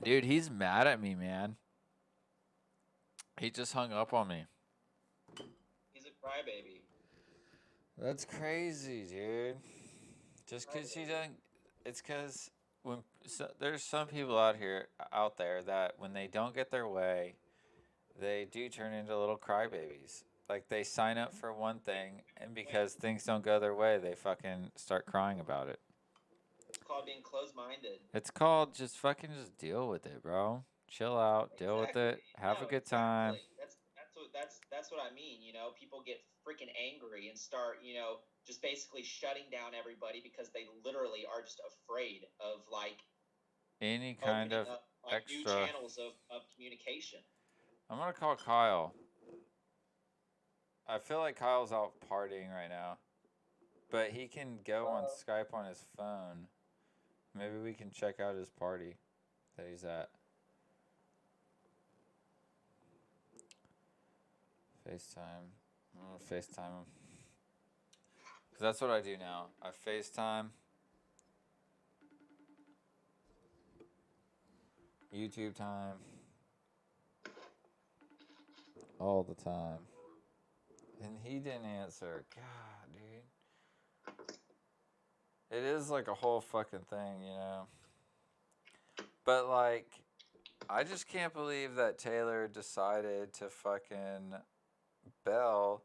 Dude, he's mad at me, man. He just hung up on me. He's a crybaby. That's crazy, dude. Just because he doesn't, it's because there's some people out there that when they don't get their way, they do turn into little crybabies. Like they sign up for one thing, and because things don't go their way, they fucking start crying about it. It's called being closed-minded. It's called just deal with it, bro. Chill out, deal with it, have a good time. That's what I mean. You know, people get freaking angry and start, just basically shutting down everybody because they literally are just afraid of like any kind of extra new channels of communication. I'm gonna call Kyle. I feel like Kyle's out partying right now, but he can go on Skype on his phone. Maybe we can check out his party that he's at. FaceTime. I'm gonna FaceTime him. Because that's what I do now. I FaceTime. YouTube time. All the time. And he didn't answer. God, dude. It is like a whole fucking thing, you know? But like, I just can't believe that Taylor decided to fucking bell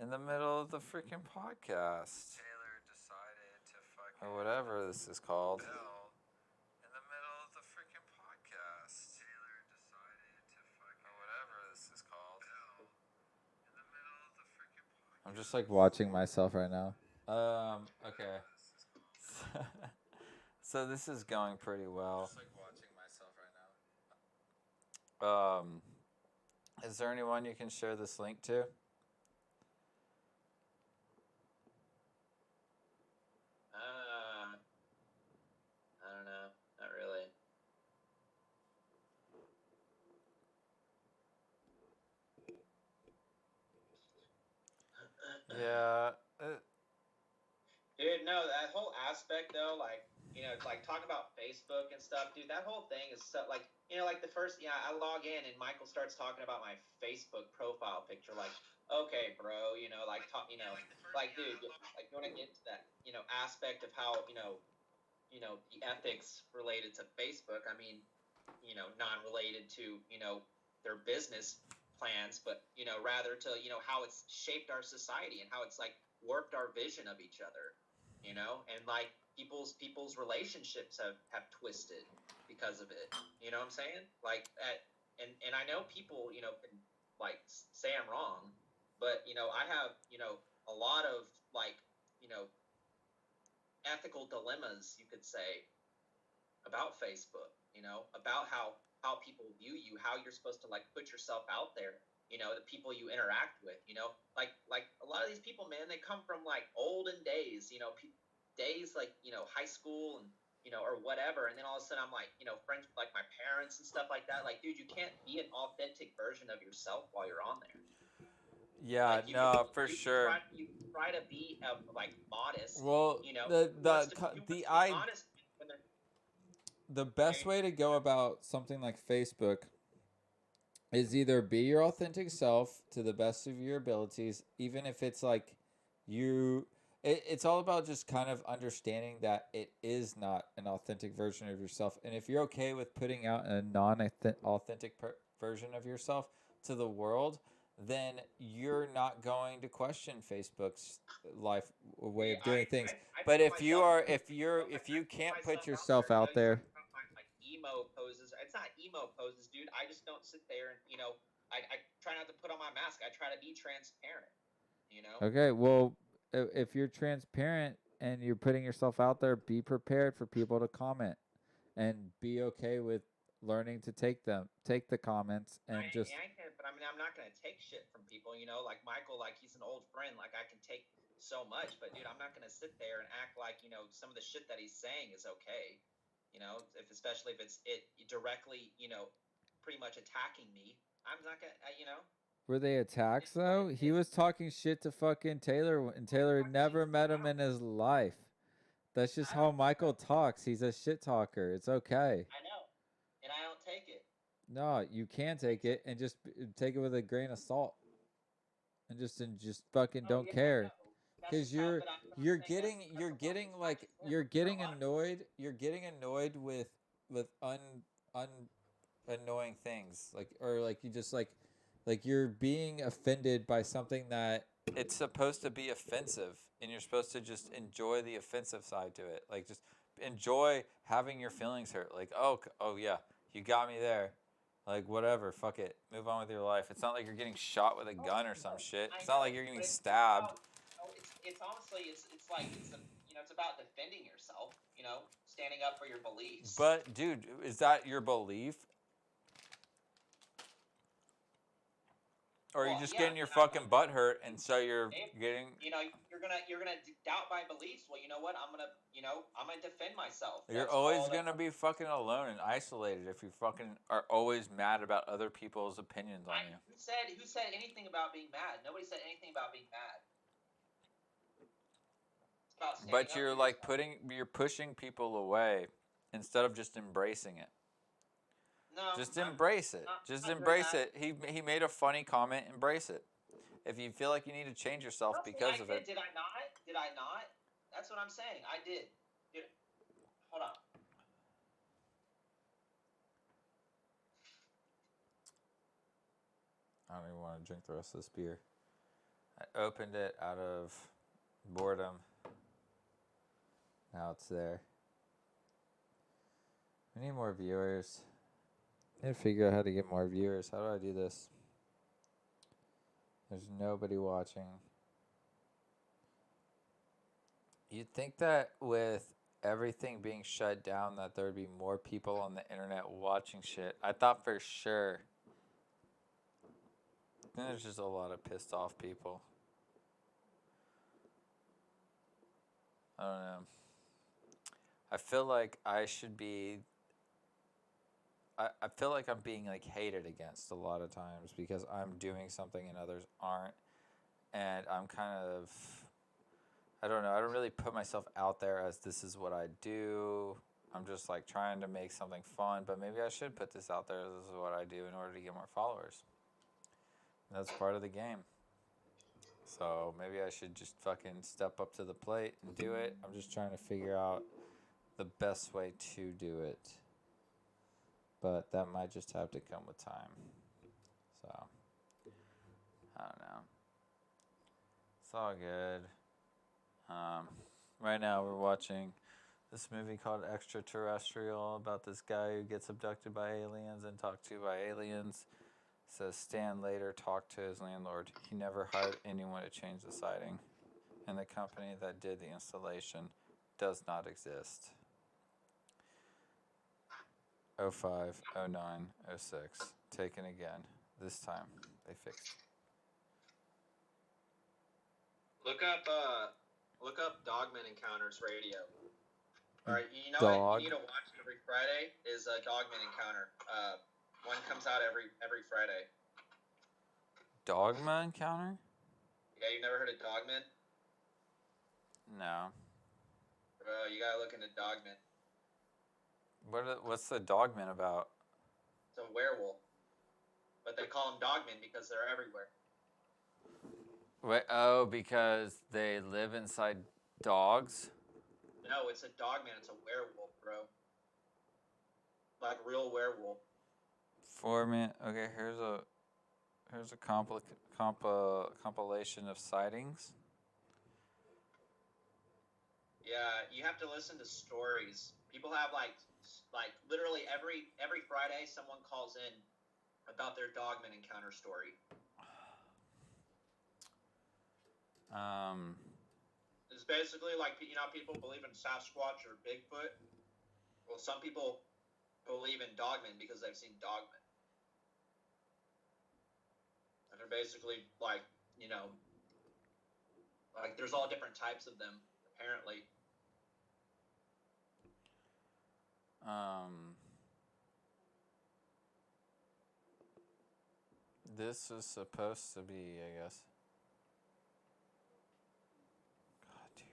in the middle of the freaking podcast. Taylor decided to fucking, or whatever this is called. Bell in the middle of the freaking podcast. Taylor decided to fucking, or whatever this is called. Bell in the middle of the freaking podcast. I'm just like watching myself right now. Okay. So this is going pretty well. Just like watching myself right now. Is there anyone you can share this link to? I don't know. Not really. Yeah. Dude, no, that whole aspect though, like, like talking about Facebook and stuff, dude, that whole thing is so, like, like the first, I log in and Michael starts talking about my Facebook profile picture, like, okay, bro, like, like, dude, like, you want to get into that, aspect of how, the ethics related to Facebook, I mean, non-related to, their business plans, but, rather to, how it's shaped our society and how it's, like, warped our vision of each other. you know, and like people's relationships have twisted because of it. You know what I'm saying? Like that, and I know people, you know, can like say I'm wrong, but you know, I have, you know, a lot of like, you know, ethical dilemmas, you could say, about Facebook, you know, about how people view you, how you're supposed to like put yourself out there, you know, the people you interact with, you know, like a lot of these people, man, they come from like olden days, you know, days like, you know, high school and, you know, or whatever, and then all of a sudden I'm like, you know, friends with like my parents and stuff like that. Like, dude, you can't be an authentic version of yourself while you're on there. Yeah, Like no, for sure. you can try to be like modest, Well, you know, the who wants the to be I honest when they're the best way to go about something like Facebook is either be your authentic self to the best of your abilities, even if it's like you. It's all about just kind of understanding that it is not an authentic version of yourself. And if you're okay with putting out a non-authentic version of yourself to the world, then you're not going to question Facebook's life way See, of doing things. I But put if you myself, are, I if you put can't put myself out yourself there. You know, out you there, talk about my like emo poses. It's not emo poses, dude. I just don't sit there and, you know, I try not to put on my mask. I try to be transparent, you know? okay, well, if you're transparent and you're putting yourself out there, be prepared for people to comment and be okay with learning to take the comments and just I can, but I mean, I'm not gonna take shit from people, you know. Like Michael, like he's an old friend. Like I can take so much, but dude, I'm not gonna sit there and act like, you know, some of the shit that he's saying is okay. You know, if especially if it's it directly, you know, pretty much attacking me. I'm not gonna, you know. were they attacks It's what though? it He is. was talking shit to fucking Taylor and What the Taylor fuck shit never met him about? in his life. That's just I how don't care. Michael talks. He's a shit talker. It's okay. I know, and I don't take it. No, you can take it and just take it with a grain of salt and just fucking Oh don't yeah, I care. know. That's Because just how. But I'm saying that's you're the point. getting It's not like just him. There's a lot of people. you're getting annoyed with un annoying things, like, or like you just like you're being offended by something that it's supposed to be offensive, and you're supposed to just enjoy the offensive side to it, like just enjoy having your feelings hurt, like, oh yeah, you got me there, like, whatever, fuck it, move on with your life. It's not like you're getting shot with a Oh, gun I or some know, shit. I It's not know, like you're getting but it's stabbed. about, you know, it's honestly it's like it's a, you know, it's about defending yourself, you know, standing up for your beliefs. But dude, is that your belief? Or are you Well, just yeah, getting your and fucking butt hurt, and so you're if, getting. you know, you're gonna doubt my beliefs. Well, you know what? I'm gonna defend myself. You're That's always all that. gonna be fucking alone and isolated if you fucking are always mad about other people's opinions on you. Who said anything about being mad? Nobody said anything about being mad. It's about standing But up you're for like yourself. you're pushing people away instead of just embracing it. No, Just embrace it. I'm Just not doing embrace that. it. He made a funny comment. Embrace it. If you feel like you need to change yourself Trust me, because I of did. it, Did I not? Did I not? That's what I'm saying. I did. Dude, hold on. I don't even want to drink the rest of this beer. I opened it out of boredom. Now it's there. We need more viewers. I need to figure out how to get more viewers. How do I do this? There's nobody watching. You'd think that with everything being shut down that there would be more people on the internet watching shit. I thought for sure. I think there's just a lot of pissed off people. I don't know. I feel like I should be. I feel like I'm being like hated against a lot of times because I'm doing something and others aren't. And I'm kind of. I don't know. I don't really put myself out there as this is what I do. I'm just like trying to make something fun, but maybe I should put this out there as this is what I do in order to get more followers. And that's part of the game. So maybe I should just fucking step up to the plate and do it. I'm just trying to figure out the best way to do it. But that might just have to come with time. So, I don't know. It's all good. Right now we're watching this movie called Extraterrestrial about this guy who gets abducted by aliens and talked to by aliens. Says Stan later talked to his landlord. He never hired anyone to change the siding, and the company that did the installation does not exist. 05, 09, 06. Taken again. This time they fixed it. Look up Dogman Encounters Radio. All right, you know Dog. what you need to watch every Friday is Dogman Encounter. One comes out every Friday. Dogma Encounter? Yeah, you never heard of Dogman? No. Bro, you gotta look into Dogman. What's the Dogman about? It's a werewolf, but they call them Dogmen because they're everywhere. Wait, oh, because they live inside dogs? No, it's a Dogman. It's a werewolf, bro. Like real werewolf. 4 minutes. Okay, here's a compilation of sightings. Yeah, you have to listen to stories. People have like literally every Friday someone calls in about their Dogman encounter story. It's basically like, you know, people believe in Sasquatch or Bigfoot. Well, some people believe in Dogmen because they've seen Dogmen. And they're basically like, you know, like there's all different types of them, apparently. This is supposed to be, I guess. God, dude,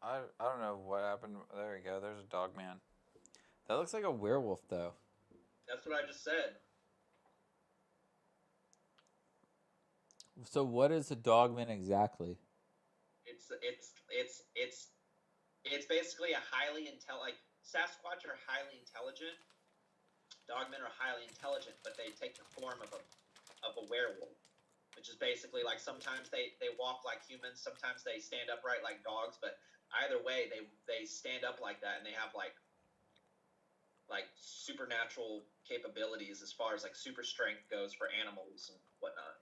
I don't know what happened. There we go. There's a dog man. That looks like a werewolf, though. That's what I just said. So what is a dogman exactly? It's basically a highly like Sasquatch are highly intelligent. Dogmen are highly intelligent, but they take the form of a werewolf, which is basically like sometimes they walk like humans, sometimes they stand upright like dogs, but either way they stand up like that, and they have like supernatural capabilities as far as like super strength goes for animals and whatnot.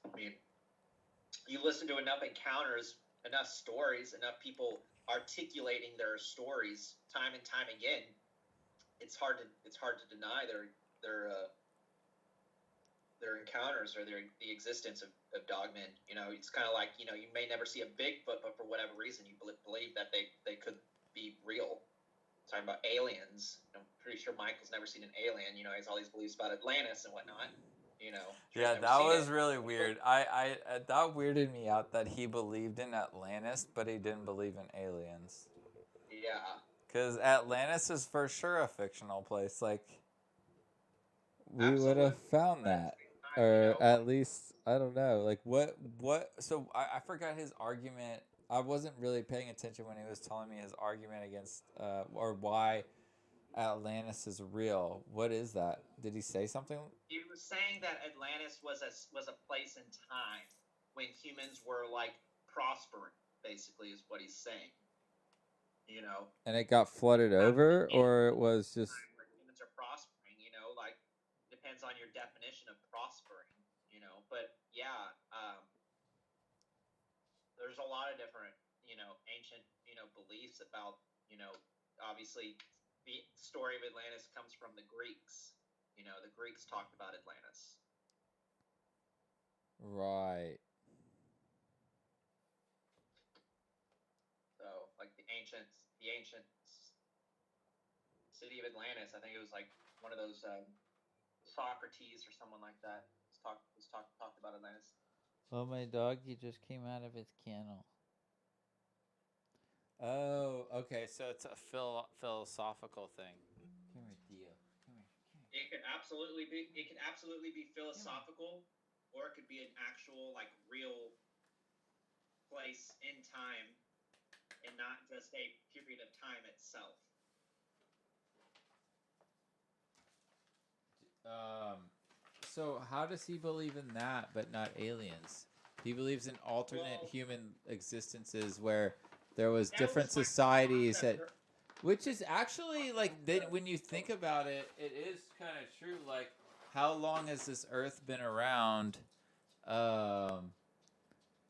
I mean, you listen to enough encounters, enough stories, enough people articulating their stories time and time again, it's hard to deny their encounters or the existence of dogmen. You know, it's kind of like, you know, you may never see a Bigfoot, but for whatever reason you believe that they could be real. Talking about aliens, I'm pretty sure Michael's never seen an alien. You know, he has all these beliefs about Atlantis and whatnot. You know. Yeah, that was really weird. I that weirded me out that he believed in Atlantis, but he didn't believe in aliens. Yeah. Because Atlantis is for sure a fictional place. Like, we Absolutely. would have found that. Or at least, I don't know. Like, what? So, I forgot his argument. I wasn't really paying attention when he was telling me his argument against, or why Atlantis is real. What is that? Did he say something? He was saying that Atlantis was a place in time when humans were like prospering, basically, is what he's saying. You know. And it got flooded over, or it was just. Humans are prospering, you know, like depends on your definition of prospering, you know. But yeah, there's a lot of different, you know, ancient, you know, beliefs about, you know, obviously the story of Atlantis comes from the Greeks. You know, the Greeks talked about Atlantis. Right. So, like the ancient city of Atlantis, I think it was like one of those Socrates or someone like that talked about Atlantis. Oh, my doggy just came out of its kennel. Oh, okay. So it's a philosophical thing. Come here, Theo. Come here. It could absolutely be philosophical, or it could be an actual like real place in time, and not just a period of time itself. So how does he believe in that, but not aliens? He believes in alternate human existences where there was That different was my societies concept. that, which is actually like when you think about it, it is kind of true. Like, how long has this Earth been around?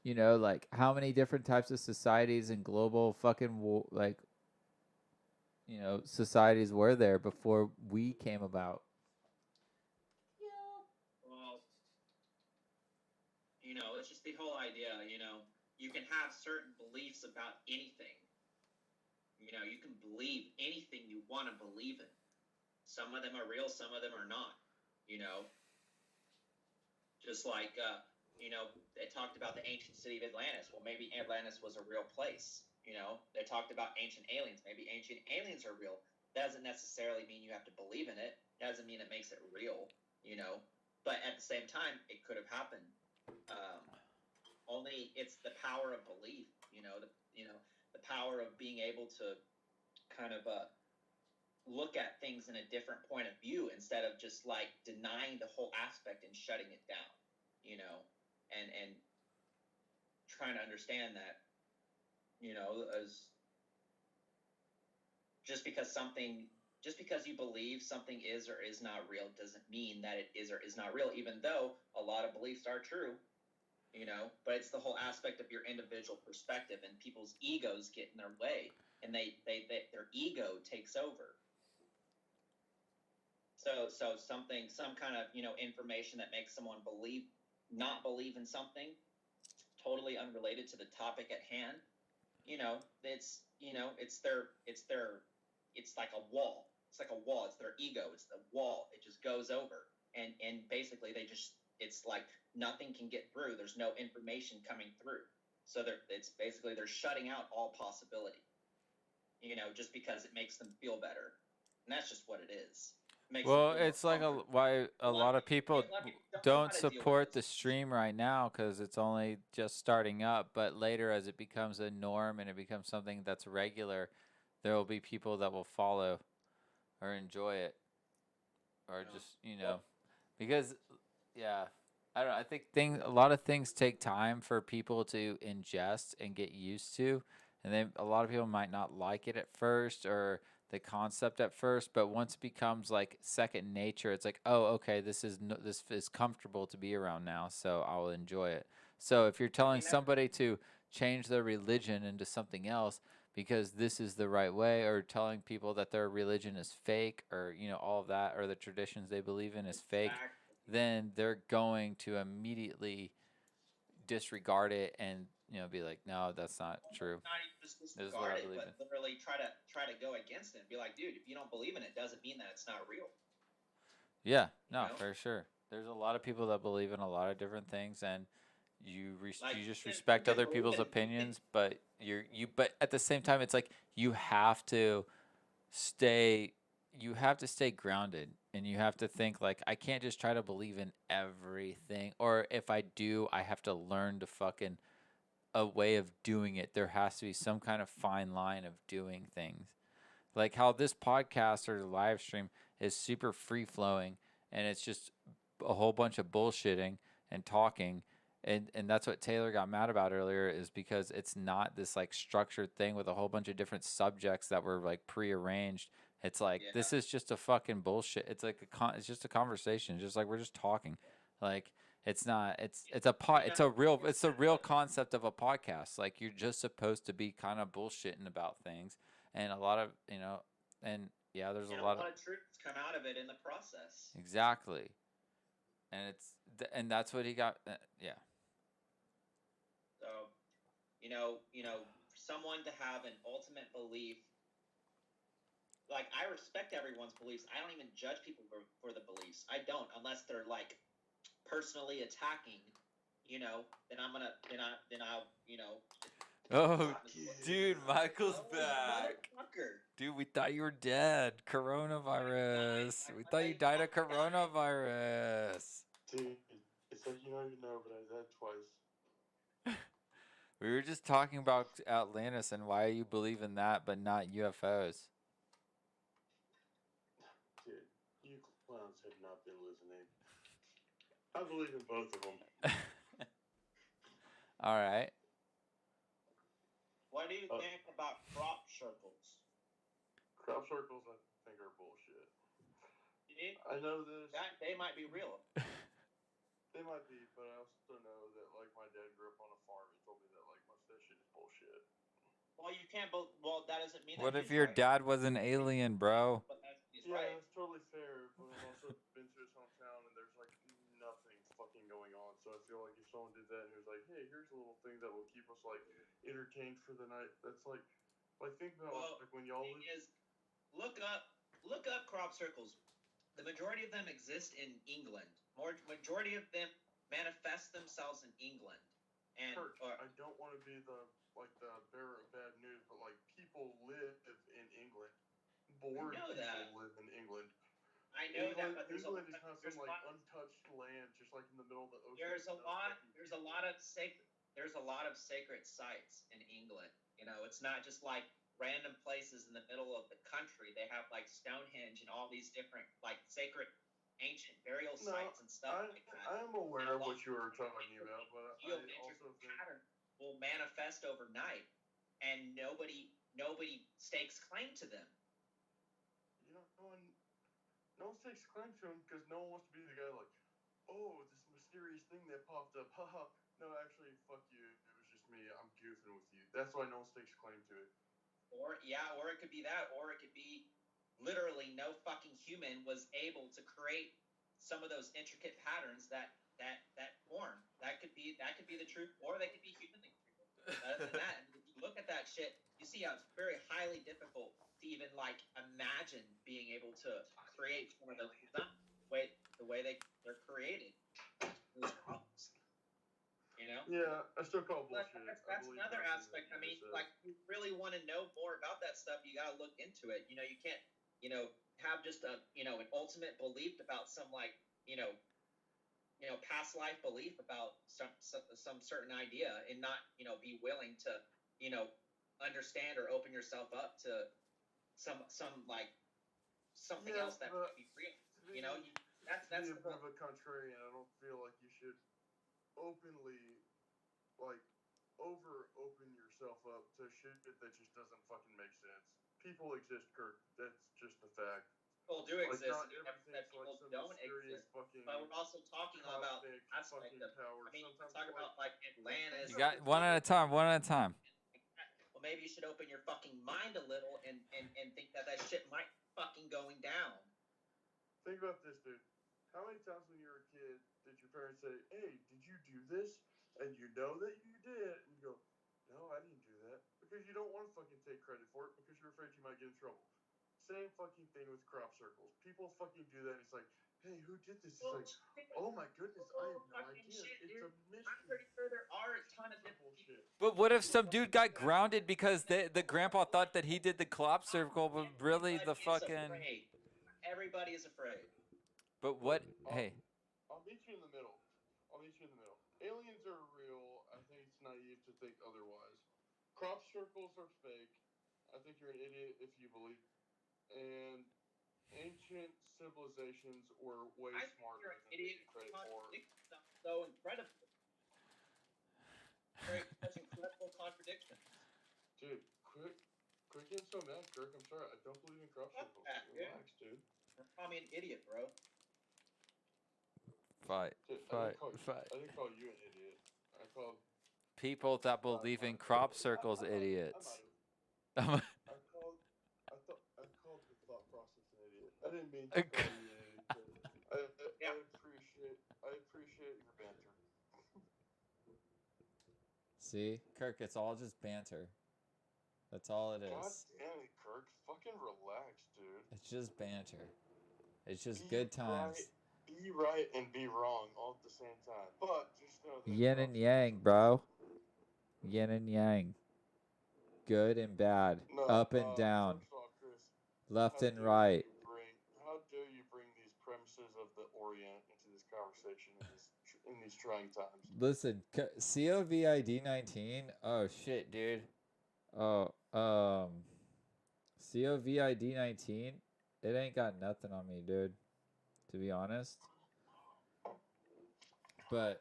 You know, like how many different types of societies and global fucking like, you know, societies were there before we came about? Well, it's just the whole idea. You can have certain beliefs about anything. You can believe anything you want to believe in. Some of them are real, some of them are not. Just like they talked about the ancient city of Atlantis. Well, maybe Atlantis was a real place. They talked about ancient aliens. Maybe ancient aliens are real. That doesn't necessarily mean you have to believe in it. Doesn't mean it makes it real. But at the same time, it could have happened. Only it's the power of belief. The power of being able to kind of look at things in a different point of view instead of just like denying the whole aspect and shutting it down. And trying to understand that, as just because you believe something is or is not real doesn't mean that it is or is not real, even though a lot of beliefs are true, but it's the whole aspect of your individual perspective, and people's egos get in their way, and their ego takes over. So some kind of, information that makes someone not believe in something totally unrelated to the topic at hand, it's like a wall. It's like a wall. It's their ego. It's the wall. It just goes over. And basically it's like nothing can get through. There's no information coming through. So they're shutting out all possibility, just because it makes them feel better. And that's just what it is. Well, it's like why a lot of people don't support the stream right now because it's only just starting up. But later, as it becomes a norm and it becomes something that's regular, there will be people that will follow or enjoy it, or just because I don't know. I think a lot of things take time for people to ingest and get used to, and then a lot of people might not like it at first or the concept at first, but once it becomes like second nature, it's like, oh, okay, this is comfortable to be around now, so I'll enjoy it. So if you're telling somebody to change their religion into something else because this is the right way, or telling people that their religion is fake, or all of that, or the traditions they believe in is fake, then they're going to immediately disregard it and be like, no, that's not true. Not even just This is what disregard I it, believe but literally try to go against it and be like, dude, if you don't believe in it, doesn't mean that it's not real. Yeah, no, for sure. There's a lot of people that believe in a lot of different things, and you just respect other people's opinions, but but at the same time, it's like you have to stay grounded, and you have to think like, I can't just try to believe in everything, or if I do, I have to learn to fucking a way of doing it. There has to be some kind of fine line of doing things. Like how this podcast or the live stream is super free flowing, and it's just a whole bunch of bullshitting and talking. And that's what Taylor got mad about earlier, is because it's not this like structured thing with a whole bunch of different subjects that were like prearranged. It's like, this is just a fucking bullshit. It's like it's just a conversation, just like we're just talking. Like, it's not. It's a real concept of a podcast. Like, you're just supposed to be kind of bullshitting about things, and a lot of and yeah, there's a lot of truths come out of it in the process. Exactly, and that's what he got. Yeah. So, someone to have an ultimate belief. Like, I respect everyone's beliefs. I don't even judge people for the beliefs. I don't, unless they're like personally attacking, then I'll, Oh, dude, Michael's back. Dude, we thought you were dead. Coronavirus. We thought you died of coronavirus. Dude, it's like you don't even know, but I died twice. We were just talking about Atlantis and why you believe in that, but not UFOs. Dude, you clowns have not been listening. I believe in both of them. All right. What do you think about crop circles? Crop circles, I think, are bullshit. See? I know this. That they might be real. They might be, but I also know that like my dad grew up on a farm and told me that like most of that shit is bullshit. Well, you can't. Well, that doesn't mean. What that if he's your right. dad was an alien, bro? But he's Yeah, right. that's totally fair, but I've also been to his hometown and there's like nothing fucking going on. So I feel like if someone did that and he was like, "Hey, here's a little thing that will keep us like entertained for the night," that's like think about Well, like when y'all thing live. is, look up crop circles. The majority of them exist in England. Majority of them manifest themselves in England. And Kirk, I don't want to be the bearer of bad news, but like people live in England. Bored people live in England. I know England, that, but England is not some like untouched land, just like in the middle of the ocean. There's a lot of sacred sites in England. You know, it's not just like random places in the middle of the country. They have like Stonehenge and all these different like sacred ancient burial sites and stuff like that. I am aware of what you are talking about, but I also think pattern will manifest overnight, and nobody stakes claim to them. You know, no one takes claim to him because no one wants to be the guy like, oh, this mysterious thing that popped up. Haha. No, actually, fuck you. It was just me. I'm goofing with you. That's why no one takes claim to it. Or it could be that, or it could be literally no fucking human was able to create some of those intricate patterns that form. That could be the truth, or they could be humanly created. Other than that, if you look at that shit, you see how it's very highly difficult to even like imagine being able to create some of those designs the way they're created. Those problems. You know? Yeah, I still call bullshit. That's another aspect. I mean, like, if you really want to know more about that stuff, you got to look into it. You know, you can't, have just an ultimate belief about some like, past life belief about some certain idea and not, be willing to, understand or open yourself up to some like something else that might be real. That's a bit of a contrarian. I don't feel like you should openly open yourself up to shit that just doesn't fucking make sense. People exist, Kirk. That's just a fact. People do exist. Not everything's like some don't mysterious exist. fucking. But we're also talking about aspect of power. I mean, you talk about like Atlantis. You got one at a time. One at a time. Well, maybe you should open your fucking mind a little and think that shit might fucking going down. Think about this, dude. How many times when you were a kid did your parents say, "Hey, did you do this?" And you know that you did, and you go, "No, I didn't do that," because you don't want to fucking take credit for it because you're afraid you might get in trouble. Same fucking thing with crop circles. People fucking do that, and it's like, "Hey, who did this?" It's like, "Oh my goodness, I have no idea. It's a mystery." I'm pretty sure there are a ton of bullshit. But what if some dude got grounded because the grandpa thought that he did the crop circle, but really the fucking. Everybody is afraid. But what? Hey. I'll meet you in the middle. Aliens are real. I think it's naive to think otherwise. Crop circles are fake. I think you're an idiot if you believe. And ancient civilizations were way smarter than they get credit for. So incredible. Such incredible contradictions. Dude, quit getting so mad, Kirk. I'm sorry. I don't believe in crop circles. Relax, dude. Call me an idiot, bro. Fight. I didn't call you an idiot. I called people that believe in crop circles idiots. I called the thought process an idiot. I didn't mean to call you an idiot. I appreciate your banter. See, Kirk, it's all just banter. That's all it is. God damn it, Kirk. Fucking relax, dude. It's just banter. It's just good times. Be right and be wrong all at the same time. But just know that yin and yang, bro. Yin and yang. Good and bad. Up and down. First of all, Chris, left and right. How dare you bring these premises of the Orient into this conversation in these trying times? Listen, COVID 19. Oh shit, dude. Oh, COVID 19. It ain't got nothing on me, dude. To be honest. But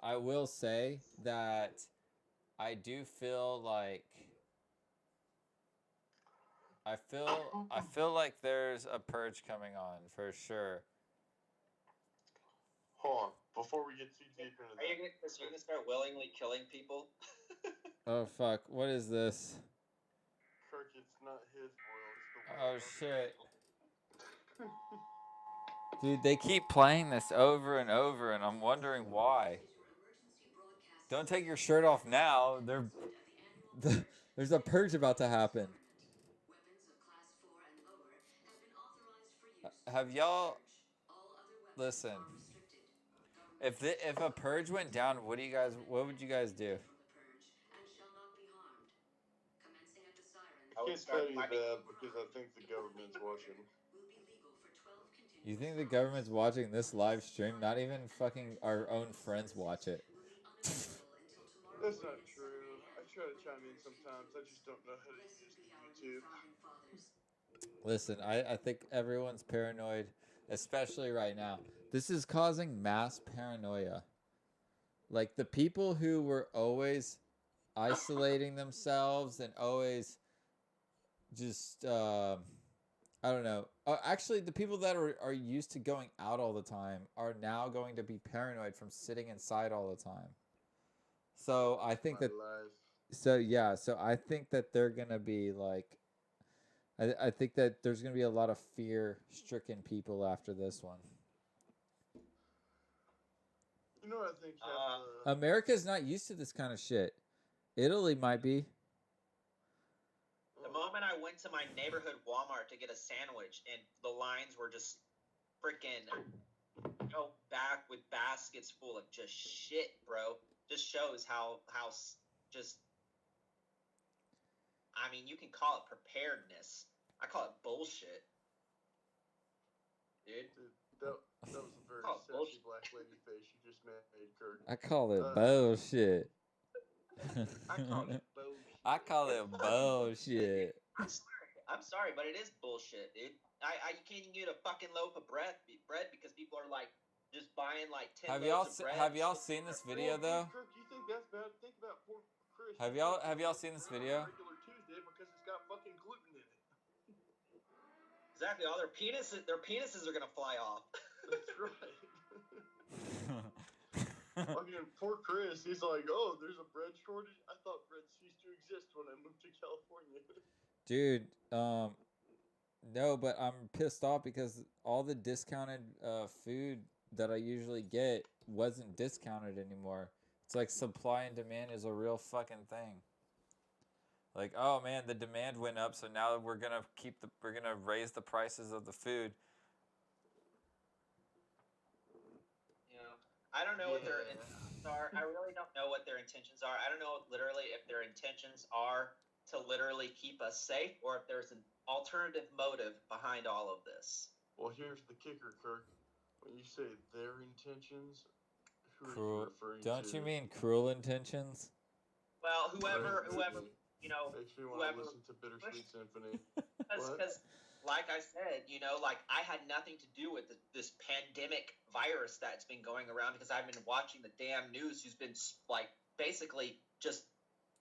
I will say that I do feel like I feel like there's a purge coming on for sure. Hold on, before we get too deep into Are you that. gonna start willingly killing people? Oh fuck! What is this? Kirk, it's not his world, it's the Oh world of shit! people. Dude, they keep playing this over and over, and I'm wondering why. Don't take your shirt off now. There's a purge about to happen. Have y'all listen? If a purge went down, what would you guys do? I can't tell you that because I think the government's watching. You think the government's watching this live stream? Not even fucking our own friends watch it. That's not true. I try to chime in sometimes. I just don't know how to use the YouTube. Listen, I think everyone's paranoid, especially right now. This is causing mass paranoia. Like the people who were always isolating themselves and always just I don't know. Actually, the people that are used to going out all the time are now going to be paranoid from sitting inside all the time. So I think that. So yeah, so I think that they're gonna be like. I think that there's gonna be a lot of fear-stricken people after this one. You know what I think? America's not used to this kind of shit. Italy might be. The moment I went to my neighborhood Walmart to get a sandwich, and the lines were just freaking back with baskets full of just shit, bro. Just shows how just. I mean, you can call it preparedness. I call it bullshit, dude. That was a very sexy black lady face you just made, Kirk. I call it bullshit. I call it bullshit. I call it bullshit. I'm sorry, but it is bullshit, dude. You can't even get a fucking loaf of bread because people are like just buying like 10 loaves of bread. Have y'all seen this video though? Kirk, you think that's bad? Think about poor Chris. Have y'all seen this video? Regular Tuesday because it's got fucking gluten in it. Exactly. All their penises are gonna fly off. That's right. Fucking poor Chris. He's like, oh, there's a bread shortage. I thought bread ceased to exist when I moved to California. Dude, no, but I'm pissed off because all the discounted food that I usually get wasn't discounted anymore. It's like supply and demand is a real fucking thing. Like, oh man, the demand went up, so now we're gonna raise the prices of the food. You know, I don't know what their intentions are. I really don't know what their intentions are. I don't know literally if their intentions are to literally keep us safe or if there's an alternative motive behind all of this. Well, here's the kicker, Kirk. When you say their intentions, who are Cruel. you referring Don't to? you mean cruel intentions? Well, whoever you know, makes me want to listen to Bittersweet Symphony. Because, like I said, you know, like I had nothing to do with this pandemic virus that's been going around because I've been watching the damn news, who's been like basically just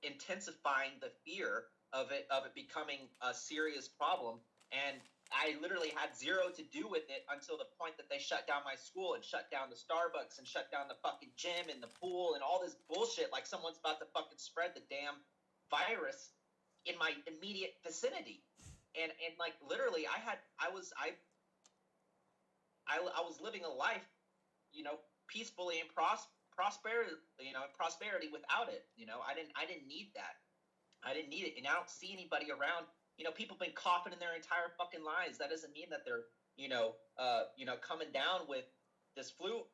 intensifying the fear of it becoming a serious problem, and I literally had zero to do with it until the point that they shut down my school and shut down the Starbucks and shut down the fucking gym and the pool and all this bullshit. Like someone's about to fucking spread the damn virus in my immediate vicinity, and like literally, I was living a life, you know, peacefully and prosperity, you know, prosperity without it. You know, I didn't need that. I didn't need it, and I don't see anybody around. You know, people have been coughing in their entire fucking lives. That doesn't mean that they're, coming down with this flu.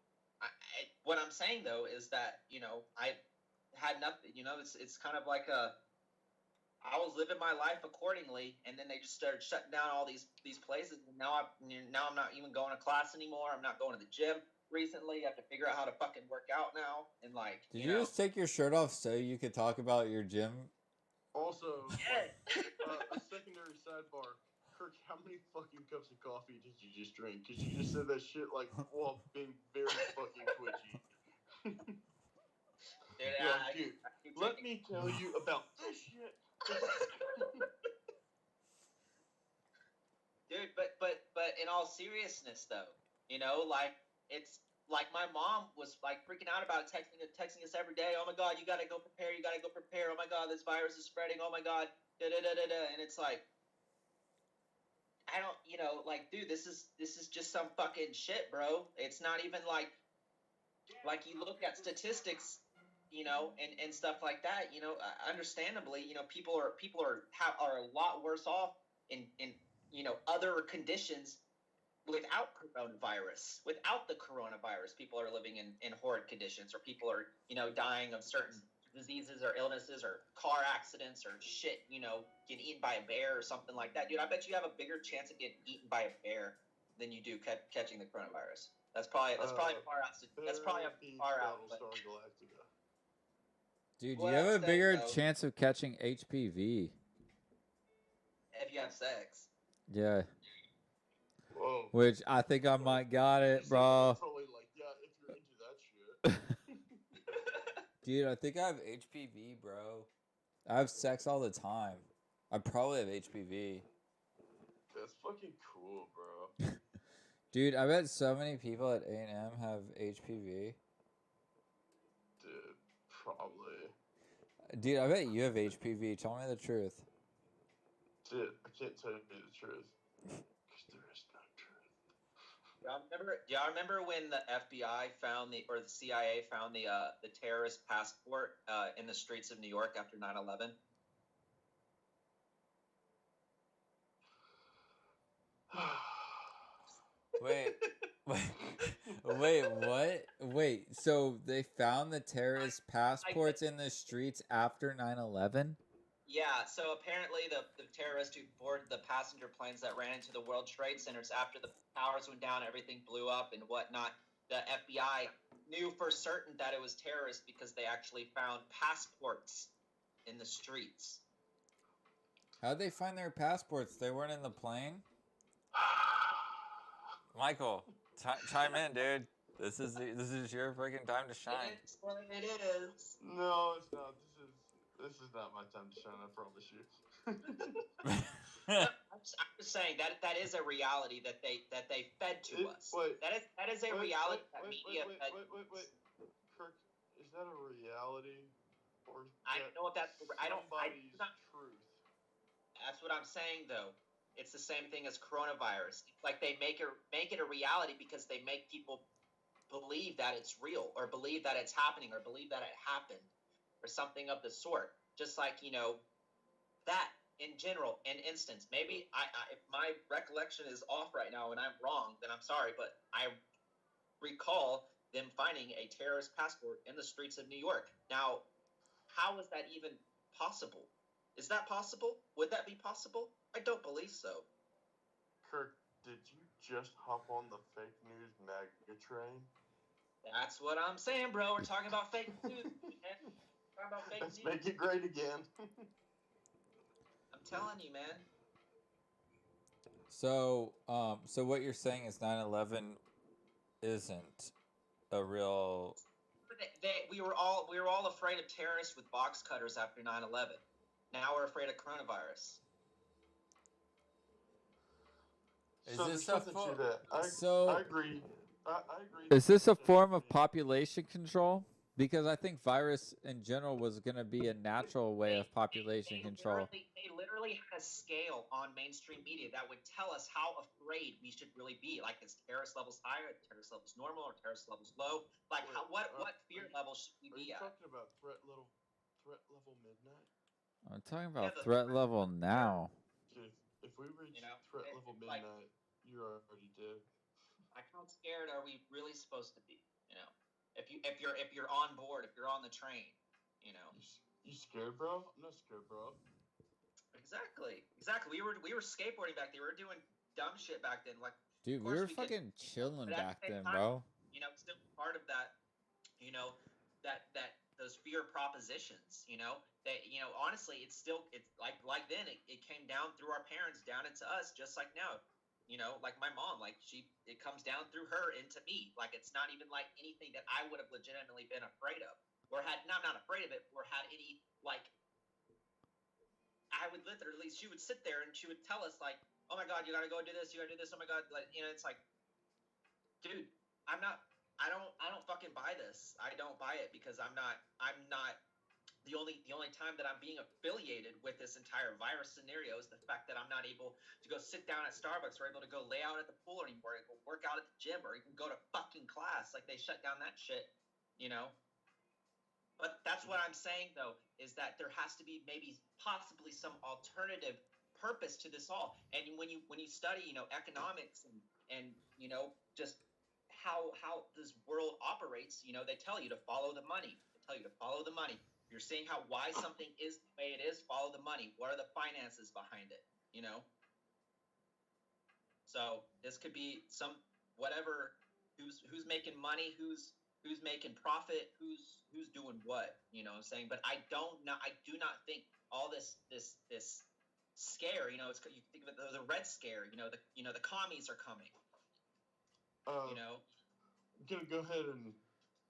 What I'm saying though is that, you know, I had nothing. You know, it's kind of like I was living my life accordingly, and then they just started shutting down all these places. And now I'm not even going to class anymore. I'm not going to the gym. Recently, I have to figure out how to fucking work out now. And like, Did you just take your shirt off so you could talk about your gym? Also, yeah. A secondary sidebar. Kirk, how many fucking cups of coffee did you just drink? Because you just said that shit like while being very fucking twitchy. Dude, You're like, I dude, keep let taking- me tell you about this shit. Dude, but in all seriousness though, like it's like my mom was like freaking out about it, texting us every day. Oh my god, you gotta go prepare. You gotta go prepare. Oh my god, this virus is spreading. Oh my god, da da da da da. And it's like, I don't, like, dude, this is just some fucking shit, bro. It's not even like you look at statistics, and stuff like that. Understandably, people are a lot worse off in other conditions without coronavirus. Without the coronavirus, people are living in horrid conditions, or people are dying of certain diseases or illnesses or car accidents or shit. Getting eaten by a bear or something like that, dude. I bet you have a bigger chance of getting eaten by a bear than you do catching the coronavirus. That's probably far out. That's probably far out. But Battlestar Galactica. Dude, What you have I'm a saying, bigger though- chance of catching HPV. if you have sex. Yeah. Whoa. Which I think I might got it, bro. Totally like, yeah, if you're into that shit. Dude, I think I have HPV, bro. I have sex all the time. I probably have HPV. That's fucking cool, bro. Dude, I bet so many people at A&M have HPV. Dude, probably. Dude, I bet you have HPV. Tell me the truth. Dude, I can't tell you the truth. Because there is no truth. Y'all remember when the FBI found or the CIA found the terrorist passport in the streets of New York after 9/11? Wait, what? Wait, so they found the terrorist passports in the streets after 9/11? Yeah, so apparently the terrorists who boarded the passenger planes that ran into the World Trade Centers after the towers went down, everything blew up and whatnot, the FBI knew for certain that it was terrorists because they actually found passports in the streets. How'd they find their passports? They weren't in the plane? Michael, chime in, dude. This is your freaking time to shine. It's what it is. No, it's not. This is not my time to shine, I promise you. I'm just saying that is a reality that they fed to us. Wait, that is a reality that media fed. Wait. Kirk, is that a reality? Or is I don't know if that's somebody's not truth? That's what I'm saying, though. It's the same thing as coronavirus. It's like they make it a reality because they make people believe that it's real, or believe that it's happening, or believe that it happened, or something of the sort. Just like, that in general, in instance. Maybe if my recollection is off right now and I'm wrong, then I'm sorry, but I recall them finding a terrorist passport in the streets of New York. Now, how is that even possible? Is that possible? Would that be possible? I don't believe so. Kirk, did you just hop on the fake news MAGA train? That's what I'm saying, bro. We're talking about fake news, man. Talking about fake Let's news. make it great again. I'm telling you, man. So what you're saying is 9/11 isn't a real. We were all afraid of terrorists with box cutters after 9/11. Now we're afraid of coronavirus. Is So this there's a something to that. I agree. I agree. Is this a form of population control? Because I think virus in general was going to be a natural way of population control. They literally had a scale on mainstream media that would tell us how afraid we should really be. Like, is terrorist levels higher, terrorist levels normal, or terrorist levels low? Like, what fear level should we be at? Are you talking about threat level midnight? I'm talking about threat level now. If we reach threat level midnight, you're already dead. Like, how scared are we really supposed to be? If you're on board, if you're on the train, You scared, bro? I'm not scared, bro. Exactly. We were skateboarding back then. We were doing dumb shit back then. Like, Dude, we were fucking chilling back then, bro. Still part of that. That those fear propositions. That honestly, it's like then it came down through our parents, down into us, just like now. Like my mom, like it comes down through her into me. Like, it's not even like anything that I would have legitimately been afraid of. or had, no, I'm not afraid of it, or had any, like, I would literally, she would sit there and she would tell us, like, oh my God, you gotta go do this, you gotta do this, oh my God, like, it's like, dude, I don't fucking buy this. I don't buy it because I'm not the only time that I'm being affiliated with this entire virus scenario is the fact that I'm not able to go sit down at Starbucks or able to go lay out at the pool anymore, or go work out at the gym, or even go to fucking class. Like, they shut down that shit, But that's what I'm saying, though, is that there has to be maybe possibly some alternative purpose to this all. And when you study, economics and just how this world operates, they tell you to follow the money. They tell you to follow the money. If you're seeing why something is the way it is, follow the money. What are the finances behind it? So this could be some whatever. Who's making money? Who's making profit? Who's doing what? You know what I'm saying? But I do not think all this scare. It's, you think of it, the Red Scare. The commies are coming. I'm gonna go ahead and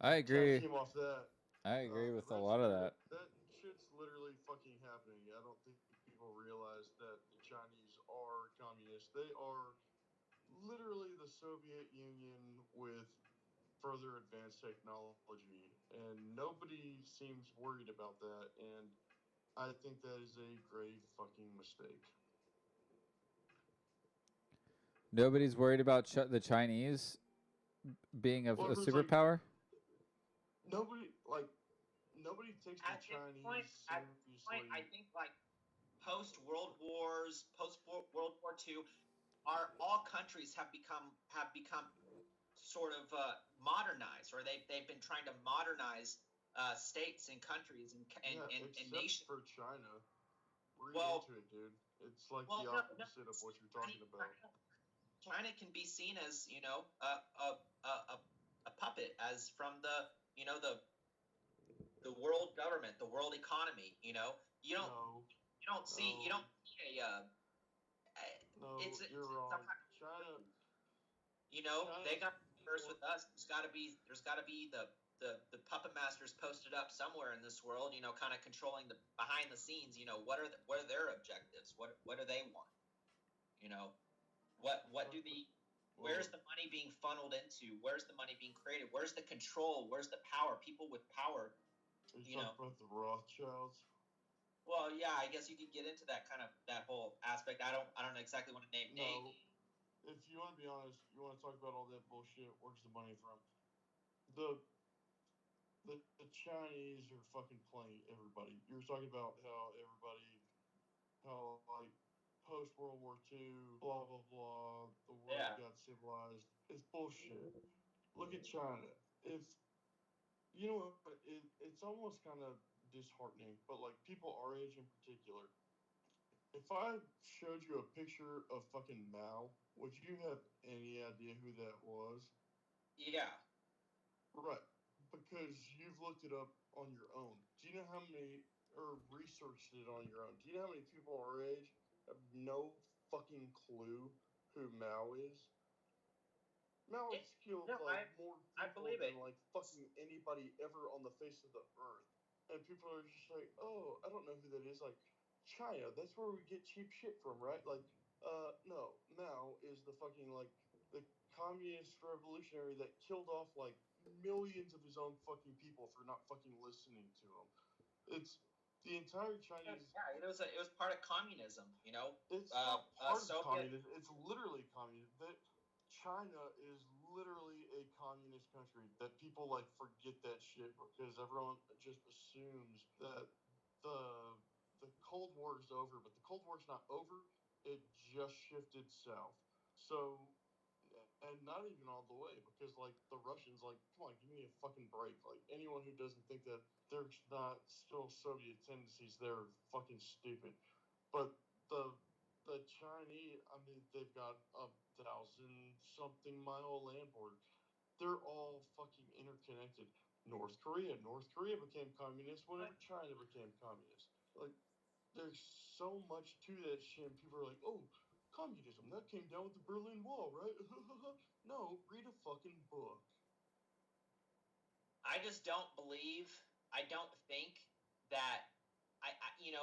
I agree. tag team off that. I agree with a Red lot of Scare, that. That shit's literally fucking happening. I don't think people realize that the Chinese are communists. They are literally the Soviet Union with further advanced technology, and nobody seems worried about that, and I think that is a grave fucking mistake. Nobody's worried about the Chinese being a superpower. Nobody takes the Chinese seriously. At this point, I think, like, post World War II, all countries have become sort of modernized, or they've been trying to modernize states and countries and nations. For China. Read into it, dude. It's like the opposite of what you're talking about. China can be seen as, a puppet, as from the world government, the world economy. You don't see a. No, you're wrong. China. They got to converse with us. There's got to be the puppet masters posted up somewhere in this world. Kind of controlling the behind the scenes. What are their objectives? What do they want? What do the where's the money being funneled into? Where's the money being created? Where's the control? Where's the power? People with power. You talking about the Rothschilds? Well, yeah, I guess you could get into that whole aspect. I don't exactly want to name names. If you want to be honest, you want to talk about all that bullshit. Where's the money from? The Chinese are fucking playing everybody. You were talking about how like post World War II, blah blah blah. The world got civilized. It's bullshit. Look at China. It's almost kind of disheartening, but like people our age in particular. If I showed you a picture of fucking Mao, would you have any idea who that was? Yeah. Right. Because you've looked it up on your own. Do you know how many, or researched it on your own? Do you know how many people our age have no fucking clue who Mao is? Mao has killed more people than like fucking anybody ever on the face of the earth. And people are just like, oh, I don't know who that is. Like, China, that's where we get cheap shit from, right? Like, no, Mao is the fucking, like, the communist revolutionary that killed off, like, millions of his own fucking people for not fucking listening to him. It's the entire Chinese. Yeah, it was part of communism, It's not part of communism. It's literally communism. China is literally a communist country. That people like forget that shit because everyone just assumes that the Cold War is over, but the Cold War's not over. It just shifted south. So, and not even all the way, because like the Russians, like, come on, give me a fucking break. Like, anyone who doesn't think that there's not still Soviet tendencies, they're fucking stupid. But the Chinese, I mean, they've got a 1,000-something mile land border. They're all fucking interconnected. North Korea became communist whenever China became communist. Like, there's so much to that shit, and people are like, oh, communism, that came down with the Berlin Wall, right? No, read a fucking book. I just don't believe I don't think that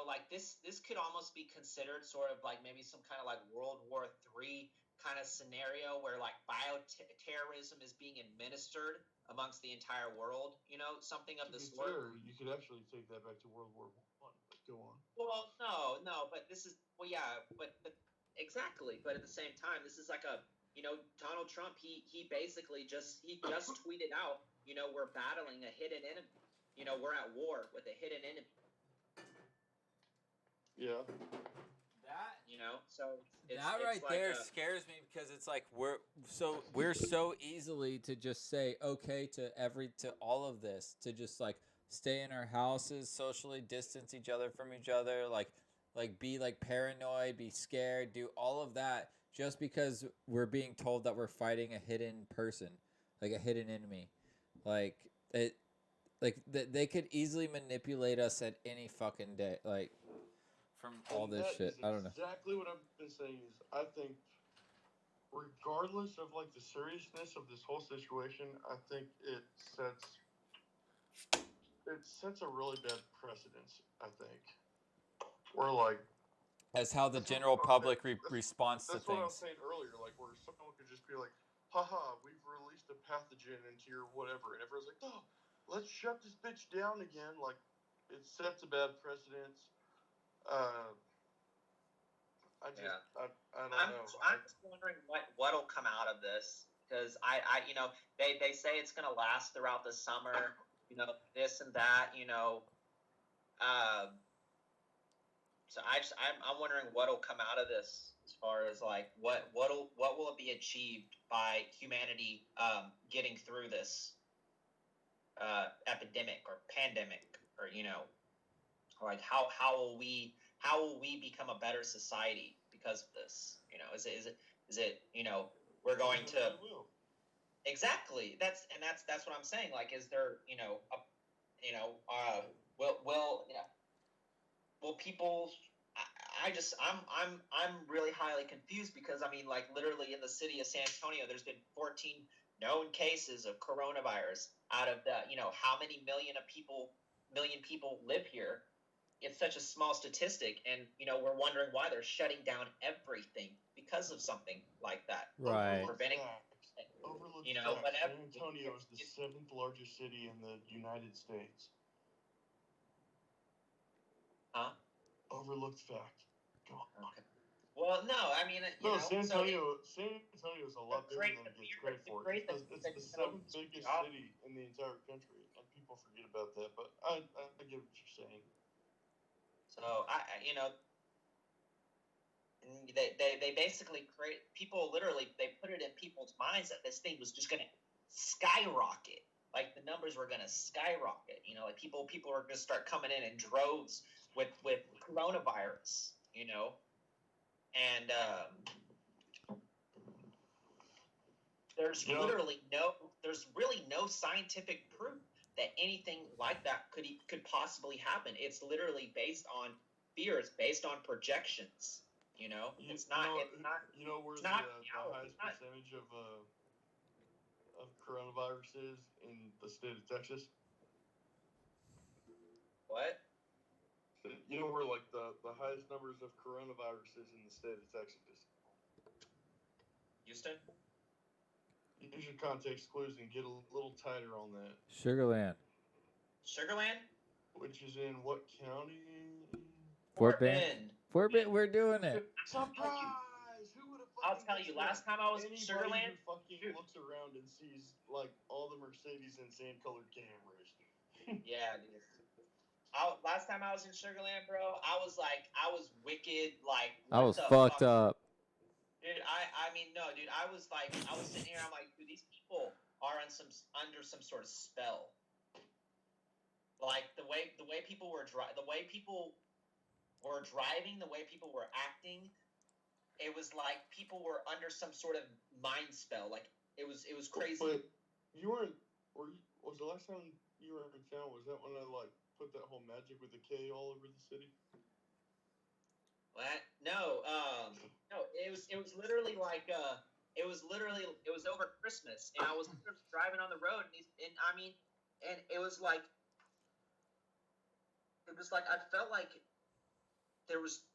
like this could almost be considered sort of like maybe some kind of like World War III kind of scenario where like bioterrorism is being administered amongst the entire world, something of To the be sort. fair, you could actually take that back to World War One. But go on. Well, no, but this is but exactly. But at the same time, this is like Donald Trump. He basically just tweeted out, we're battling a hidden enemy. We're at war with a hidden enemy. Yeah. So it's Right like there scares me because it's like we're so easily to just say okay to all of this, to just like stay in our houses, socially distance each other from each other, like be like paranoid, be scared, do all of that just because we're being told that we're fighting a hidden person, like a hidden enemy. They could easily manipulate us at any fucking day, like from all this shit. I don't know. Exactly what I've been saying is I think regardless of like the seriousness of this whole situation, I think it sets a really bad precedence, I think. Where like As how the general public responds to that's what I was things. saying earlier, like where someone could just be like, haha, we've released a pathogen into your whatever, and everyone's like, oh, let's shut this bitch down again. Like, it sets a bad precedence. I don't know. I'm just wondering what'll come out of this, because they say it's gonna last throughout the summer, this and that, so I'm wondering what'll come out of this as far as like what will it be achieved by humanity getting through this epidemic or pandemic, or like how will we become a better society because of this? Is it we're going to exactly that's what I'm saying. Like, is there will people? I'm really highly confused, because I mean, like, literally in the city of San Antonio, there's been 14 known cases of coronavirus out of the how many million people live here. It's such a small statistic, and we're wondering why they're shutting down everything because of something like that. Right. Preventing, San Antonio is the 7th largest city in the United States. Huh? Overlooked fact. Go on. Okay. Well, no, I mean, San Antonio is a lot bigger than it gets credit for. It's the 7th biggest city in the entire country, and people forget about that. But I get what you're saying. So they basically people literally, they put it in people's minds that this thing was just going to skyrocket. Like, the numbers were going to skyrocket. Like people are going to start coming in droves with coronavirus. And there's really no scientific proof that anything like that could possibly happen. It's literally based on fears, based on projections. It's not. Where the highest percentage of coronavirus is in the state of Texas? What? Where like the highest numbers of coronavirus is in the state of Texas? Houston? Use your context clues and get a little tighter on that. Sugarland. Sugarland? Which is in what county? Fort Bend. Fort Bend, we're doing it. Surprise! Who would have? I'll tell you, last time I was in Sugarland, who fucking looks around and sees like all the Mercedes and sand-colored Camrys. Yeah, dude. Last time I was in Sugarland, bro, I was wicked, like, I was fucked up. Dude, I mean, no, dude, I was sitting here, I'm like, dude, these people are under some sort of spell. Like, the way people were driving, the way people were acting, it was like people were under some sort of mind spell. Like, it was crazy. But was the last time you were in town, was that when I like put that whole magic with the K all over the city? What? No, it was literally like it was over Christmas, and I was driving on the road, and it was like it was like I felt like there was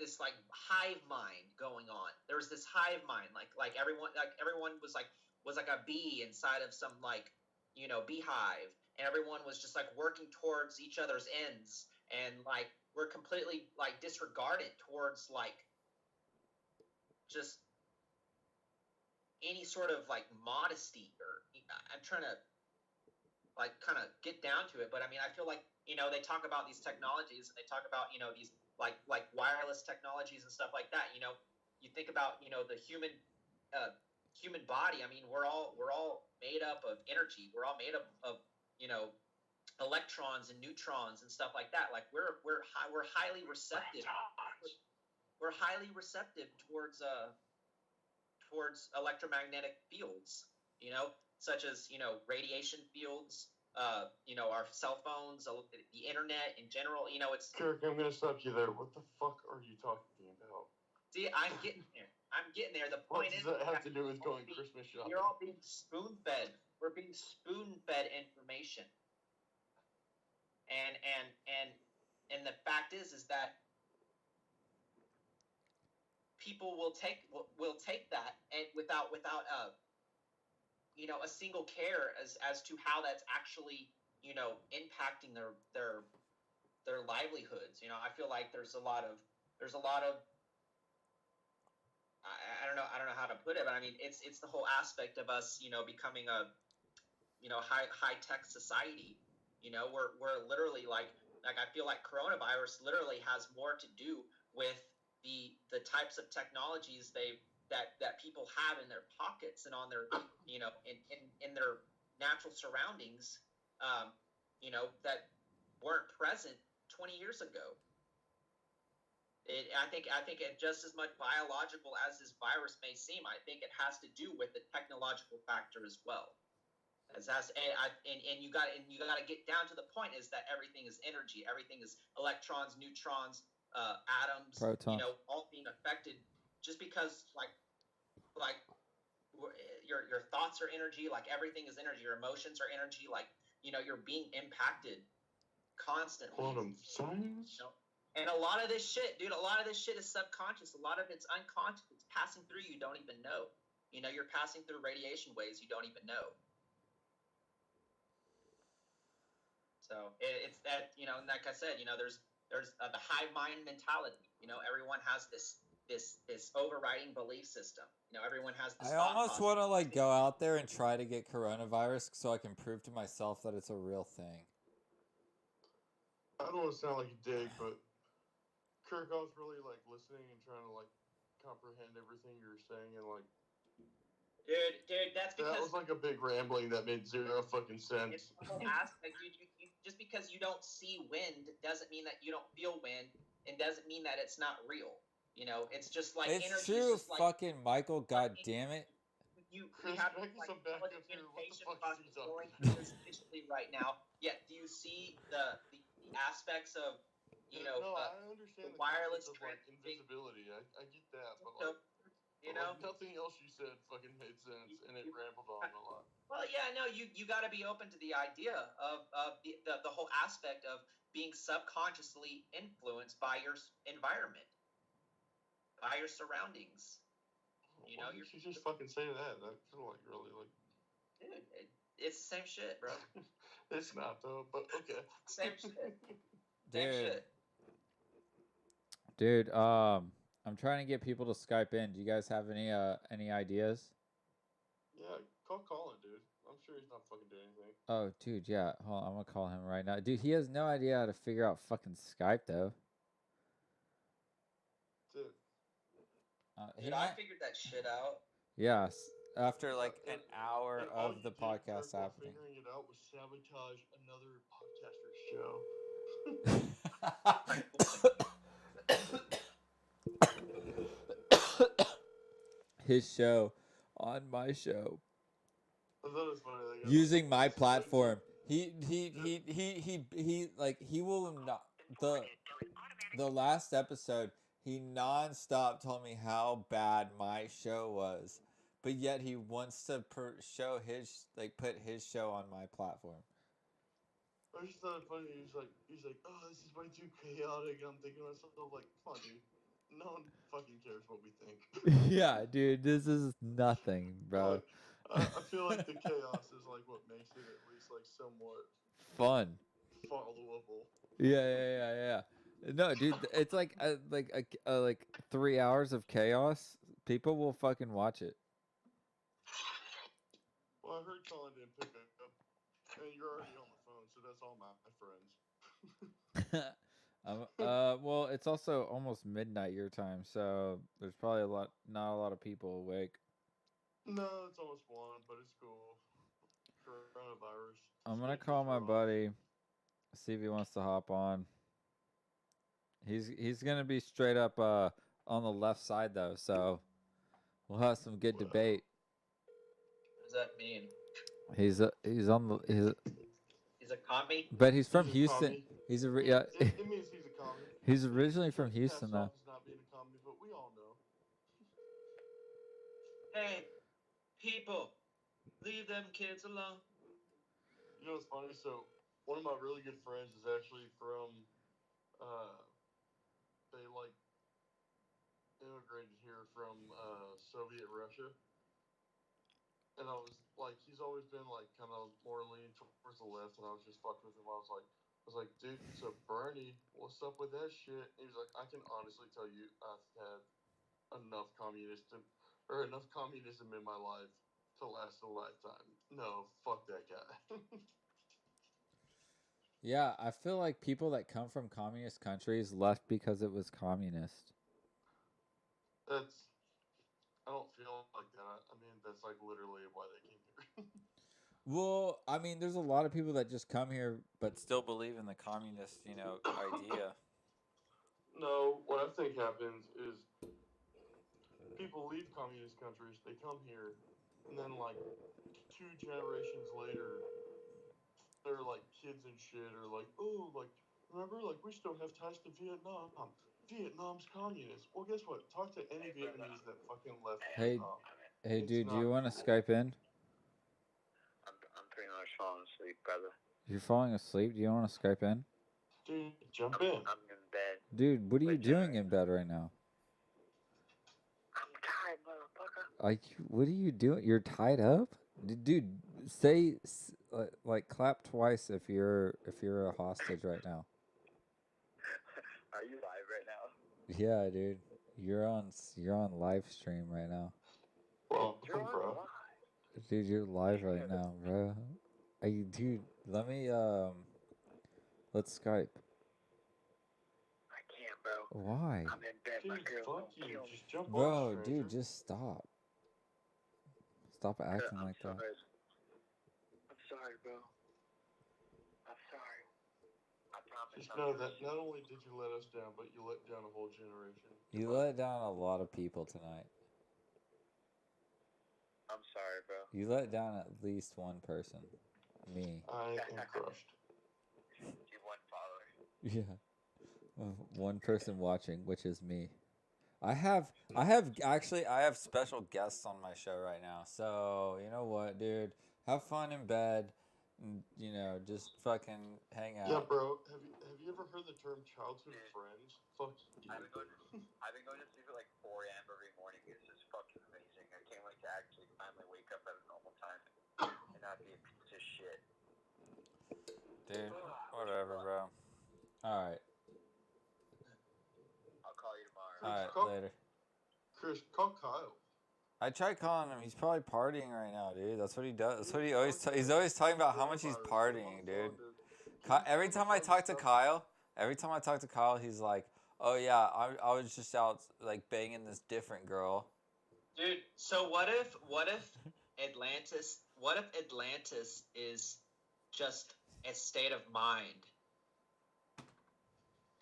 this like hive mind going on. There was this hive mind, like everyone was like a bee inside of some like beehive, and everyone was just like working towards each other's ends, and like we're completely like disregarded towards like just any sort of like modesty, or I'm trying to like kind of get down to it, but I mean I feel like they talk about these technologies, and they talk about these like wireless technologies and stuff like that. You think about the human body. I mean we're all made up of energy. We're all made up of electrons and neutrons and stuff like that. Like we're highly receptive. We're highly receptive towards electromagnetic fields, such as radiation fields, our cell phones, the internet in general. It's Kirk, I'm gonna stop you there. What the fuck are you talking about? See, I'm getting there. The What point does is that have to do with going Christmas shopping? you're all being spoon fed. We're being spoon fed information, and the fact is that people will take that and without a single care as to how that's actually impacting their livelihoods. I feel like there's a lot of I don't know how to put it, but I mean it's the whole aspect of us becoming a high tech society. We're literally like I feel like coronavirus literally has more to do with the types of technologies that people have in their pockets and on their in their natural surroundings, that weren't present 20 years ago. I think it just as much biological as this virus may seem. I think it has to do with the technological factor as well. And you got to get down to the point is that everything is energy. Everything is electrons, neutrons, atoms, Protons. all being affected just because like your thoughts are energy. Like everything is energy. Your emotions are energy. Like you're being impacted constantly. Quantum science. And a lot of this shit, dude, is subconscious. A lot of it's unconscious. It's passing through you don't even know. You're passing through radiation waves you don't even know. So it's that, and like I said, there's the hive mind mentality. Everyone has this overriding belief system. Everyone has this. I almost want to like go out there and try to get coronavirus so I can prove to myself that it's a real thing. I don't want to sound like a dick, but Kirk, I was really like listening and trying to like comprehend everything you were saying, and like, dude, that's because that was like a big rambling that made zero fucking sense. It's the whole aspect. You just because you don't see wind doesn't mean that you don't feel wind, and doesn't mean that it's not real. It's just like it's energy. True, just like, fucking Michael. God damn it. We Chris, have back like some back up here. What the fuck is he talking about? Right now. Yet, do you see the aspects of no, I understand the wireless concept of like invisibility. I get that, but like, nothing else you said fucking made sense, and it rambled on a lot. Well, yeah, no, you got to be open to the idea of the whole aspect of being subconsciously influenced by your environment, by your surroundings. Why did you just fucking say that? I feel like really like. Dude, it's the same shit, bro. It's not though, but okay. Same shit. Same shit. Dude, I'm trying to get people to Skype in. Do you guys have any ideas? Yeah, call Colin, dude. I'm sure he's not fucking doing anything. Oh, dude, yeah. Hold on, I'm gonna call him right now. Dude, he has no idea how to figure out fucking Skype though. Dude. I figured that shit out. Yes, after like an hour of the podcast happening. Figuring it out was sabotage another podcaster's show. His show on my show. I thought it was funny. Using my platform. He will not the last episode. He nonstop told me how bad my show was, but yet he wants to put his show on my platform. I just thought it funny. He's like, oh, this is way too chaotic. I'm thinking to myself, like, come on, dude. No one fucking cares what we think. Yeah, dude, this is nothing, bro. Like, I feel like the chaos is like what makes it at least like somewhat Fun. followable. Yeah. No, dude, it's like 3 hours of chaos. People will fucking watch it. Well, I heard Colin didn't pick up, and you're already on the phone, so that's all my friends. Well, it's also almost midnight your time, so there's probably not a lot of people awake. No, it's almost one, but it's cool. Coronavirus. I'm gonna Schedules call my are off. buddy, see if he wants to hop on. He's gonna be straight up on the left side though, so we'll have some good debate. What does that mean? He's on the He's a commie? but he's from He's a Houston. commie. He's a It means he's a commie. he's originally from He Houston passed though. off as not being a commie, but we all know. Hey, people, leave them kids alone. You know what's funny? So one of my really good friends is actually from they like immigrated here from Soviet Russia. And I was like, he's always been like kind of more leaning towards the left, and I was just fucking with him. I was like, dude, so Bernie, what's up with that shit? And he was like, I can honestly tell you, I've had enough communism in my life to last a lifetime. No, fuck that guy. Yeah, I feel like people that come from communist countries left because it was communist. That's I don't feel like that. I mean, that's like literally why they came here. Well, I mean, there's a lot of people that just come here but still believe in the communist, idea. No, what I think happens is people leave communist countries, they come here, and then like 2 generations later, they're like kids and shit are like, oh, like remember, like we still have ties to Vietnam. Vietnam's communist. Well, guess what? Talk to any Vietnamese that fucking left Hey, Vietnam. hey, It's dude, do you not want to cool. Skype in? I'm pretty much falling asleep, brother. You're falling asleep. Do you want to Skype in? Dude, jump in. I'm in bed. Dude, what are you doing in bed right now? I'm tired, motherfucker. What are you doing? You're tied up, dude. Say like clap twice if you're a hostage right now. Are you live right now? Yeah, dude. You're on live stream right now. Well, You're on bro. live. Dude, you're live right now, bro. Dude, let me let's Skype. I can't, bro. Why? I'm in bed. My Dude, girl fuck won't you. kill me. Just jump Bro, on, stranger. dude, just stop. Stop acting I'm like that. sorry. I'm sorry, bro. I'm sorry. I promise. Just know that not only did you let us down, but you let down a whole generation. You let down a lot of people tonight. I'm sorry, bro. You let down at least one person. Me. I am crushed. You one follower. Yeah. One person watching, which is me. I have special guests on my show right now. So, you know what, dude? Have fun in bed. And, just fucking hang out. Yeah, bro. Have you ever heard the term childhood friends? Fuck you. I've been going to sleep at like 4 a.m. every morning. It's just fucking amazing. I can't wait to actually finally wake up at a normal time and not be a piece of shit. Dude, whatever, bro. Alright. I'll call you tomorrow. Alright, later. Chris, call Kyle. I tried calling him. He's probably partying right now, dude. That's what he does. That's what he always. He's always talking about how much he's partying, dude. Every time I talk to Kyle, he's like, "Oh yeah, I was just out like banging this different girl." Dude, so what if Atlantis is just a state of mind?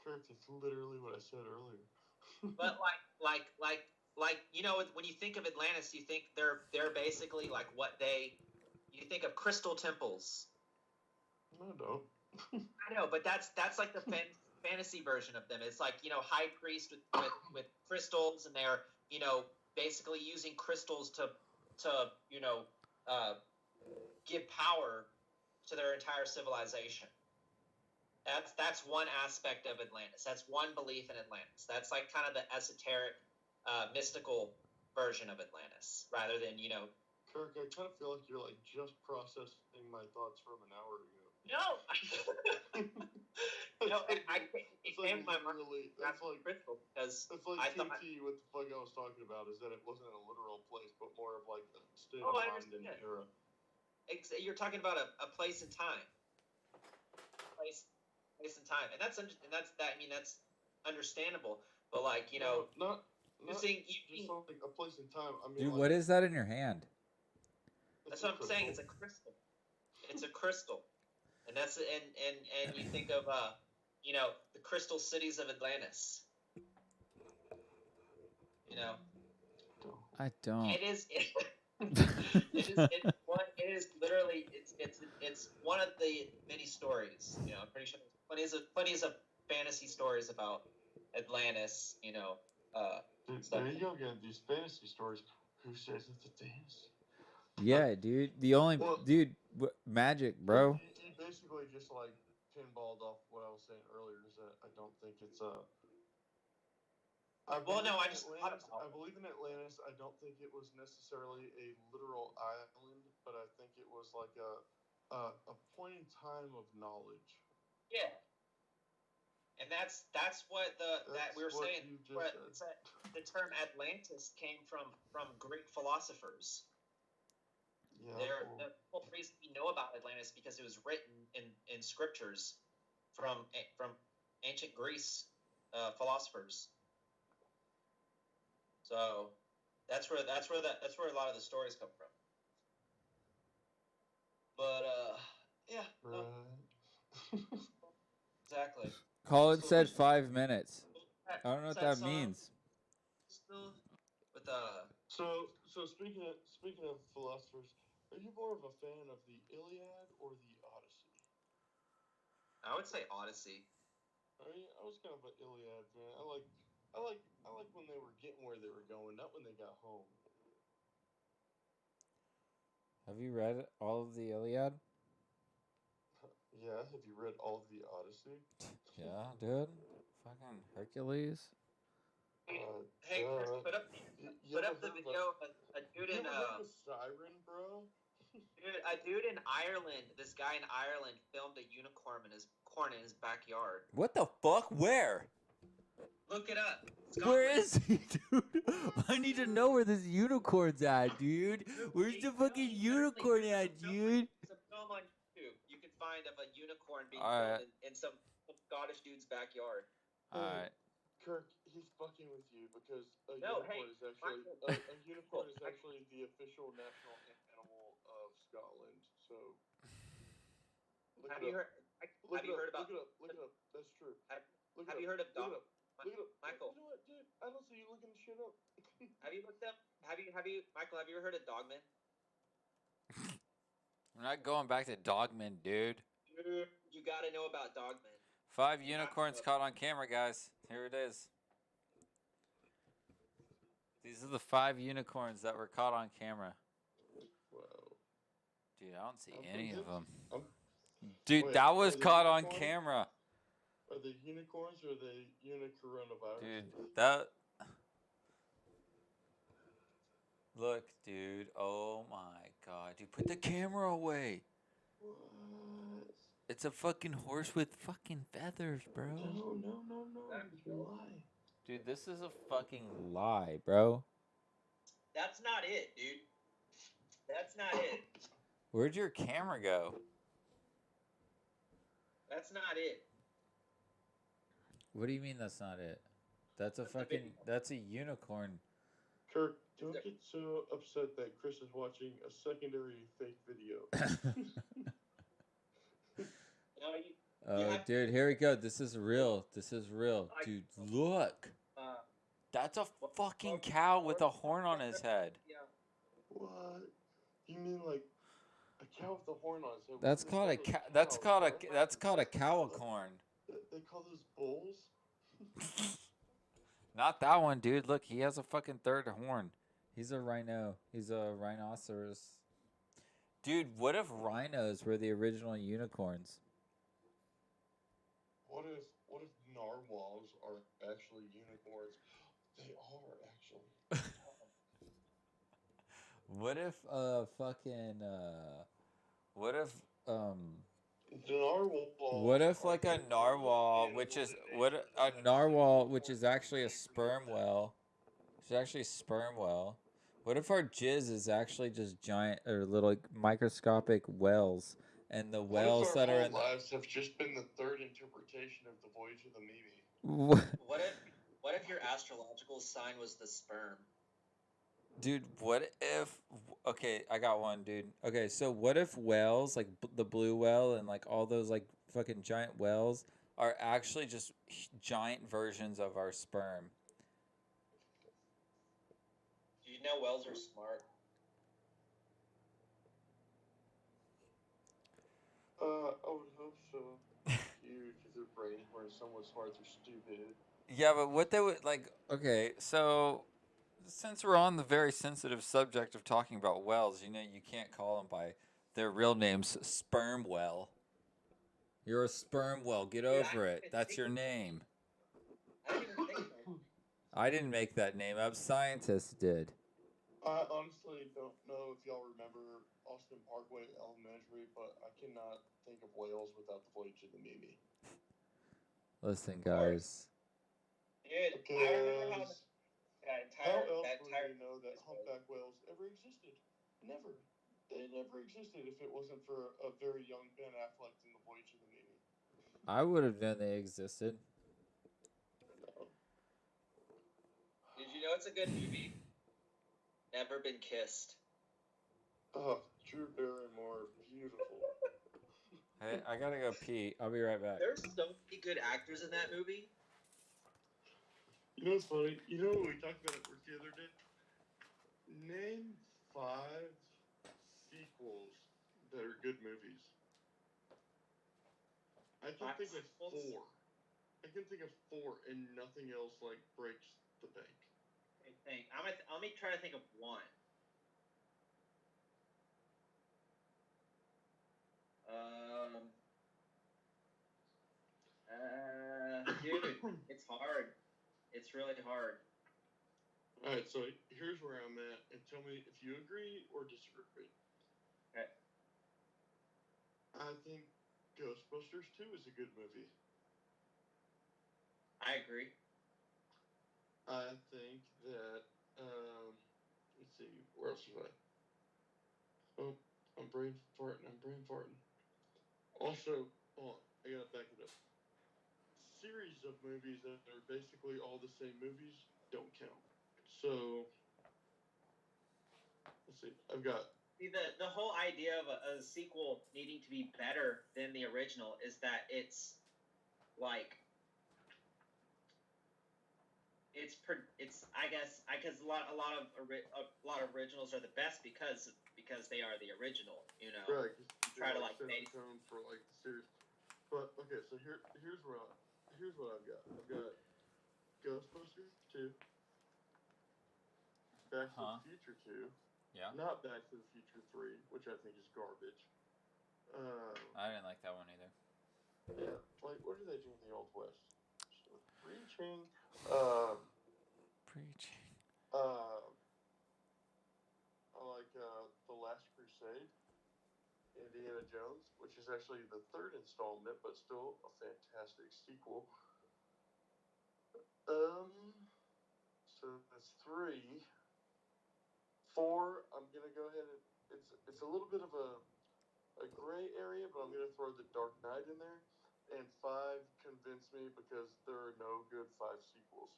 Kirk, that's literally what I said earlier. But when you think of Atlantis, you think they're basically like you think of crystal temples. No, I don't. I know, but that's like the fantasy version of them. It's like, high priest with crystals, and they're, basically using crystals to give power to their entire civilization. That's one aspect of Atlantis. That's one belief in Atlantis. That's like kind of the esoteric, mystical version of Atlantis, rather than Kirk, I kind of feel like you're like just processing my thoughts from an hour ago. No, no, That's I it's came like to my mind. literally, That's that's like crystal because that's like I TNT. thought. What the fuck I was talking about is that it wasn't a literal place, but more of like a state Oh, of I mind and understand. era. You're talking about a place and time. Place and time, and that's that. I mean, that's understandable. But like not using just like a place and time. I mean, Dude, like, what is that in your hand? that's what I'm saying. It's a crystal. It's a crystal, and that's and you think of the crystal cities of Atlantis. I don't. It is. It is literally. It's one of the many stories. I'm pretty sure there's plenty of fantasy stories about Atlantis. Dude, there you go again. These fantasy stories. Who says it's a dance? Yeah, dude. The only magic, bro. You basically just like pinballed off what I was saying earlier. Is that I don't think it's a. I believe in Atlantis. I don't think it was necessarily a literal island, but I think it was like a point in time of knowledge. Yeah. And that's what that we were saying. The term Atlantis came from Greek philosophers. Yeah. The whole reason we know about Atlantis because it was written in scriptures from ancient Greece philosophers. So that's where a lot of the stories come from. But yeah. Right. No. Exactly. Colin said 5 minutes. I don't know what that means. Still with So speaking of philosophers, are you more of a fan of the Iliad or the Odyssey? I would say Odyssey. I was kind of an Iliad fan. I like when they were getting where they were going, not when they got home. Have you read all of the Iliad? Yeah. Have you read all of the Odyssey? Yeah, dude. Fucking Hercules. Hey, Chris, put up the video of a dude in a siren, bro. Dude, a dude in Ireland. This guy in Ireland filmed a unicorn in his backyard. What the fuck? Where? Look it up. Where is he, dude? I need to know where this unicorn's at, dude. Where's the fucking unicorn at, dude? It's a film on YouTube. You can find of a unicorn being filmed in some Scottish dude's backyard. Alright. Kirk, he's fucking with you because a unicorn is actually the official national animal of Scotland. So have you heard about? Look it up. That's true. Have you heard of dog? Look it up. Michael. You know what, dude? I don't see you looking shit up. Have you looked up? Michael? Have you ever heard of Dogman? I'm not going back to Dogman, dude. You gotta know about Dogman. 5 unicorns caught on camera, guys. Here it is. These are the 5 unicorns that were caught on camera. Wow. Dude, I don't see any of them. Dude, Dude, that was caught on camera. Are they unicorns or are they unicoronavirus? Dude, that... Look, dude. Oh my god. Dude, put the camera away. What? It's a fucking horse with fucking feathers, bro. No. Why? Dude, this is a fucking lie, bro. That's not it, dude. That's not it. Where'd your camera go? That's not it. What do you mean that's not it? That's a fucking... That's a unicorn. Kirk, don't get so upset that Chris is watching a secondary fake video. Dude, here we go. This is real. Dude, look. That's a fucking cow with a horn on his head. What? You mean like a cow with a horn on his head? That's called a cowicorn. They call those bulls? Not that one, dude. Look, he has a fucking third horn. He's a rhino. He's a rhinoceros. Dude, what if rhinos were the original unicorns? if narwhals are actually unicorns? They are actually. What if fucking what if The narwhals what if are like a the narwhal, only which is animal in what nature a that has narwhal, which unicorn is actually a named for their sperm pet. whale, it's actually a sperm whale. What if our jizz is actually just giant or little like, microscopic whales, and the What if whales our that are whole in lives have just been the third interpretation of the voyage of the Mimi? the What if your astrological sign was the sperm? dude? What if? Okay, I got one, dude. Okay, so what if whales like the blue whale and like all those like fucking giant whales are actually just giant versions of our sperm? Do you know whales are smart? I would hope so. Huge if their brains weren't somewhat smart, they're stupid. Yeah, but what they would like, okay, so since we're on the very sensitive subject of talking about whales, you can't call them by their real names, sperm whale. You're a sperm whale. Get Dude, over it. That's your name. I didn't even think about it. I didn't make that name up. Scientists did. I honestly don't know if y'all remember Austin Parkway Elementary, but I cannot think of Wales without the voyage of the Mimi. Listen, course. guys. Dude, I remember how Because that how entire else that would entire we know that humpback whales ever existed? Never. They never existed if it wasn't for a very young Ben Affleck in the voyage of the Mimi. I would have known they existed. No. Did you know it's a good movie? Never Been Kissed. Oh, Drew Barrymore, beautiful. Hey, I gotta go pee. I'll be right back. There's so many good actors in that movie. You know what's funny? You know what we talked about at work the other day? Name 5 sequels that are good movies. I can Five think of sequels? 4. I can think of 4, and nothing else like breaks the bank. I think let me try to think of one. Dude, it's hard. It's really hard. All right, so here's where I'm at, and tell me if you agree or disagree. Okay. I think Ghostbusters 2 is a good movie. I agree. I think that let's see, where else was I? Oh, I'm brain farting. Also, hold on, I gotta back it up. Series of movies that are basically all the same movies don't count. So let's see, I've got See, the whole idea of a sequel needing to be better than the original is that it's like it's I guess a lot of originals are the best because they are the original, you know. right, because you Try to like set the base. tone for like the series. But okay, so here's what I've got. I've got Ghostbusters 2, Back to the Future 2, Yeah. not Back to the Future 3, which I think is garbage. I didn't like that one either. Yeah, like what do they do in the Old West? Preaching. Preaching. I like The Last Crusade, Indiana Jones, which is actually the 3rd installment, but still a fantastic sequel. So that's 3. 4, I'm gonna go ahead and it's a little bit of a gray area, but I'm gonna throw The Dark Knight in there. And 5 convince me because there are no good 5 sequels.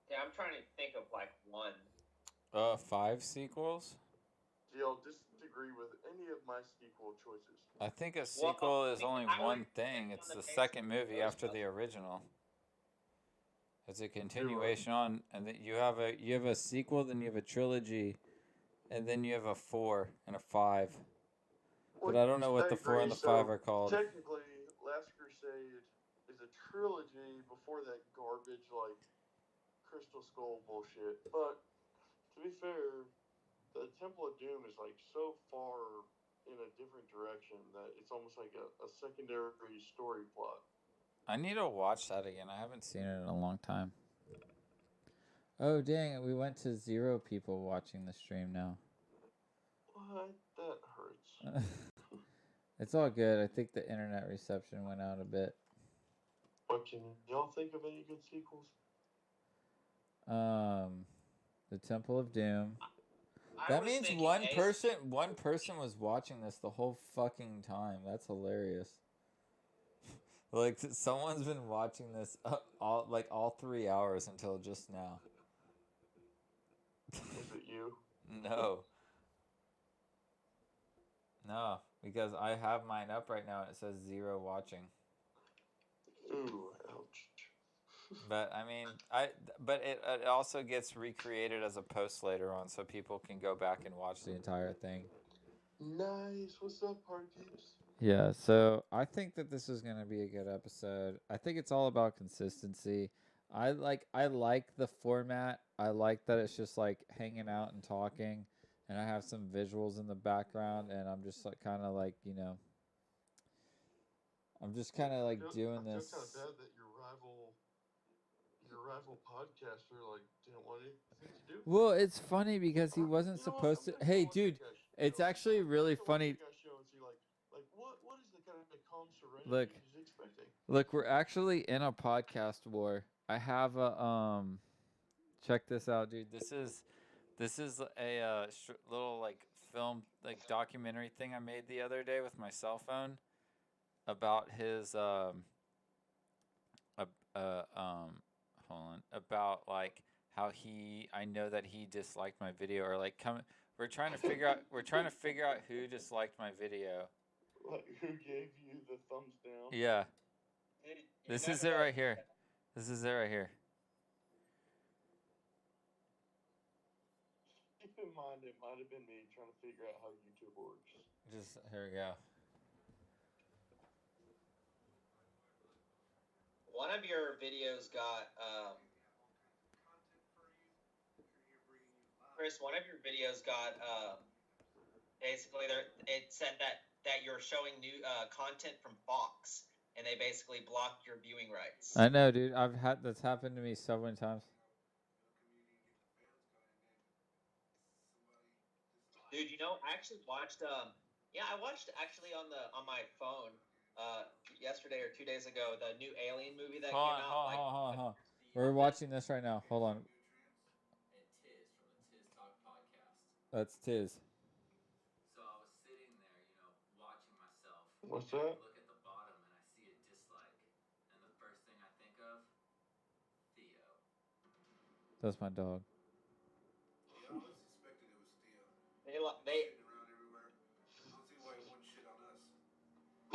Yeah, I'm trying to think of like one. 5 sequels? Do y'all disagree with any of my sequel choices? I think a sequel is only I one would thing. on It's the the basis second of movie after the Ghostbusters. original. It's a continuation on, and then you have a sequel, then you have a trilogy, and then you have a 4 and a 5. But I don't know what the 4 and the 5 are called. Technically, Last Crusade is a trilogy before that garbage like Crystal Skull bullshit. But to be fair, the Temple of Doom is like so far in a different direction. That it's almost like a secondary story plot. I need to watch that again. I haven't seen it in a long time. Oh dang it! We went to 0 people watching the stream now. What? That hurts. It's all good. I think the internet reception went out a bit. But can y'all think of any good sequels? The Temple of Doom. I That was means thinking one Ace. person was watching this the whole fucking time. That's hilarious. Like someone's been watching this all 3 hours until just now. Is it you? No. No, because I have mine up right now and it says 0 watching. Ooh, ouch. But I mean, but it also gets recreated as a post later on, so people can go back and watch the entire thing. Nice. What's up, Parkeeps? Yeah, so I think that this is gonna be a good episode. I think it's all about consistency. I like the format. I like that it's just like hanging out and talking, and I have some visuals in the background, and I'm just like kind of like I'm just kind of like doing I this. feel kind of bad that your rival podcaster like didn't want anything to do. Well, it's funny because he wasn't supposed to. Hey, dude, it's actually really funny. Like what is the kind of calm serenity Look, he's expecting? Look, we're actually in a podcast war. I have a check this out, dude. This is a little like film like documentary thing I made the other day with my cell phone about his hold on, about like how I know that he disliked my video, or like we're trying to figure out who disliked my video. Like who gave you the thumbs down? Yeah. Dude, This is it right here. This is it right here. Keep in mind, it might have been me trying to figure out how YouTube works. Just here we go. One of your videos got Chris. One of your videos got basically it said that you're showing new content from Fox, and they basically blocked your viewing rights. I know, dude. That's happened to me so many times. Dude, I actually watched I watched actually on my phone yesterday or 2 days ago the new Alien movie that came out. Hold on. We're watching this right now. Hold on. And Tizz from the Tizz Talk podcast. That's Tizz. So I was sitting there, watching myself. What's and that? I look at the bottom and I see a dislike. And the first thing I think of, Theo. That's my dog. Yeah, I was suspecting it was Theo. They Shitting around everywhere. I don't see why he wouldn't shit on us. Are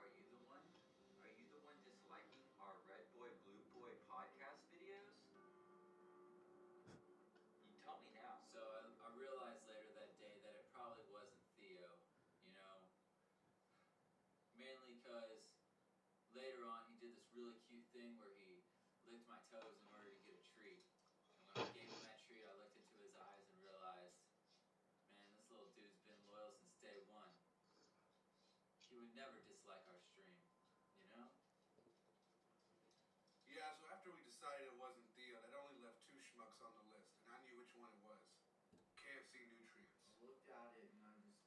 you the one disliking our Red Boy Blue Boy podcast videos? You tell me now. So I realized later that day that it probably wasn't Theo, mainly because later on he did this really cute thing where he licked my toes in order to get a treat. And when I gave him that treat, I looked into his eyes and realized, man, this little dude's been loyal since day one. He would never dislike our stream, Yeah, so after we decided it wasn't Theo, that only left 2 schmucks on the list, and I knew which one it was. KFC Nutrients. I looked at it and I just...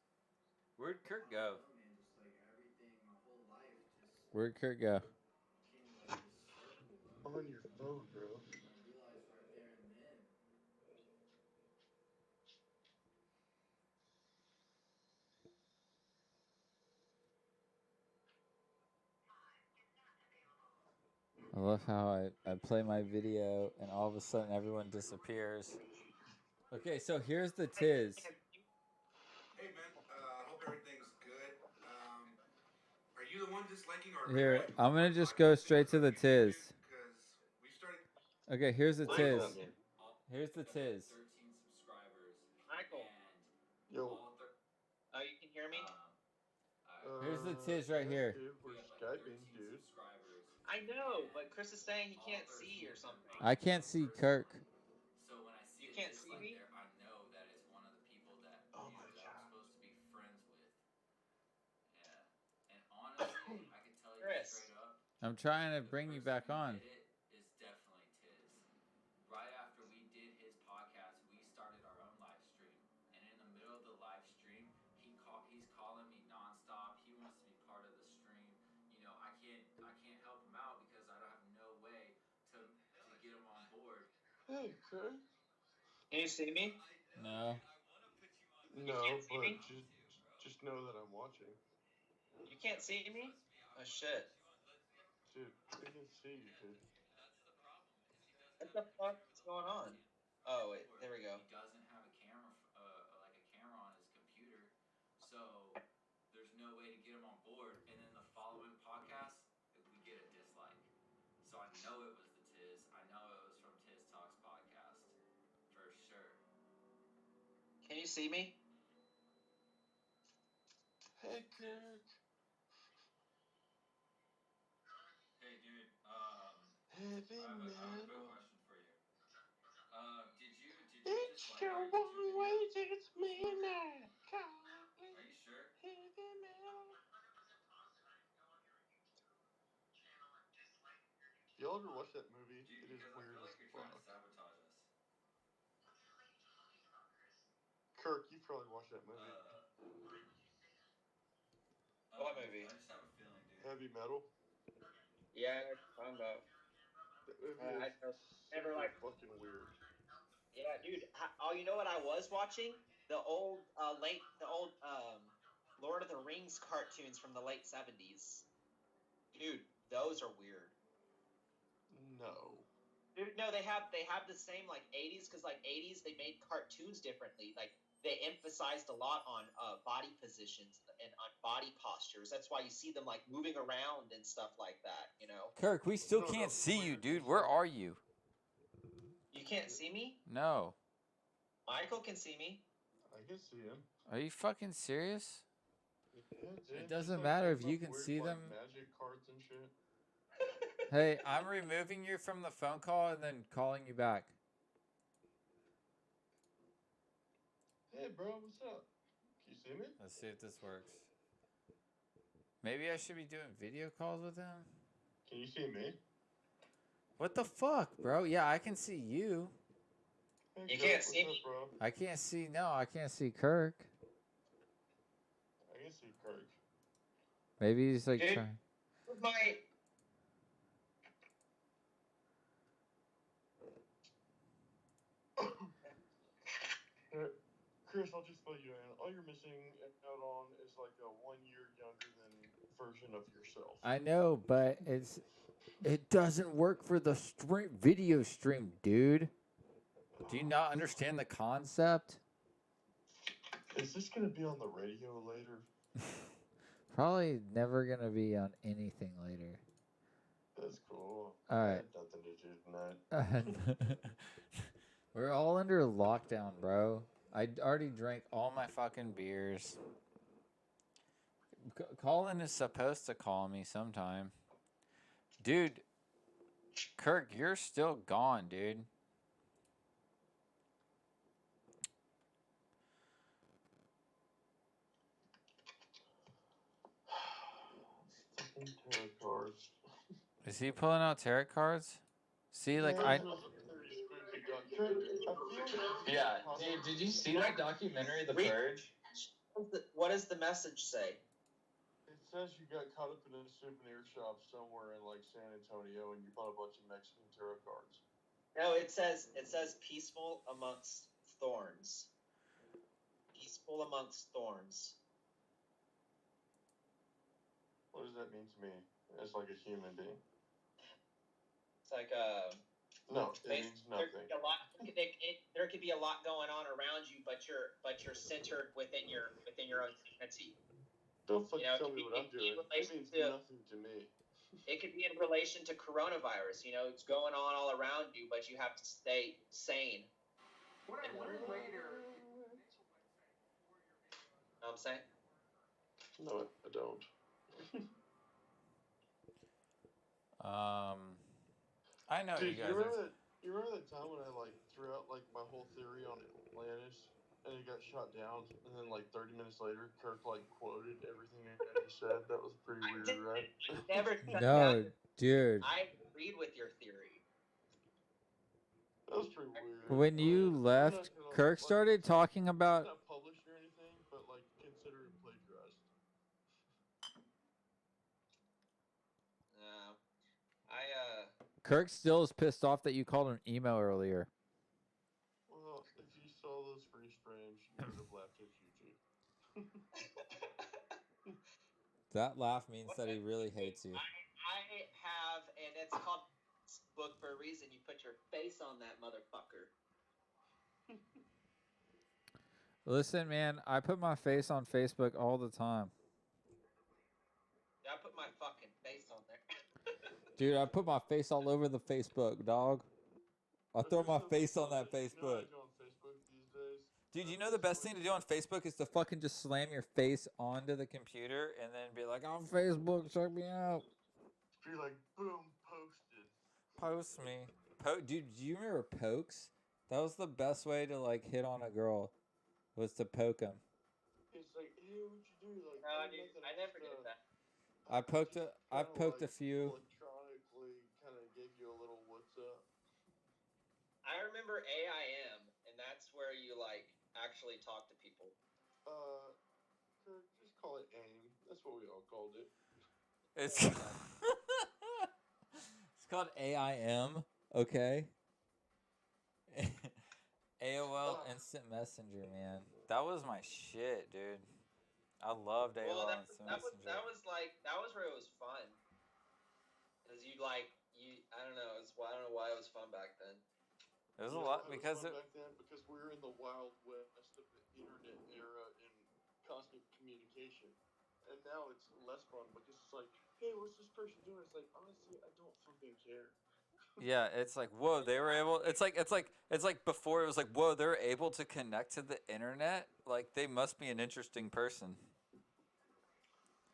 Where'd Kirk go? Man, just like everything, my whole life just... Where'd Kirk go? Came like this circle, bro. On your phone, bro. And I realized right there and then... I love how I play my video and all of a sudden everyone disappears. Okay, so here's the Tizz. Hey, man, hope everything's good. Are you the one disliking our... Here, I'm gonna just go straight to the Tizz. Because we started... Okay, here's the Tizz. Here's the Tizz. 13 subscribers. Michael. And Yo. Oh, you can hear me? Here's the Tizz right here. Dude, we're Skyping, dude. I know, but Chris is saying he can't see or something. I can't see Kirk. So when I see You can't see me? I I'm trying to bring The you person back who on. did it is definitely Tizz. Right after we did his podcast, we started our own live stream, and in the middle of the live stream, he's calling me nonstop. He wants to be part of the stream. You know, I can't help him out because I don't have no way to get him on board. Hey, Kirk. Can you see me? No. No, see but me? just know that I'm watching. You can't see me? Oh shit! Dude, we can see you, dude. What the fuck is going on? Oh wait, there we go. He doesn't have a camera, like a camera on his computer, so there's no way to get him on board. And then the following podcast, we get a dislike. So I know it was the Tizz. I know it was from Tizz Talks podcast for sure. Can you see me? Hey, Kirk. Hey, dude. Heavy I have a quick metal. question for you. Did you It's dislike your our one YouTube way video? it's midnight. Are you sure? Heavy metal. Y'all ever watch that movie? Dude, It is because I weird feel as like you're trying to fuck. sabotage us. Kirk, you probably watched that movie. What movie? I just have a feeling, dude. Heavy metal. Yeah, I'm about. That movie I is never super like. fucking weird. Yeah, dude. Oh, you know what I was watching? The old Lord of the Rings cartoons from the late 70s. Dude, those are weird. No. Dude, no, they have the same like 80s because like 80s they made cartoons differently. Like they emphasized a lot on body positions and on body postures. That's why you see them like moving around and stuff like that. You know. Kirk, we still No, can't no, see you, weird dude. is Where like- are you? You can't see me. No. Michael can see me. I can see him. Are you fucking serious? Yeah, dude, It just doesn't like matter the if you fucking can weird, see like, them. Magic cards and shit. Hey, I'm removing you from the phone call and then calling you back. Hey, bro, what's up? Can you see me? Let's see if this works. Maybe I should be doing video calls with him? Can you see me? What the fuck, bro? Yeah, I can see you. Hey, You Kirk, can't what's see up, me? bro? I can't see. No, I can't see Kirk. I can see Kirk. Maybe he's like Dude. trying. My Chris, I'll just fill you in. All you're missing out on is like a 1 year younger than version of yourself. I know, but it doesn't work for the video stream, dude. Do you not understand the concept? Is this gonna be on the radio later? Probably never gonna be on anything later. That's cool. All I right. had nothing to do tonight. We're all under lockdown, bro. I already drank all my fucking beers. Colin is supposed to call me sometime. Dude, Kirk, you're still gone, dude. Tarot cards. Is he pulling out tarot cards? See, like I. Yeah, dude, did you see that documentary, The Purge? What does the message say? It says you got caught up in a souvenir shop somewhere in like San Antonio and you bought a bunch of Mexican tarot cards. No, it says peaceful amongst thorns. Peaceful amongst thorns. What does that mean to me as like a human being? It's like No, it means there nothing. could be a lot. There could be a lot going on around you, but you're centered within your own sanity. Don't fucking You know, tell me what I'm doing. It means nothing to me. It could be in relation to coronavirus. You know, it's going on all around you, but you have to stay sane. What I learned later. Know what I'm saying? No, I don't. I know Dude, you guys you remember are. that? You remember that time when I like threw out like my whole theory on Atlantis? and he got shot down. And then like 30 minutes later, Kirk like quoted everything that he said. That was pretty I weird, didn't right? never shut down No, your dude. I agreed with your theory. That was pretty weird. When you I'm left, not gonna, Kirk started it's talking about. not published or anything, but like consider it plagiarized. I Kirk still is pissed off that you called him emo earlier. Well, if you saw those freeze frames, you would have laughed at you. That laugh means that he really hates you. I have, and it's called book for a reason. You put your face on that motherfucker. Listen, man, I put my face on Facebook all the time. Yeah, I put my fucking face on there. Dude, I put my face all over the Facebook, dog. I throw my face on that You know Facebook. I go on Facebook these days. Dude, you know the best thing to do on Facebook is to fucking just slam your face onto the computer and then be like, on Facebook, check me out. Be like, boom, posted. Post me. Dude, do you remember pokes? That was the best way to like hit on a girl, was to poke them. It's like, hey, what'd you do? Like, No, oh, dude, nothing, I never just, did that. I've poked a few. Electronically, kind of gave you a little what's up. I remember AIM, and that's where you like actually talk to people. Kirk, just call it AIM. That's what we all called it. It's it's called AIM, okay? AOL Instant Messenger, man. That was my shit, dude. I loved AOL Well, Instant Messenger. that was where it was fun. Cause you I don't know, I don't know why it was fun back then. It was a lot because back then because we were in the wild west of the internet era and constant communication, and now it's less fun because it's like, hey, what's this person doing? It's like, honestly, I don't fucking care. Yeah, it's like, whoa, they were able. It's like before it was like, whoa, they're able to connect to the internet. Like they must be an interesting person.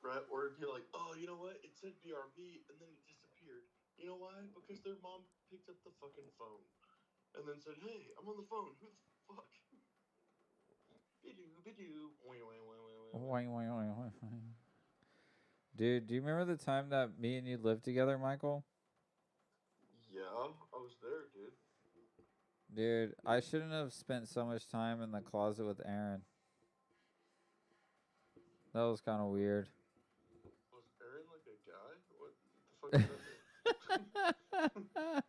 Right? Or it'd be like, oh, you know what? It said BRB and then it disappeared. You know why? Because their mom picked up the fucking phone and then said, hey, I'm on the phone. Who the fuck? Bidoo. Dude, do you remember the time that me and you lived together, Michael? Yeah, I was there, dude. Dude, I shouldn't have spent so much time in the closet with Aaron. That was kind of weird. Was Aaron like a guy? What the fuck does that mean?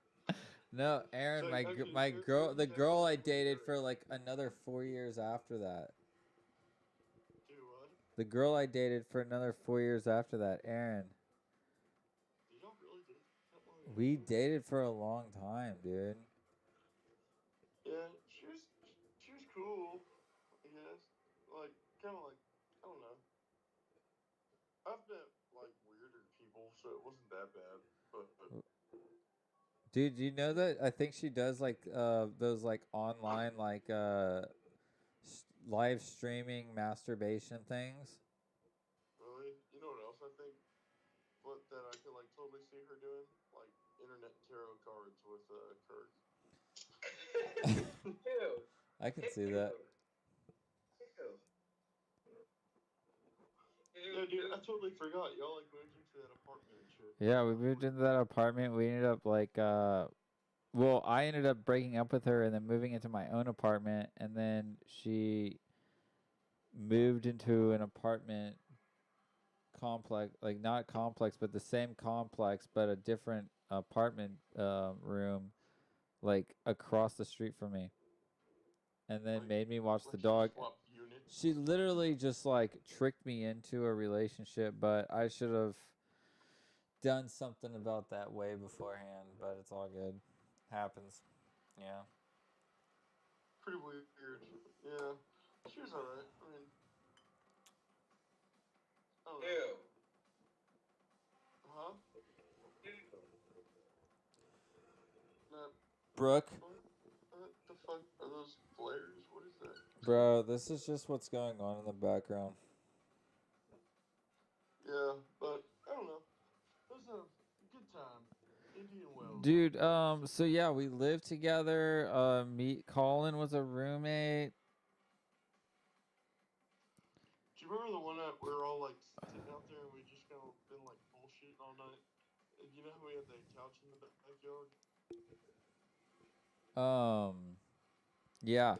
No, Aaron, So, my actually, my Kirk, girl, Kirk the was girl I actually dated really for like another 4 years after that. Do what? The girl I dated for another 4 years after that, Aaron. Did y'all really date that long? We dated for a long time, dude. Yeah, she was cool, I guess. Like, kind of like, I don't know. I've met like weirder people, so it wasn't that bad. But Dude, you know that I think she does like those like online like live streaming masturbation things. really, you know what else I think? What that I could like totally see her doing? Like internet tarot cards with Kirk. Ew. I can see that. Yeah, dude, I totally forgot. Y'all like moved into that apartment and shit. Yeah, we moved into that apartment. We ended up like well, I ended up breaking up with her and then moving into my own apartment, and then she moved into an apartment complex, like not complex, but the same complex, but a different apartment room, like across the street from me, and then made me watch the dog. She literally just like tricked me into a relationship, but I should have done something about that way beforehand, but it's all good. Happens. Yeah. Pretty weird. Yeah. She was alright. I mean, I don't know. Ew. Huh? No. Brooke? What the fuck are those flares? What is that? Bro, this is just what's going on in the background. Yeah, but I don't know. It was a good time. Indian Wells. Dude, so yeah, we lived together. Colin was a roommate. you remember the one that we were all like sitting out there and we just kind of been like bullshitting all night? And you know how we had that couch in the backyard? Yeah.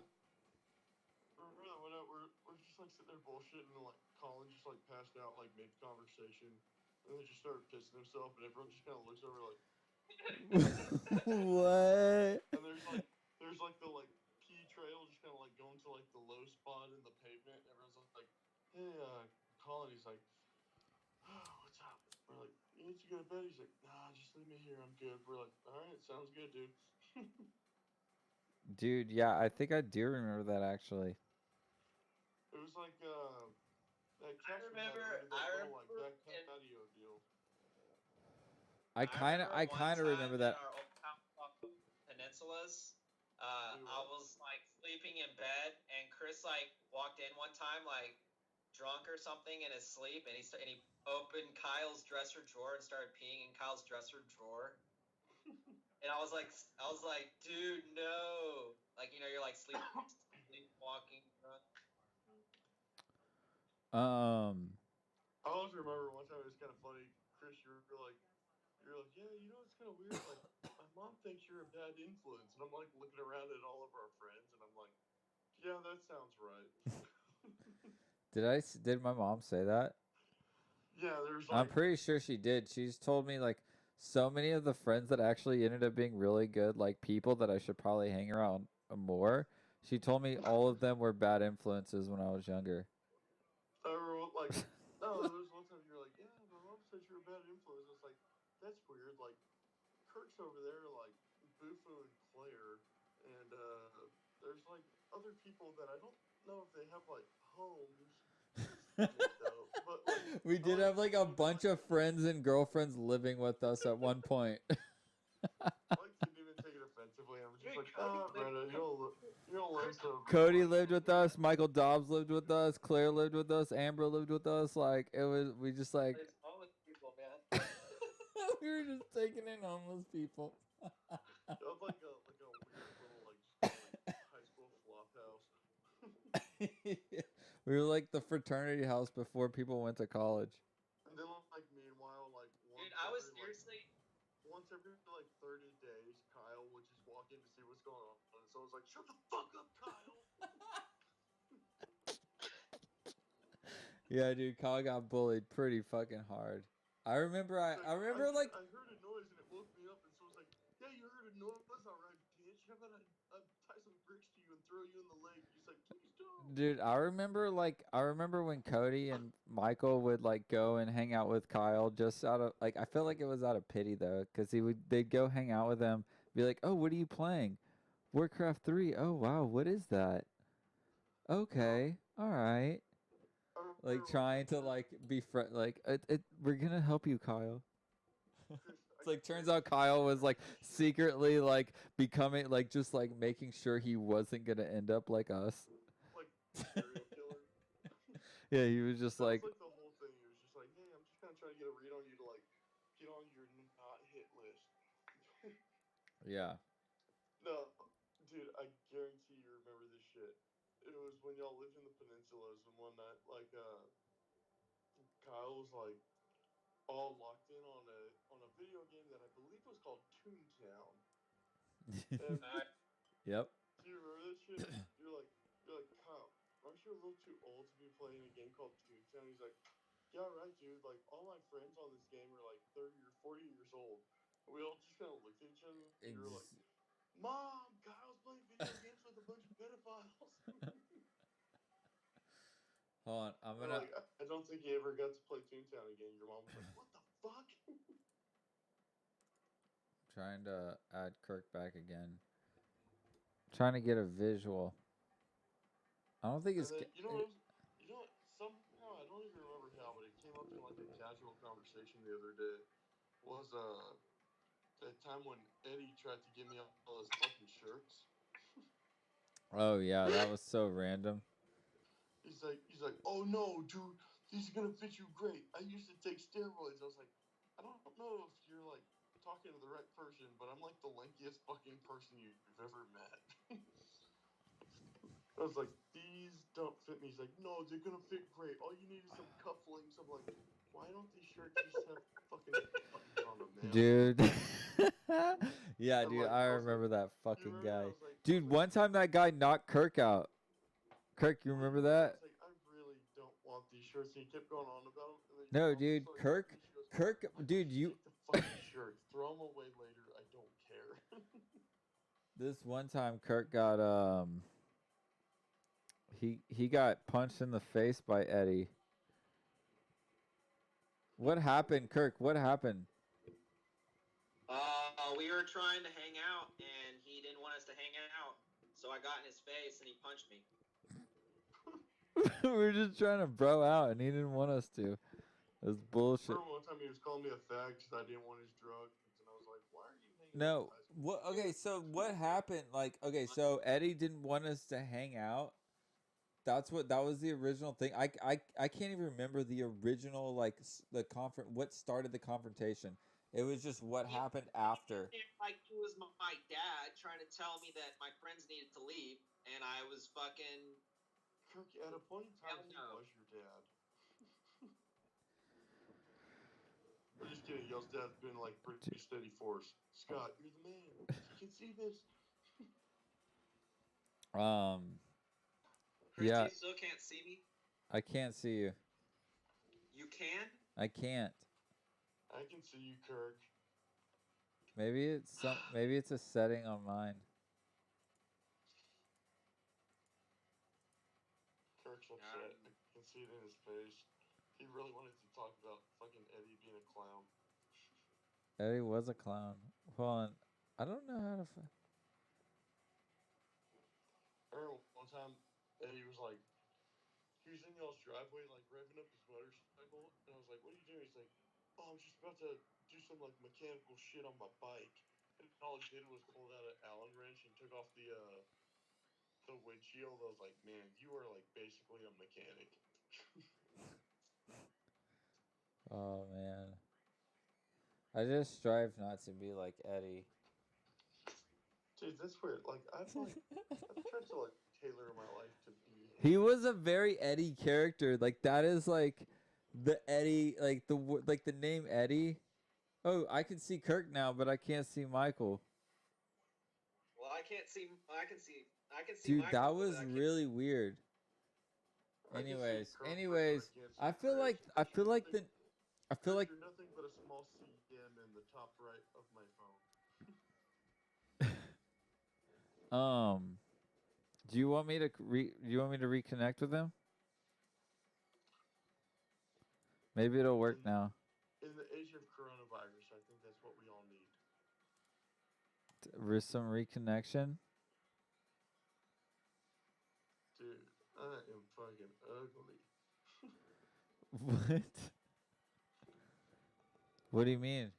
Remember that one that we're just like sitting there bullshitting and like Colin just like passed out like mid conversation and then just started pissing himself and everyone just kind of looks over like. What? And there's like the like pee trail just kind of like going to like the low spot in the pavement. And everyone's like, "Hey, Colin." He's like, "Oh, what's up?" We're like, "You need to go to bed?" He's like, "Nah, just leave me here. I'm good." We're like, "All right, sounds good, dude." Dude, yeah, I think I do remember that actually. It was like that couch we had remember- under that I little like remember back in- patio deal. I kind of remember that. In our old house off of Peninsulas, Do I what? was like sleeping in bed, and Chris like walked in one time like drunk or something in his sleep, and he opened Kyle's dresser drawer and started peeing in Kyle's dresser drawer. And I was like, dude, no! Like, you know, you're like sleepwalking drunk. I also remember one time it was kind of funny. Chris, you're like, yeah, you know, it's kind of weird. Like, my mom thinks you're a bad influence, and I'm like looking around at all of our friends, and I'm like, yeah, that sounds right. Did my mom say that? Yeah, there's I'm like, pretty sure she did. She's told me like so many of the friends that actually ended up being really good, like people that I should probably hang around more. She told me all of them were bad influences when I was younger. like, no, there was one time you're like, yeah, my mom says you're a bad influence. It's like, that's weird. Like, Kirk's over there, like Bufu and Claire, and there's like other people that I don't know if they have like homes. Though, but like We did have like a bunch of friends and girlfriends living with us at one point. I didn't even take it offensively. I'm just like, Brenda, you don't learn to. Cody lived with us. Michael Dobbs lived with us. Claire lived with us. Amber lived with us. Like it was, we just like There's homeless people, man. we were just taking in homeless people. It was like a weird little like just kind of like high school flop house. We were like the fraternity house before people went to college. And then like meanwhile, like Dude, I was every, seriously. once every like 30 days, Kyle would just walk in to see what's going on. And so I was like, shut the fuck up, Kyle. Yeah, dude, Kyle got bullied pretty fucking hard. I remember I heard like a noise and it woke me up, and so I was like, yeah, you heard a noise, all right, bitch. How about I tie some bricks to you and throw you in the lake? He's like, please don't. dude, I remember when Cody and Michael would like go and hang out with Kyle just out of like I felt like it was out of pity though, because they'd go hang out with him, be like, oh, what are you playing? Warcraft 3. Oh wow, what is that? Okay, all right. Like trying to like be like we're gonna help you, Kyle. It's like turns out Kyle was like secretly like becoming like just like making sure he wasn't gonna end up like us. Like serial killer. Yeah, he was just like. That was like the whole thing. He was just like, hey, I'm just kind of trying to get a read on you to like get on your not hit list. Yeah. No, dude, I guarantee you remember this shit. It was when y'all lived in the peninsulas, and one night, like, Kyle was like all locked in on a video game that I believe was called Toontown. And Yep. do you remember this shit? You're like, Kyle, aren't you a little too old to be playing a game called Toontown? He's like, yeah, right, dude. Like, all my friends on this game are like 30 or 40 years old. And we all just kind of looked at each other and we were like, Mom, Kyle's playing video games with a bunch of pedophiles. Hold on, I'm gonna. Like, I don't think he ever got to play Toontown again. Your mom was like, what the fuck? Trying to add Kirk back again. Trying to get a visual. I don't think it's. Then, somehow I don't even remember how, but it came up in like a casual conversation the other day. Was that time when Eddie tried to give me all his fucking shirts? Oh yeah, that was so random. He's like, oh no, dude, these are gonna fit you great. I used to take steroids. I was like, I don't know if you're like talking to the right person, but I'm like the lankiest fucking person you've ever met. I was like, these don't fit me. He's like, no, they're gonna fit great. All you need is some cufflinks. I'm like, why don't these shirts just have fucking buttons on them, man? Dude. Yeah, And dude, like, I I was like, remember that you fucking remember that? guy. I was like, Dude, one time that guy knocked Kirk out. Kirk, you what remember do you mean? I that? was like, I really don't want these shirts. And he kept going on about them. And then No, finally dude, started Kirk, talking to me. She goes, Kirk, why don't dude, you you. take the fucking shirts? Throw them away later. I don't care. This one time, Kirk got he got punched in the face by Eddie. What happened, Kirk? What happened? We were trying to hang out, and he didn't want us to hang out. So I got in his face, and he punched me. We were just trying to bro out, and he didn't want us to. It was bullshit. Remember one time he was calling me a fag because I didn't want his drugs, and I was like, "Why are you hanging out No, with high school?" what? Okay, so what happened? Like, okay, so Eddie didn't want us to hang out. That was the original thing. I can't even remember the original the what started the confrontation. It was just what happened after. Like he was my dad trying to tell me that my friends needed to leave, and I was fucking. Kirk, at a point in time, he no. was your dad. I'm just kidding. Y'all's dad's been like pretty steady force. Scott, you're the man. You can see this. Yeah, You still can't see me. I can't see you. You can. I can't. I can see you, Kirk. Maybe it's a setting on mine. Kirk's upset. I can see it in his face. He really wanted to talk about fucking Eddie being a clown. Eddie was a clown. Hold on. I don't know how to. I remember one time Eddie was like, he was in y'all's driveway, like revving up his motorcycle, and I was like, "What are you doing?" He's like, "Oh, I'm just about to do some like mechanical shit on my bike." And all he did was pull out an Allen wrench and took off the windshield. I was like, "Man, you are like basically a mechanic." Oh man. I just strive not to be like Eddie. Dude, that's weird. Like I've tried to like tailor my life to be him. He was a very Eddie character. Like that is like the Eddie, like the name Eddie. Oh, I can see Kirk now, but I can't see Michael. Well, I can see. Dude, Michael, that but was I can't really weird. I can see Anyways, Kirk, but I anyways, can't see I feel Chris. like I feel like the I feel like You're nothing but a small CM in the top right of my phone. do you want me to reconnect with him? Maybe it'll work now. In the age of coronavirus, I think that's what we all need. Some reconnection. Dude, I am fucking ugly. What? What do you mean?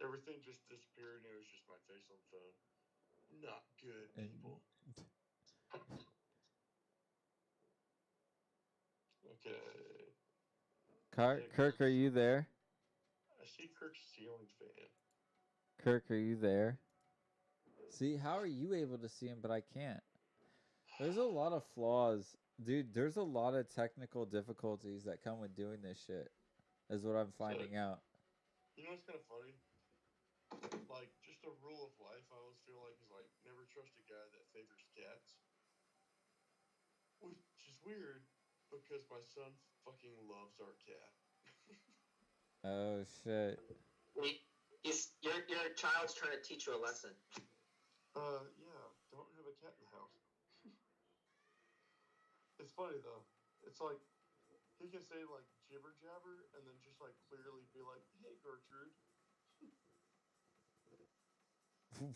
Everything just disappeared and it was just my face on the phone. Not good, people. Okay. Kirk, are you there? I see Kirk's ceiling fan. Kirk, are you there? See, how are you able to see him, but I can't? There's a lot of flaws. Dude, there's a lot of technical difficulties that come with doing this shit, is what I'm finding out. You know what's kind of funny? Like, just a rule of life I always feel like is like, never trust a guy that favors cats. Which is weird, because my son fucking loves our cat. Oh, shit. Your child's trying to teach you a lesson. Yeah, don't have a cat in the house. It's funny though. It's like he can say like jibber jabber and then just like clearly be like, "Hey Gertrude."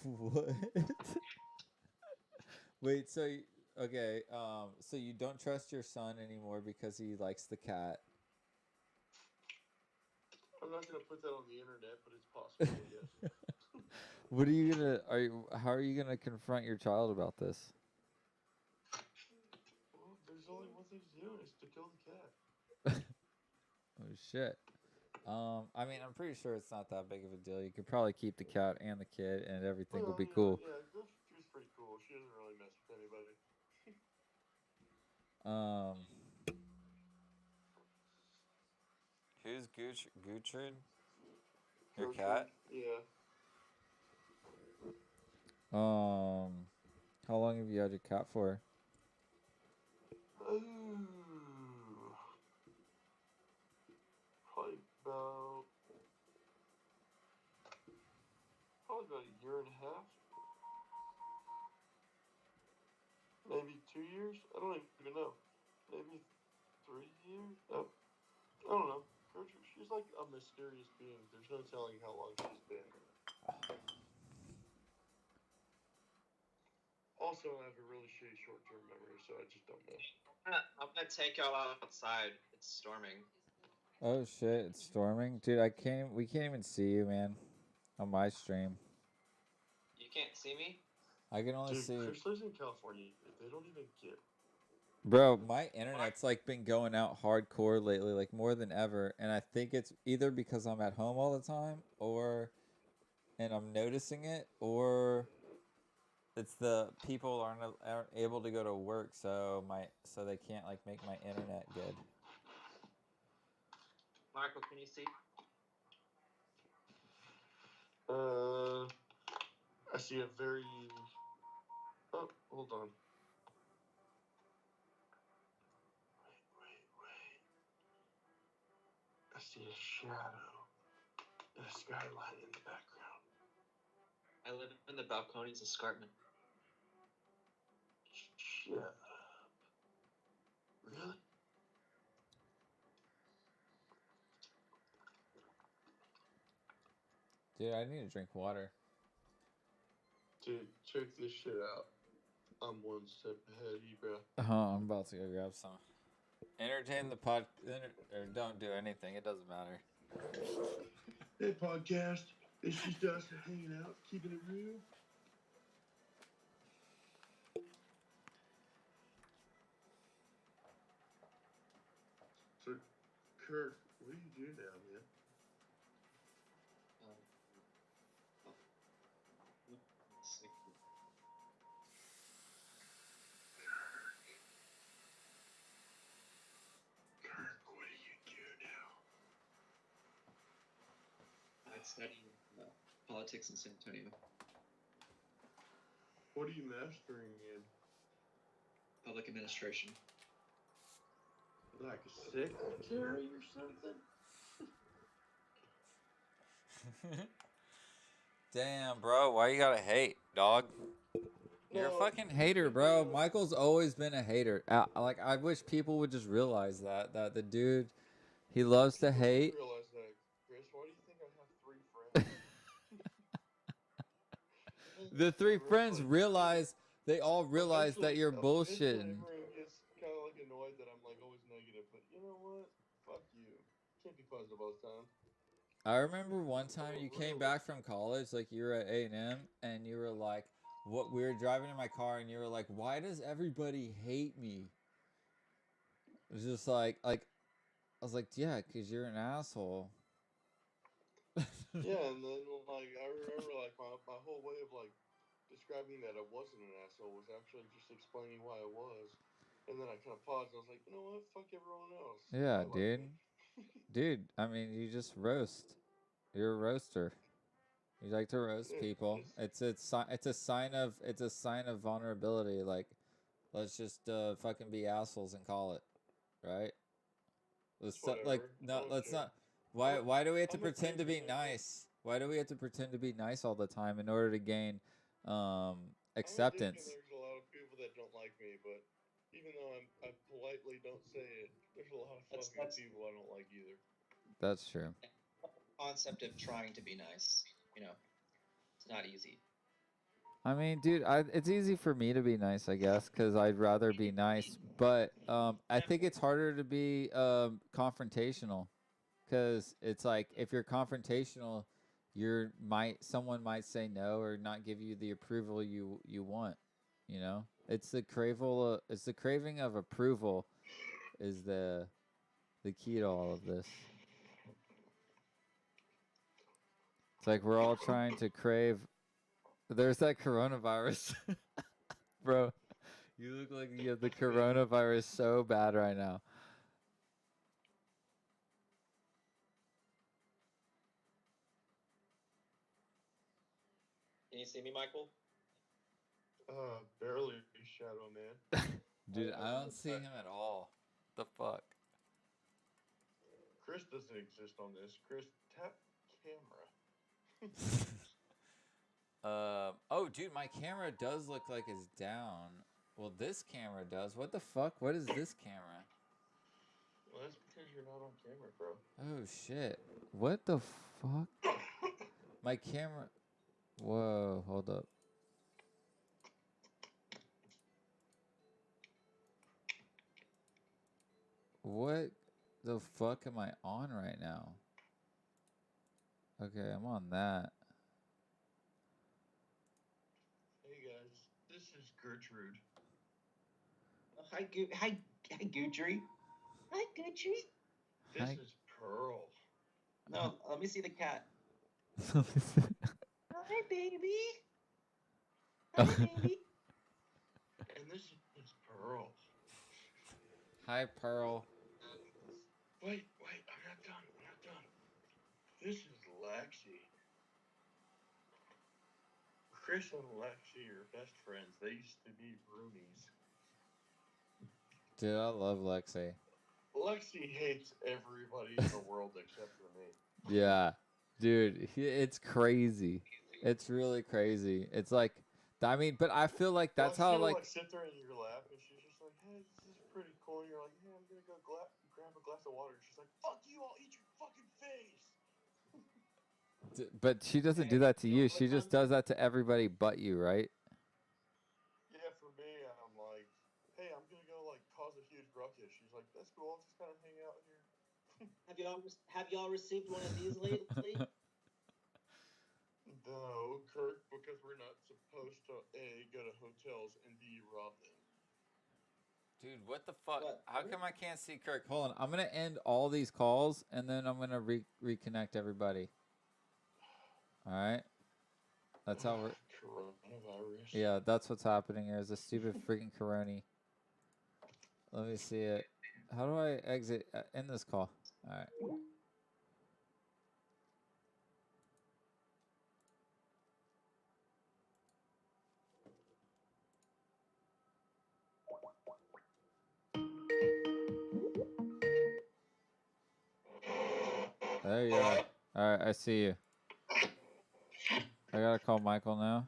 What? Wait, so okay, so you don't trust your son anymore because he likes the cat. I'm not gonna put that on the internet, but it's possible, yes. What are you gonna how are you gonna confront your child about this? Well, there's only one thing to do, and it's to kill the cat. Oh shit. I mean, I'm pretty sure it's not that big of a deal. You could probably keep the cat and the kid, and everything will be cool. Yeah, Gertrude's pretty cool. normal. She doesn't really mess with anybody. Who's Guchard? Your Gertrude, cat? Yeah. How long have you had your cat for? Probably about a year and a half. Maybe 2 years? I don't even know. Maybe 3 years? I don't know. Gertrude, she's like a mysterious being. There's no telling how long she's been. Also, I have a really shitty short-term memory, so I just don't know. I'm gonna take y'all outside. It's storming. Oh shit, it's storming. Dude, we can't even see you, man. On my stream. You can't see me? I can only Dude, see Chris lives in California. They don't even get. Bro, my internet's like been going out hardcore lately, like more than ever, and I think it's either because I'm at home all the time and I'm noticing it, or it's the people aren't able to go to work, so they can't like make my internet good. Michael, can you see? I see a very. Oh, hold on. Wait. I see a shadow and a skyline in the background. I live in the Balcones escarpment. Shut up. Really? Dude, I need to drink water. Dude, check this shit out. I'm one step ahead of you, bro. I'm about to go grab some. Entertain the or don't do anything. It doesn't matter. Hey, podcast. It's just us hanging out, keeping it real. So, Kirk, what do you do now, man? Kirk, what do you do now? I study politics in San Antonio. What are you mastering in? Public administration. Like a secretary or something? Damn, bro, why you gotta hate, dog? You're a fucking hater, bro. Michael's always been a hater. Like, I wish people would just realize that the dude, he loves to hate. I realize that, Chris. Why do you think I have 3 friends? The 3 friends they all realize that you're bullshitting. Everyone gets kind of like annoyed that I'm like always negative, but you know what? Fuck you. Can't be positive all the time. I remember one time you came back from college, like you were at A&M, and you were like, "What?" We were driving in my car, and you were like, "Why does everybody hate me?" It was just like I was like, "Yeah, 'cause you're an asshole." Yeah, and then like I remember like my whole way of like describing that I wasn't an asshole was actually just explaining why I was, and then I kind of paused. And I was like, you know what? Fuck everyone else. Yeah, I dude. like Dude, I mean, you just roast. You're a roaster. You like to roast people. It's a sign of vulnerability. Like, let's just fucking be assholes and call it, right? Let's let's not. Why do we have to pretend to be nice? Why do we have to pretend to be nice all the time in order to gain acceptance? There's a lot of people that don't like me, but even though I politely don't say it, there's a lot of fucking people I don't like either. That's true. Concept of trying to be nice, it's not easy. I mean, dude, it's easy for me to be nice, I guess, because I'd rather be nice. But I think it's harder to be confrontational, because it's like if you're confrontational, someone might say no or not give you the approval you want. You know, it's the craving of approval is the key to all of this. It's like we're all trying to crave. There's that coronavirus. Bro, you look like you have the coronavirus so bad right now. Can you see me, Michael? Barely, Shadow Man. Dude, I don't see him at all. The fuck? Chris doesn't exist on this. Chris, tap camera. Oh, dude, my camera does look like it's down. Well, this camera does. What the fuck? What is this camera? Well, that's because you're not on camera, bro. Oh, shit. What the fuck? My camera... Whoa, hold up. What the fuck am I on right now? Okay, I'm on that. Hey guys, this is Gertrude. Hi, Goodry. Hi, Goodry. This Hi. is Pearl. No, let me see the cat. Hi, baby. Hi, baby. And this is Pearl. Hi, Pearl. Wait, I'm not done. This is Lexi. Chris and Lexi are best friends. They used to be roomies. Dude, I love Lexi. Lexi hates everybody in the world except for me. Yeah. Dude, it's crazy. It's really crazy. It's like, I mean, but I feel like that's how, She'll, like... sit there in your lap and she's just like, hey, this is pretty cool. And you're like, hey, I'm going to go grab a glass of water. And she's like, fuck you, I'll eat your fucking face. But she doesn't do that to you. She just does that to everybody but you, right? Yeah, for me, I'm like, hey, I'm going to go, like, cause a huge ruckus. She's like, that's cool. I'll just kind of hang out here. Have y'all received one of these lately? No, Kirk, because we're not supposed to, A, go to hotels, and B, rob them. Dude, what the fuck? What? How come I can't see Kirk? Hold on. I'm going to end all these calls, and then I'm going to reconnect everybody. All right? That's how we're... Coronavirus. Yeah, that's what's happening here. Is a stupid freaking corona. Let me see it. How do I exit in this call? All right. There you are. All right, I see you. I gotta call Michael now.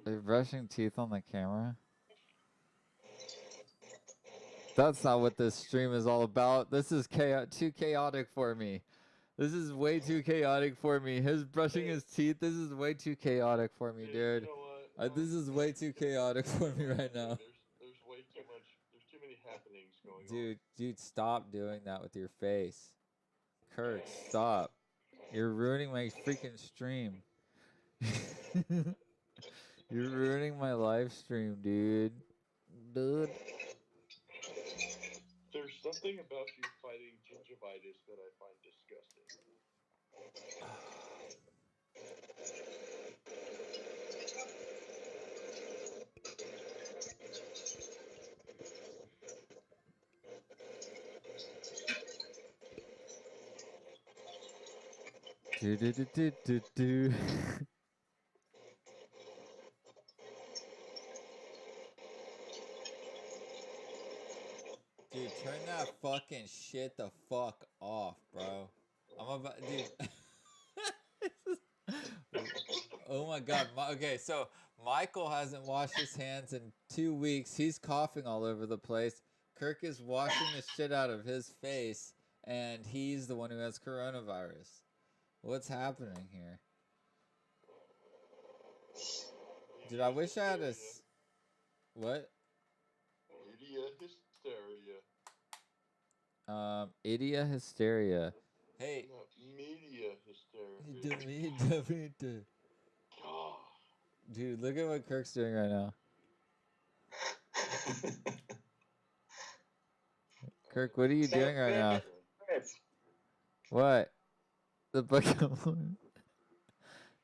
Are you brushing teeth on the camera? That's not what this stream is all about. This is too chaotic for me. This is way too chaotic for me. His brushing his teeth. This is way too chaotic for me, dude. You know what? This is way too chaotic for me right now. There's way too much. There's too many happenings going on. Dude, stop doing that with your face. Kirk, stop. You're ruining my freaking stream. You're ruining my live stream, dude. Dude. There's something about you fighting gingivitis that I find disgusting. Do. Dude, turn that fucking shit the fuck off, bro. I'm about, dude. Oh my god. Okay, so Michael hasn't washed his hands in 2 weeks. He's coughing all over the place. Kirk is washing the shit out of his face, and he's the one who has coronavirus. What's happening here? Dude, I wish I had a... What? Media hysteria. Idia hysteria. Hey. No, media hysteria. Dude, look at what Kirk's doing right now. Kirk, what are you doing right now? What? The Book of Mormon.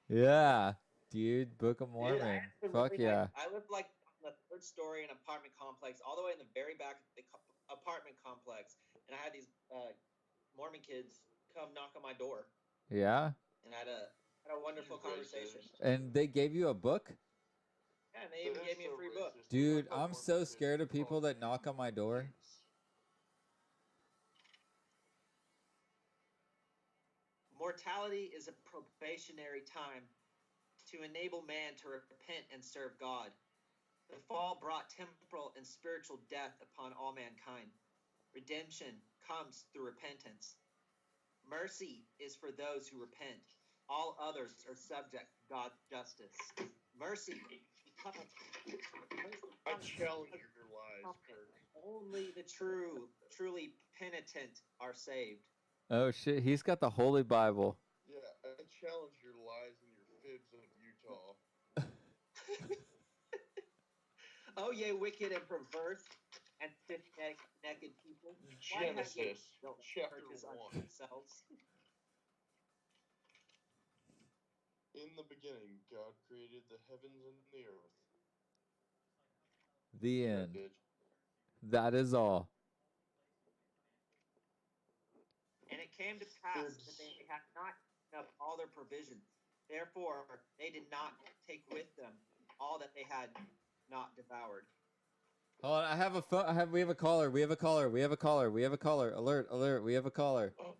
Yeah, dude, Book of Mormon. Fuck yeah. I lived like on the third story in an apartment complex, all the way in the very back of the apartment complex, and I had these Mormon kids come knock on my door, Yeah? and I had a wonderful conversation. And they gave you a book? Yeah, and they even gave me a free book. Dude, I'm so scared of people that knock on my door. Mortality is a probationary time to enable man to repent and serve God. The fall brought temporal and spiritual death upon all mankind. Redemption comes through repentance. Mercy is for those who repent. All others are subject to God's justice. Mercy comes. I challenge your lies, Kirk. Only the truly penitent are saved. Oh shit, he's got the Holy Bible. Yeah, I challenge your lies and your fibs of Utah. Oh, ye wicked and perverse and stiff-necked people. Genesis, chapter 1. Yourselves? In the beginning, God created the heavens and the earth. The Yeah, end. bitch. That is all. And it came to pass that they had not eaten up all their provisions. Therefore, they did not take with them all that they had not devoured. Hold on, I have a phone. We have a caller. We have a caller. We have a caller. We have a caller. Alert! Alert! We have a caller. Oh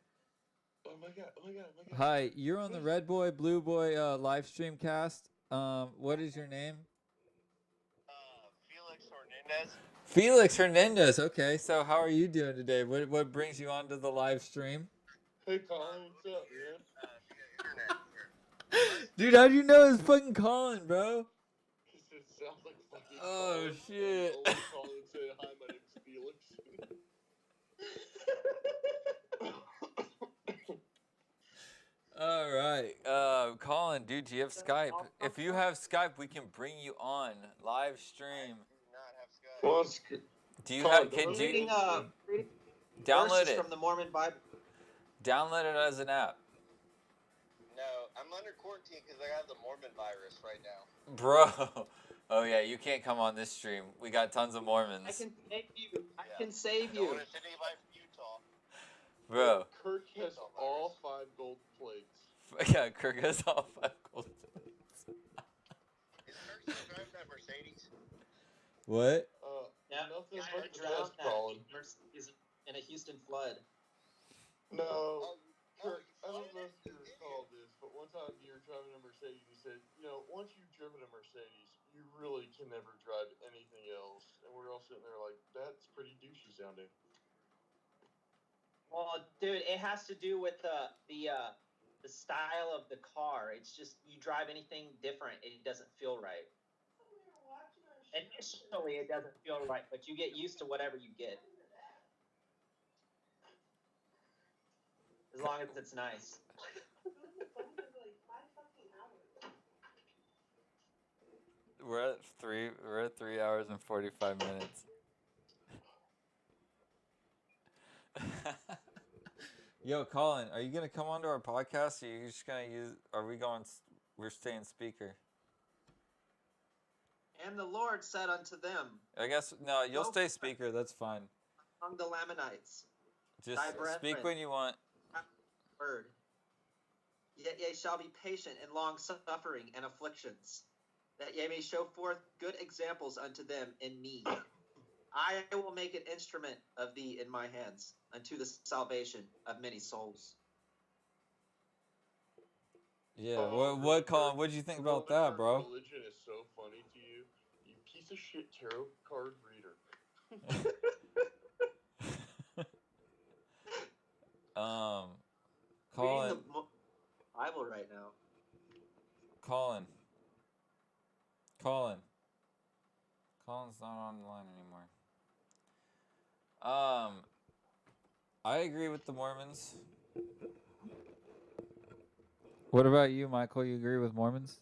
my god! Oh my god! Oh my god! Hi, you're on the Red Boy Blue Boy live stream cast. What is your name? Felix Hernandez. Felix Hernandez. Okay, so how are you doing today? What brings you onto the live stream? Hey Colin, what's up, man? Dude, how'd you know it was fucking Colin, bro? It sounds like fucking Oh, Colin. shit. Only Colin said, hi, my name's Felix. All right, Colin, dude, do you have Skype? If you have Skype, we can bring you on live stream. Well, Do you Colin, have? Can Reading, you reading download verses it? from the Mormon Bible. Download it as an app, No, I'm under quarantine because I have the Mormon virus right now. bro. Oh yeah, you can't come on this stream. We got tons of Mormons. I can save you. I can save Don't you. want to send anybody from Utah. Bro. Kirk has all 5 gold plates. Yeah, Kirk has all 5 gold plates. Is Kirk still driving that Mercedes? What? Yeah, Nothing I but the drowned best, Colin. Mercedes in a Houston flood. No. Kirk, I don't know if you recall this, but one time you were driving a Mercedes, you said, once you've driven a Mercedes, you really can never drive anything else. And we're all sitting there like, that's pretty douchey sounding. Well, dude, it has to do with the style of the car. It's just you drive anything different, it doesn't feel right. Initially, it doesn't feel right, but you get used to whatever you get. As long as it's nice. We're at 3 hours and 45 minutes. Yo, Colin, are you gonna come onto our podcast? Or are you just gonna we're staying speaker? And the Lord said unto them, I guess no, you'll stay speaker. That's fine. among the Lamanites, Just thy brethren, speak when you want. word. Yet ye shall be patient in long suffering and afflictions, that ye may show forth good examples unto them in me. I will make an instrument of thee in my hands, unto the salvation of many souls. Yeah. What, Colin? What did you think about that, bro? Religion is so funny to you, you piece of shit tarot card reader. Colin. Reading the Bible right now. Colin. Colin's not on the line anymore. I agree with the Mormons. What about you, Michael? You agree with Mormons?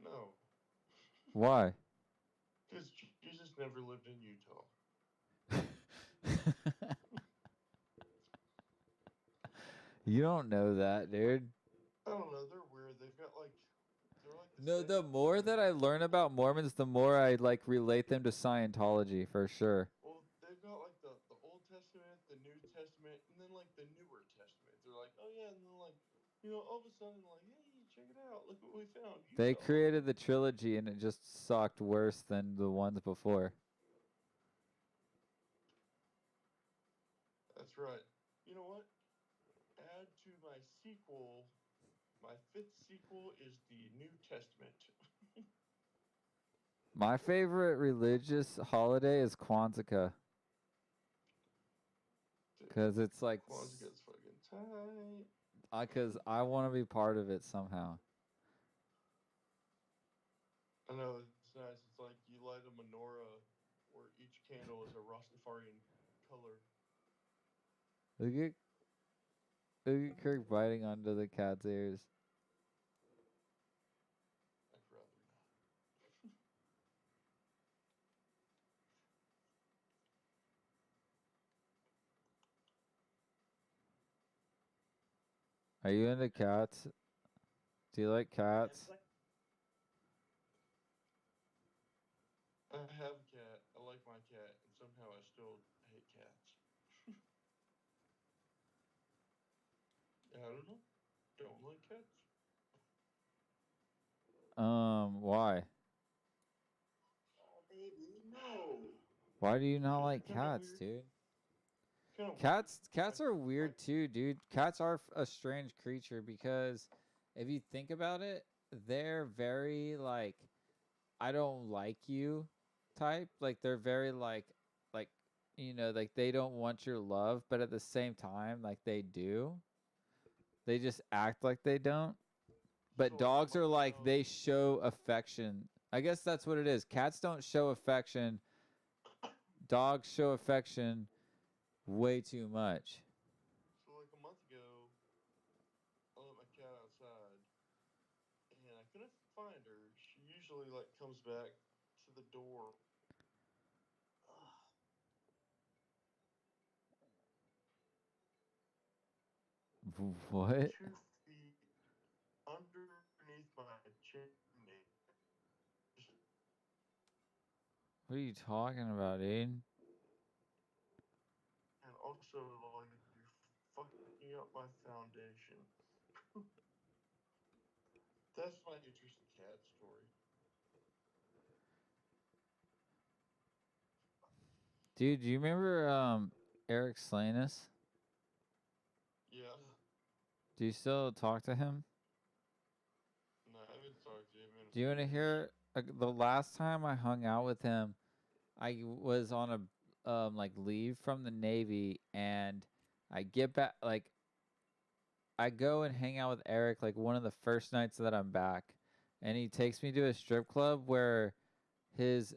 No. Why? Because Jesus never lived in Utah. You don't know that, dude. I don't know. They're weird. They've got like, they're like the No, same the more thing. that I learn about Mormons, the more I like relate them to Scientology for sure. Well, they've got like the Old Testament, the New Testament, and then like the Newer Testament. They're like, oh yeah, and then like, all of a sudden like, hey, check it out, look what we found. They Utah. created the trilogy and it just sucked worse than the ones before. That's right. You know what? Add to my sequel. My 5th sequel is the New Testament. My favorite religious holiday is Kwanzaa. Because it's like, Kwanzaa's fucking tight. because I want to be part of it somehow. I know, it's nice. It's like you light a menorah where each candle is a Rastafarian color. Look at Kirk biting onto the cat's ears. I'd rather not. Are you into cats? Do you like cats? I have a cat. I like my cat, and somehow I still hate cats. I don't know. Don't like cats. Why? Oh, baby, no. Why do you not like Kinda cats, weird. dude? Kinda Cats are weird too, dude. Cats are a strange creature because if you think about it, they're very like I don't like you type. Like they're very like like they don't want your love, but at the same time like they do. They just act like they don't. But So, dogs are like ago- they show affection. I guess that's what it is. Cats don't show affection. Dogs show affection way too much. So like a month ago, I let my cat outside, and I couldn't find her. She usually like comes back to the door. What? 2 feet underneath my chimney. What are you talking about, dude? And also, like, you're fucking up my foundation. That's my interesting cat story. Dude, do you remember Eric Slanus? Yeah. Do you still talk to him? No, I haven't talked to him in a Do you want to few hear the last time I hung out with him? I was on a like leave from the Navy, and I get back like I go and hang out with Eric like one of the first nights that I'm back, and he takes me to a strip club where his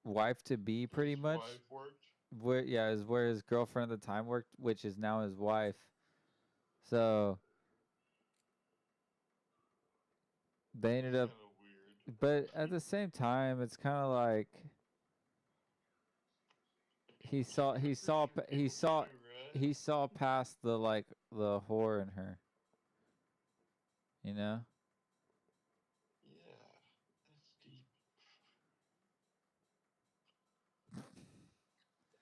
wife to be pretty His much wife worked. is where his girlfriend at the time worked, which is now his wife. So they ended up, Kind of weird. but at the same time, it's kind of like he saw he saw past the like the whore in her. You know? Yeah, that's deep.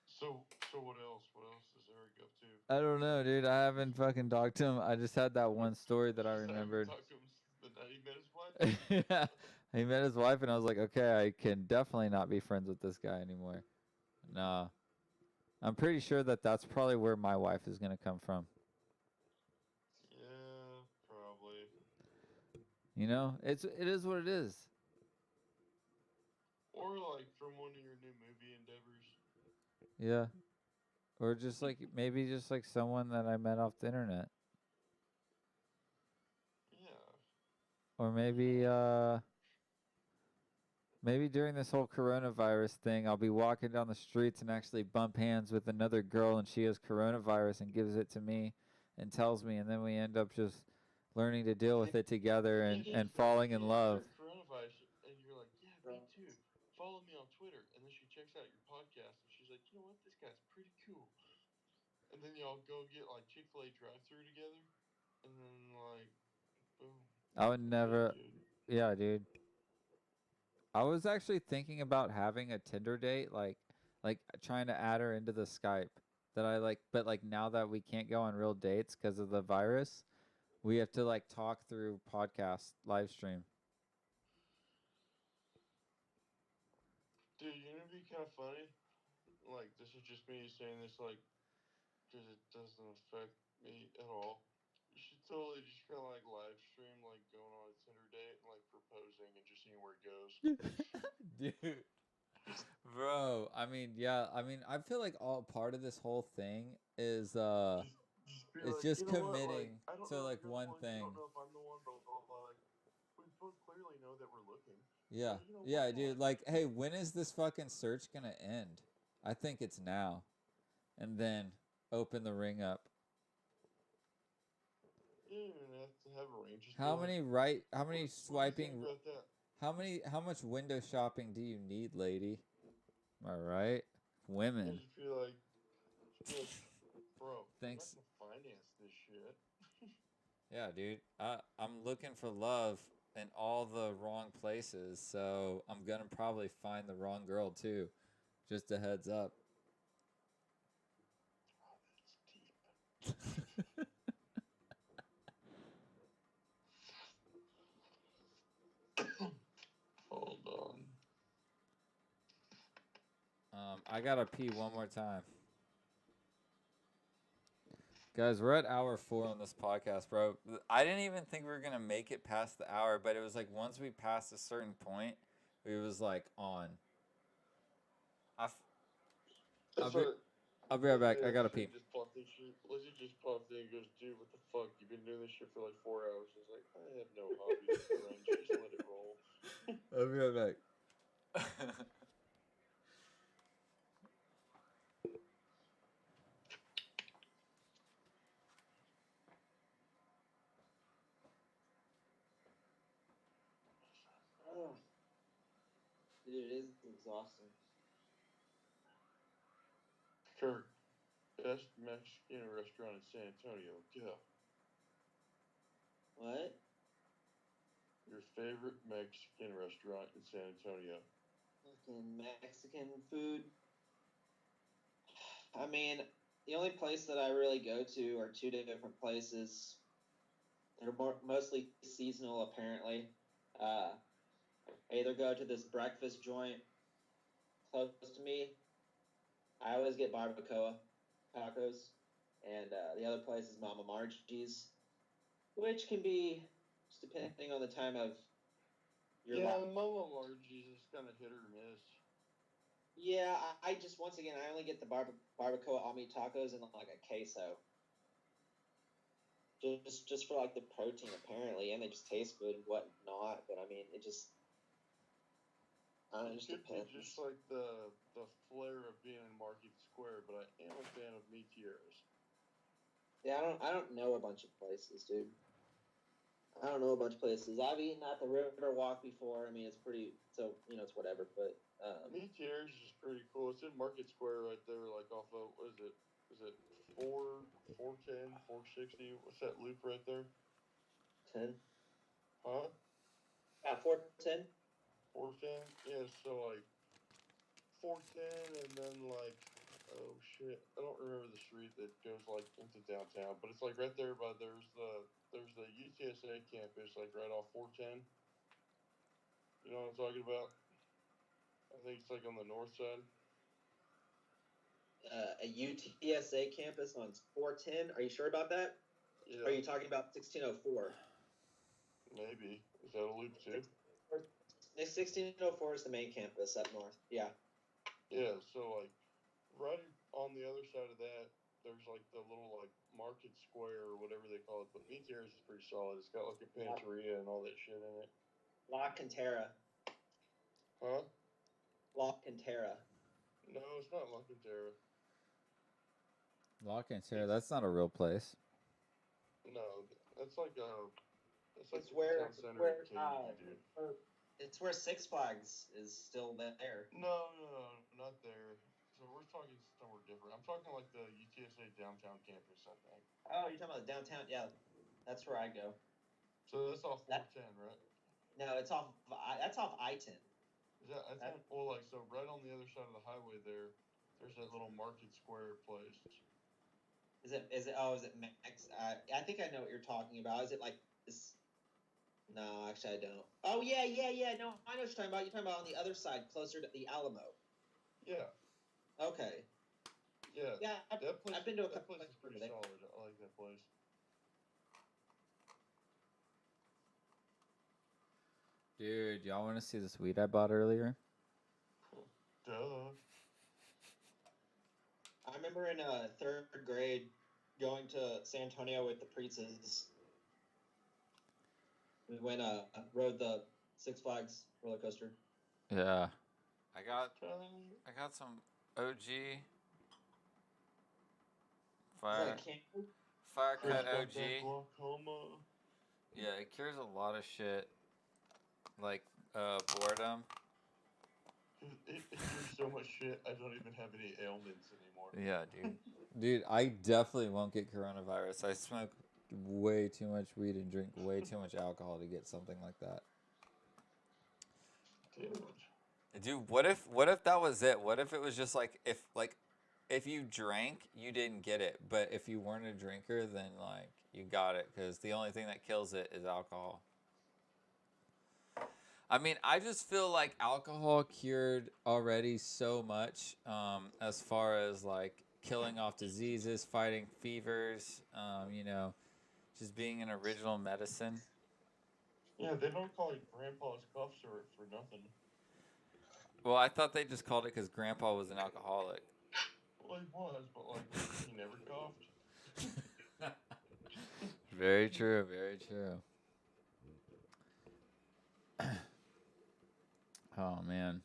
So what else? What else is Eric up to? I don't know, dude. I haven't fucking talked to him. I just had that one story that I Just haven't remembered. talked to him since the night he met his wife. Yeah. He met his wife, and I was like, okay, I can definitely not be friends with this guy anymore. Nah. I'm pretty sure that that's probably where my wife is going to come from. Yeah, probably. You know? It is what it is. Or like from one of your new movie endeavors. Yeah. Or just like, maybe just like someone that I met off the internet. Yeah. Or maybe during this whole coronavirus thing, I'll be walking down the streets and actually bump hands with another girl, and she has coronavirus and gives it to me and tells me, and then we end up just learning to deal with it together and falling in love. Coronavirus, and you're like, yeah, me too. Follow me on Twitter, and then she checks out your podcast, and she's like, you know what? then y'all go get like Chick-fil-A drive-through together, and then like, boom. I would never. Dude. Yeah, dude. I was actually thinking about having a Tinder date, like trying to add her into the Skype that I like, but like now that we can't go on real dates because of the virus, we have to like talk through podcast live stream. Dude, you know, it'd be kind of funny. Like, this is just me saying this, like, because it doesn't affect me at all. You should totally just kind of like live stream, like going on a Tinder date and like proposing and just seeing where it goes. Dude. Bro, I mean, yeah, I mean, I feel like all part of this whole thing is Just be it's like, just you know what, committing like, I don't to know if like you're one the one, thing. you don't know if I'm the one, but like, we both clearly know that we're looking. Yeah. So, you know, why Yeah, not? dude, like, hey, when is this fucking search gonna end? I think it's now. And then open the ring up. You don't even have to have a range. Just How be like, many what do you swiping think about that? how much window shopping do you need, lady? Am I right? Women. Just be like, bro, Thanks. I'm not gonna finance this shit. Yeah, dude. I'm looking for love in all the wrong places, so I'm gonna probably find the wrong girl too. Just a heads up. Oh, that's deep. Hold on. I gotta pee one more time. Guys, we're at hour 4 on this podcast, bro. I didn't even think we were gonna make it past the hour, but it was like once we passed a certain point, it was like on. I'll be right back. I gotta pee. Just popped in shit. Lizzie just popped in and goes, dude, what the fuck? You've been doing this shit for like 4 hours. I was like, I have no hobbies, friends. Just let it roll. I'll be right back. Oh. Dude, it is exhausting. Kirk, best Mexican restaurant in San Antonio. Go. What? Your favorite Mexican restaurant in San Antonio. Fucking Mexican food. I mean, the only place that I really go to are two different places. They're mostly seasonal, apparently. I either go to this breakfast joint close to me. I always get barbacoa tacos, and the other place is Mama Margie's, which can be just depending on the time of your Yeah, life. Mama Margie's is kind of hit or miss. Yeah, I just once again I only get the barbacoa all meat tacos and like a queso. Just for like the protein apparently, and they just taste good and whatnot. But I mean, it just It just could be depends. just like the flair of being in Market Square, but I am a fan of Meteors. Yeah, I don't know a bunch of places, dude. I don't know a bunch of places. I've eaten at the Riverwalk before. I mean, it's pretty, so you know, it's whatever. But Meteors is pretty cool. It's in Market Square right there, like off of what is it? Is it 410, 460? What's that loop right there? 10. Huh? Yeah, 410. 410? Yeah, so like 410 and then like, oh shit, I don't remember the street that goes like into downtown, but it's like right there by there's the UTSA campus, like right off 410. You know what I'm talking about? I think it's like on the north side. A UTSA campus on 410. Are you sure about that? Yeah. Or are you talking about 1604? Maybe. Is that a loop too? 1604 is the main campus up north. Yeah. Yeah, so like right on the other side of that, there's like the little like Market Square or whatever they call it, but Meteors is pretty solid. It's got like a pizzeria and all that shit in it. La Cantera. Huh? La Cantera. No, it's not La Cantera. La Cantera, that's not a real place. No, that's like a. It's like It's the where, town center in Katy, dude. it's where Six Flags is still there. No, not there. So we're talking somewhere different. I'm talking like the UTSA downtown Oh, you're talking about downtown? Yeah, that's where I go. So that's off That- 410, right? No, it's off. That's off I-10. Is that I think well, like so right on the other side of the highway there's that little market square place. Is it? Is it? Oh, is it Max? I think I know what you're talking about. Is it like this? No, actually, I don't. Oh yeah. No, I know what you're talking about. You're talking about on the other side, closer to the Alamo. Yeah, Okay. yeah. Yeah, That place. I've been to a that couple place is pretty places. solid. I like that place. Dude, y'all want to see this weed I bought earlier? Duh. I remember in third grade going to San Antonio with the Preetzes. We went rode the Six Flags roller coaster. Yeah. I got some OG fire cut Got OG. that glaucoma. Yeah, it cures a lot of shit, like boredom. It cures so much shit. I don't even have any ailments anymore. Yeah, dude. Dude, I definitely won't get coronavirus. I smoke way too much weed and drink way too much alcohol to get something like that. Dude, what if that was it? What if it was just like if you drank, you didn't get it, but if you weren't a drinker, then like you got it because the only thing that kills it is alcohol. I mean, I just feel like alcohol cured already so much as far as like killing off diseases, fighting fevers, just being an original medicine. Yeah, they don't call it Grandpa's cough syrup for nothing. Well, I thought they just called it because Grandpa was an alcoholic. Well, he was, but like he never coughed. Very true. Very true. Oh man.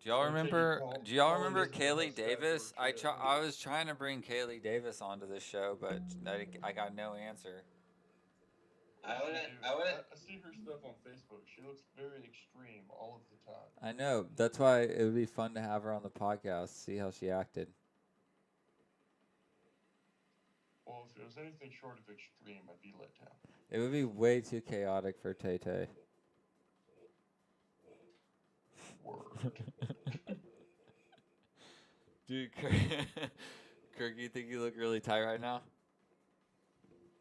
Do y'all remember? Do y'all remember Kaylee Davis? I was trying to bring Kaylee Davis onto this show, but I got no answer. I wouldn't. I see her stuff on Facebook. She looks very extreme all of the time. I know. That's why it would be fun to have her on the podcast, see how she acted. Well, if it was anything short of extreme, I'd be let down. It would be way too chaotic for Tay Tay. Word. Dude, Kirk, you think you look really tight right now?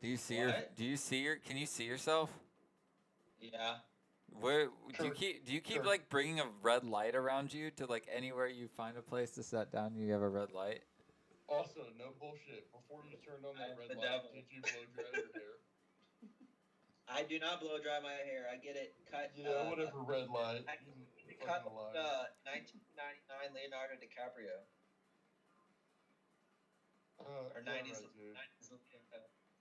Do you see your? Can you see yourself? Yeah. Where do you keep like bringing a red light around you to like anywhere you find a place to sit down? You have a red light. Also, no bullshit. Before you turned on that red light, did you blow dry your hair? I do not blow dry my hair. I get it cut. Yeah, whatever red light. I cut 1999 Leonardo DiCaprio. Or 90s. Right, 90s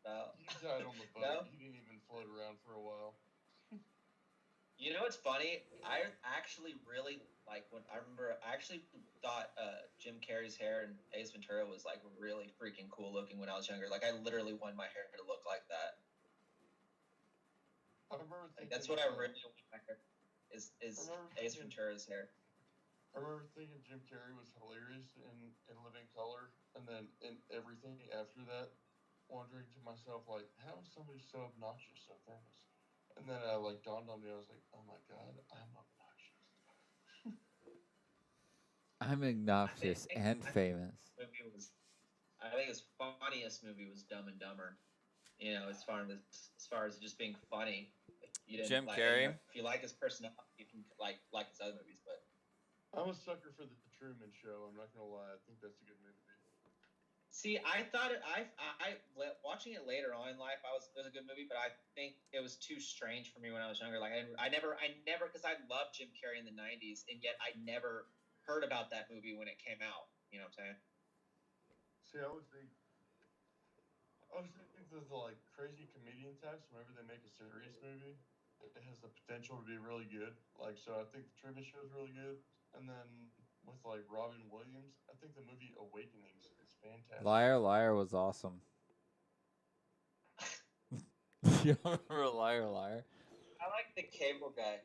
style. You died on the boat. No? You didn't even float around for a while. You know what's funny? I actually really I actually thought Jim Carrey's hair in Ace Ventura was like really freaking cool looking when I was younger. Like I literally wanted my hair to look like that. I remember thinking, that's what I really want my hair is Ace Ventura's hair. I remember thinking Jim Carrey was hilarious in Living Color, and then in everything after that, wondering to myself like, how is somebody so obnoxious so famous? And then I like dawned on me. I was like, oh my god, I'm obnoxious. I'm obnoxious and famous. I think his funniest movie was Dumb and Dumber. You know, as far as just being funny. You didn't, Jim Carrey. If you like his personality, you can like his other movies. But I'm a sucker for the Truman Show. I'm not gonna lie. I think that's a good movie. See, I thought I watching it later on in life, it was a good movie, but I think it was too strange for me when I was younger. Like I never, because I loved Jim Carrey in the '90s, and yet I never heard about that movie when it came out. You know what I'm saying? See, I always think the like crazy comedian types. Whenever they make a serious movie, it has the potential to be really good. Like, so I think the Truman Show is really good, and then with like Robin Williams, I think the movie Awakenings is fantastic. Liar Liar was awesome. You remember Liar Liar? I like the Cable Guy.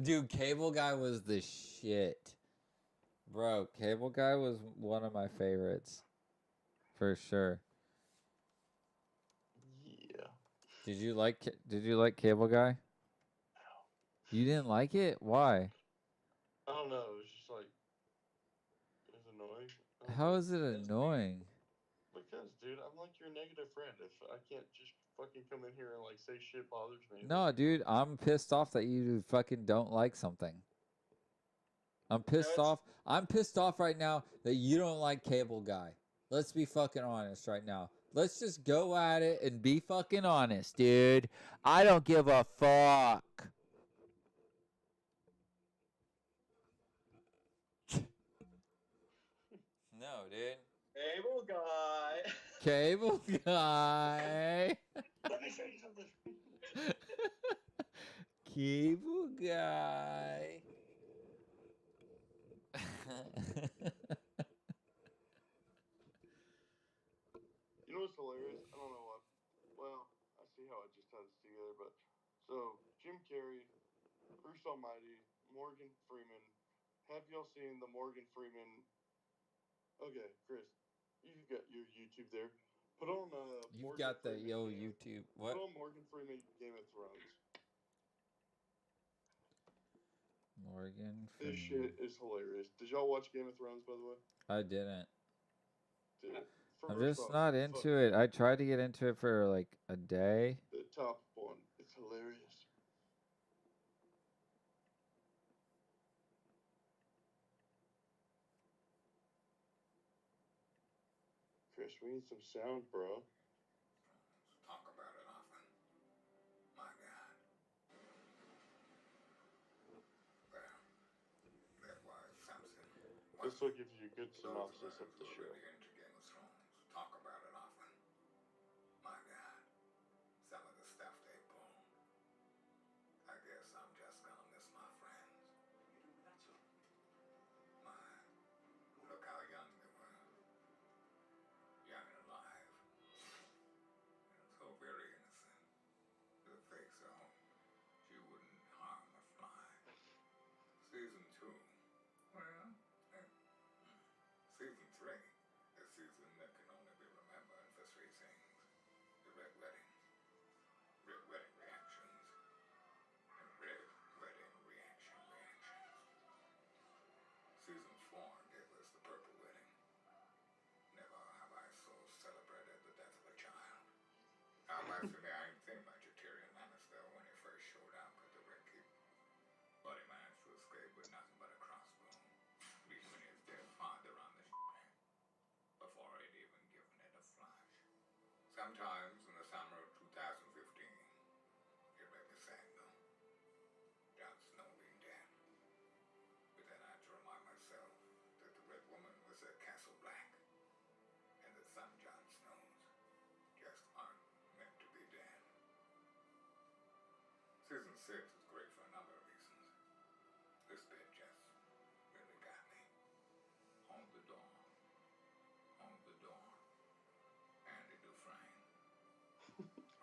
Dude, Cable Guy was the shit. Bro, Cable Guy was one of my favorites. For sure. Did you like Cable Guy? You didn't like it? Why? I don't know. It was just like it was annoying. I don't How know. is it annoying? Because, dude, I'm like your negative friend. If I can't just fucking come in here and like say shit bothers me. No, dude, I'm pissed off that you fucking don't like something. I'm pissed off. I'm pissed off right now that you don't like Cable Guy. Let's be fucking honest right now. Let's just go at it and be fucking honest, dude. I don't give a fuck. No, dude. Cable guy. Cable Guy. Let me say something. Cable Guy. You know what's hilarious? I don't know what. Well, I see how I just had this together, but so Jim Carrey, Bruce Almighty, Morgan Freeman. Have y'all seen the Morgan Freeman? Okay, Chris, you've got your YouTube there. Put on You've Morgan got the Freeman YouTube. What? Put on Morgan Freeman Game of Thrones. Morgan This Freeman. shit is hilarious. Did y'all watch Game of Thrones, by the way? I didn't. Dude, I'm first just off, not into it. I tried to get into it for like a day. the top one. It's hilarious. Chris, we need some sound, bro. Talk about it often. My God. Well, that was something. This will give you a good For those synopsis of us the who show. are really into Game of Thrones, talk about it often. My God. Some of the stuff they pull. I guess I'm just gonna miss my friends. You do that, sir? My, look how young they were. Young and alive. And so very innocent. The face of she wouldn't harm a fly. Season 2. Well, season 3. A season that can only be remembered for 3 things. The Red Wedding. Red Wedding reactions. And Red Wedding reactions. Season 4 gave us the Purple Wedding. Never have I so celebrated the death of a child. I must admit, I didn't think much of Tyrion Lannister when he first showed up at the Red Keep. But he managed to escape with nothing but a crossbow, leaving his dead father on the before he'd even given it a flash. Sometimes in the summer of 2015, it made me sad though. Jon Snow being dead. But then I had to remind myself that the Red Woman was at Castle Black, and that some Jon Snows just aren't meant to be dead. Season 6 was great for a number of reasons. This bit just really got me. Hold the door. Hold the door. Andy Dufresne.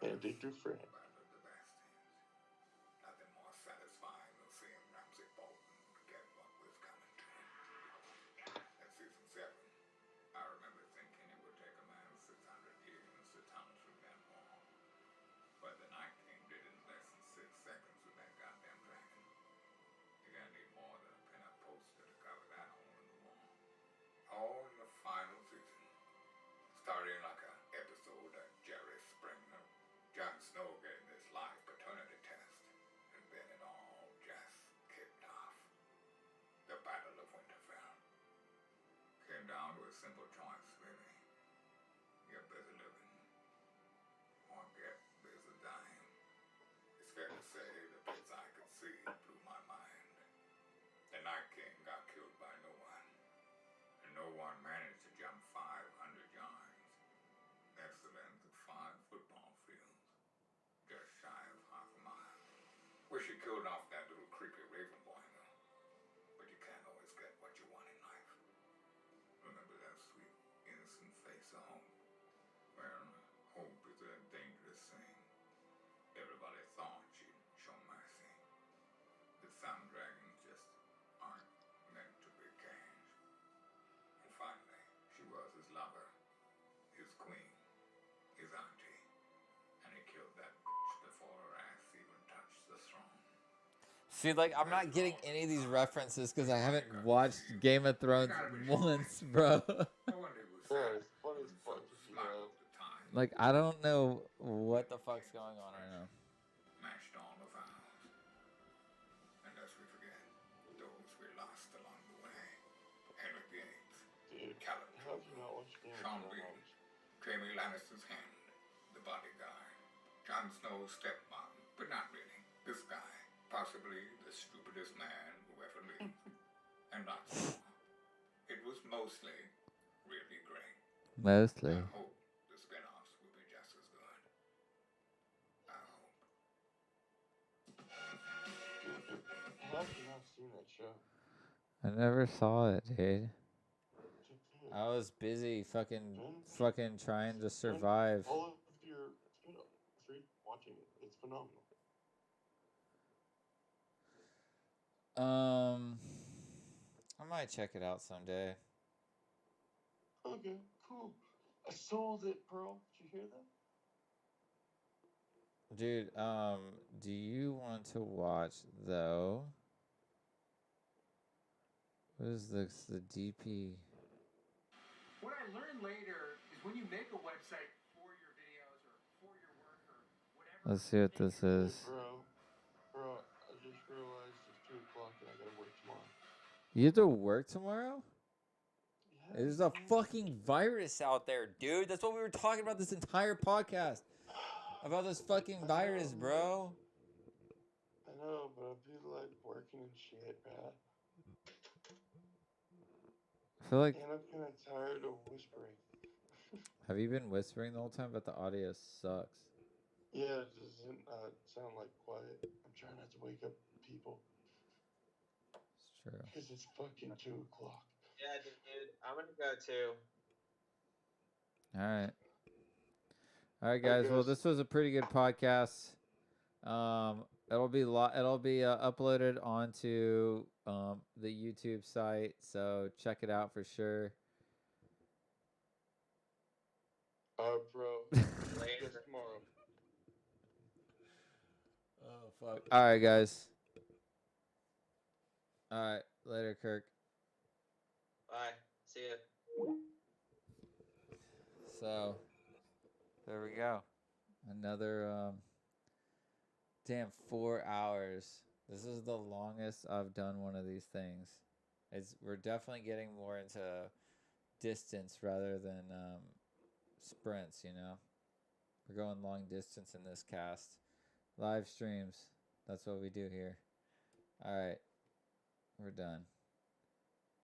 Andy Dufresne. Battle of the Bastions. Nothing more satisfying than seeing Ramsay Bolton get what was coming to him. In season 7, I remember thinking it would take a man 600 years to tunnel through that wall. But the Night King did it in less than 6 seconds with that goddamn dragon. You're gonna need more than a pin-up poster to cover that hole in the wall. All in the final season. Starting like an episode of Jerry Springer, Jon Snow getting this live paternity test, and then it all just kicked off. The Battle of Winterfell. Came down to a simple choice, really. Get busy living, or get busy dying. It's fair to say the bits I could see blew my mind. The Night King got killed by no one, and no one managed to jump 500 yards. That's the length of 5 football fields, just shy of half a mile. Wish you killed off that little creepy raven boy, though. But you can't always get what you want in life. Remember that sweet, innocent face of hope? Well, hope is a dangerous thing. Everybody thought she'd show mercy. That some dragons just aren't meant to be caged. And finally, she was his lover, his queen, his auntie, and he killed that bitch. See, like, I'm not getting any of these references because I haven't watched Game of Thrones once, bro. I wonder who Bro, said it's funny as so fuck if you smart know. at the time. Like, I don't know what the fuck's going on right now. Mashed all the vows. And as we forget, those we lost along the way. Henry Gates, Dude, Callum how have you not watched Game of Sean Bean, Thrones? Jamie Lannister's hand, the bodyguard, Jon Snow's stepmom, but not really. This guy, possibly the stupidest man who ever lived. And not so. It was mostly really great. Mostly. I hope the spin-offs will be just as good. I hope. How have you not seen that show? I never saw it, dude. Dude, I was busy fucking trying to spend survive. all of your spend free watching it. It's phenomenal. I might check it out someday. Okay, cool. I sold it, bro. Did you hear that? Dude, do you want to watch, though? What is this? The DP. What I learned later is when you make a website for your videos or for your work or whatever. Let's see what this is. Bro, I just realized it's 2 o'clock and I gotta work tomorrow. You have to work tomorrow? Yeah, There's a man. fucking virus out there, dude. That's what we were talking about this entire podcast. About this fucking virus, bro. I know, but I'll be like working and shit, man. I feel like. And I'm kind of tired of whispering. Have you been whispering the whole time? But the audio sucks. Yeah, it doesn't sound like quiet. I'm trying not to wake up people. It's true. Because it's fucking 2 o'clock. Yeah, dude. I'm gonna go too. All right, guys. Well, this was a pretty good podcast. It'll be uploaded onto the YouTube site, so check it out for sure. Bro. Later. Tomorrow. Oh fuck. All right, guys. All right, later, Kirk. Bye. See ya. So, there we go. Another damn 4 hours. This is the longest I've done one of these things. We're definitely getting more into distance rather than sprints, you know. We're going long distance in this cast. Live streams. That's what we do here. All right. We're done.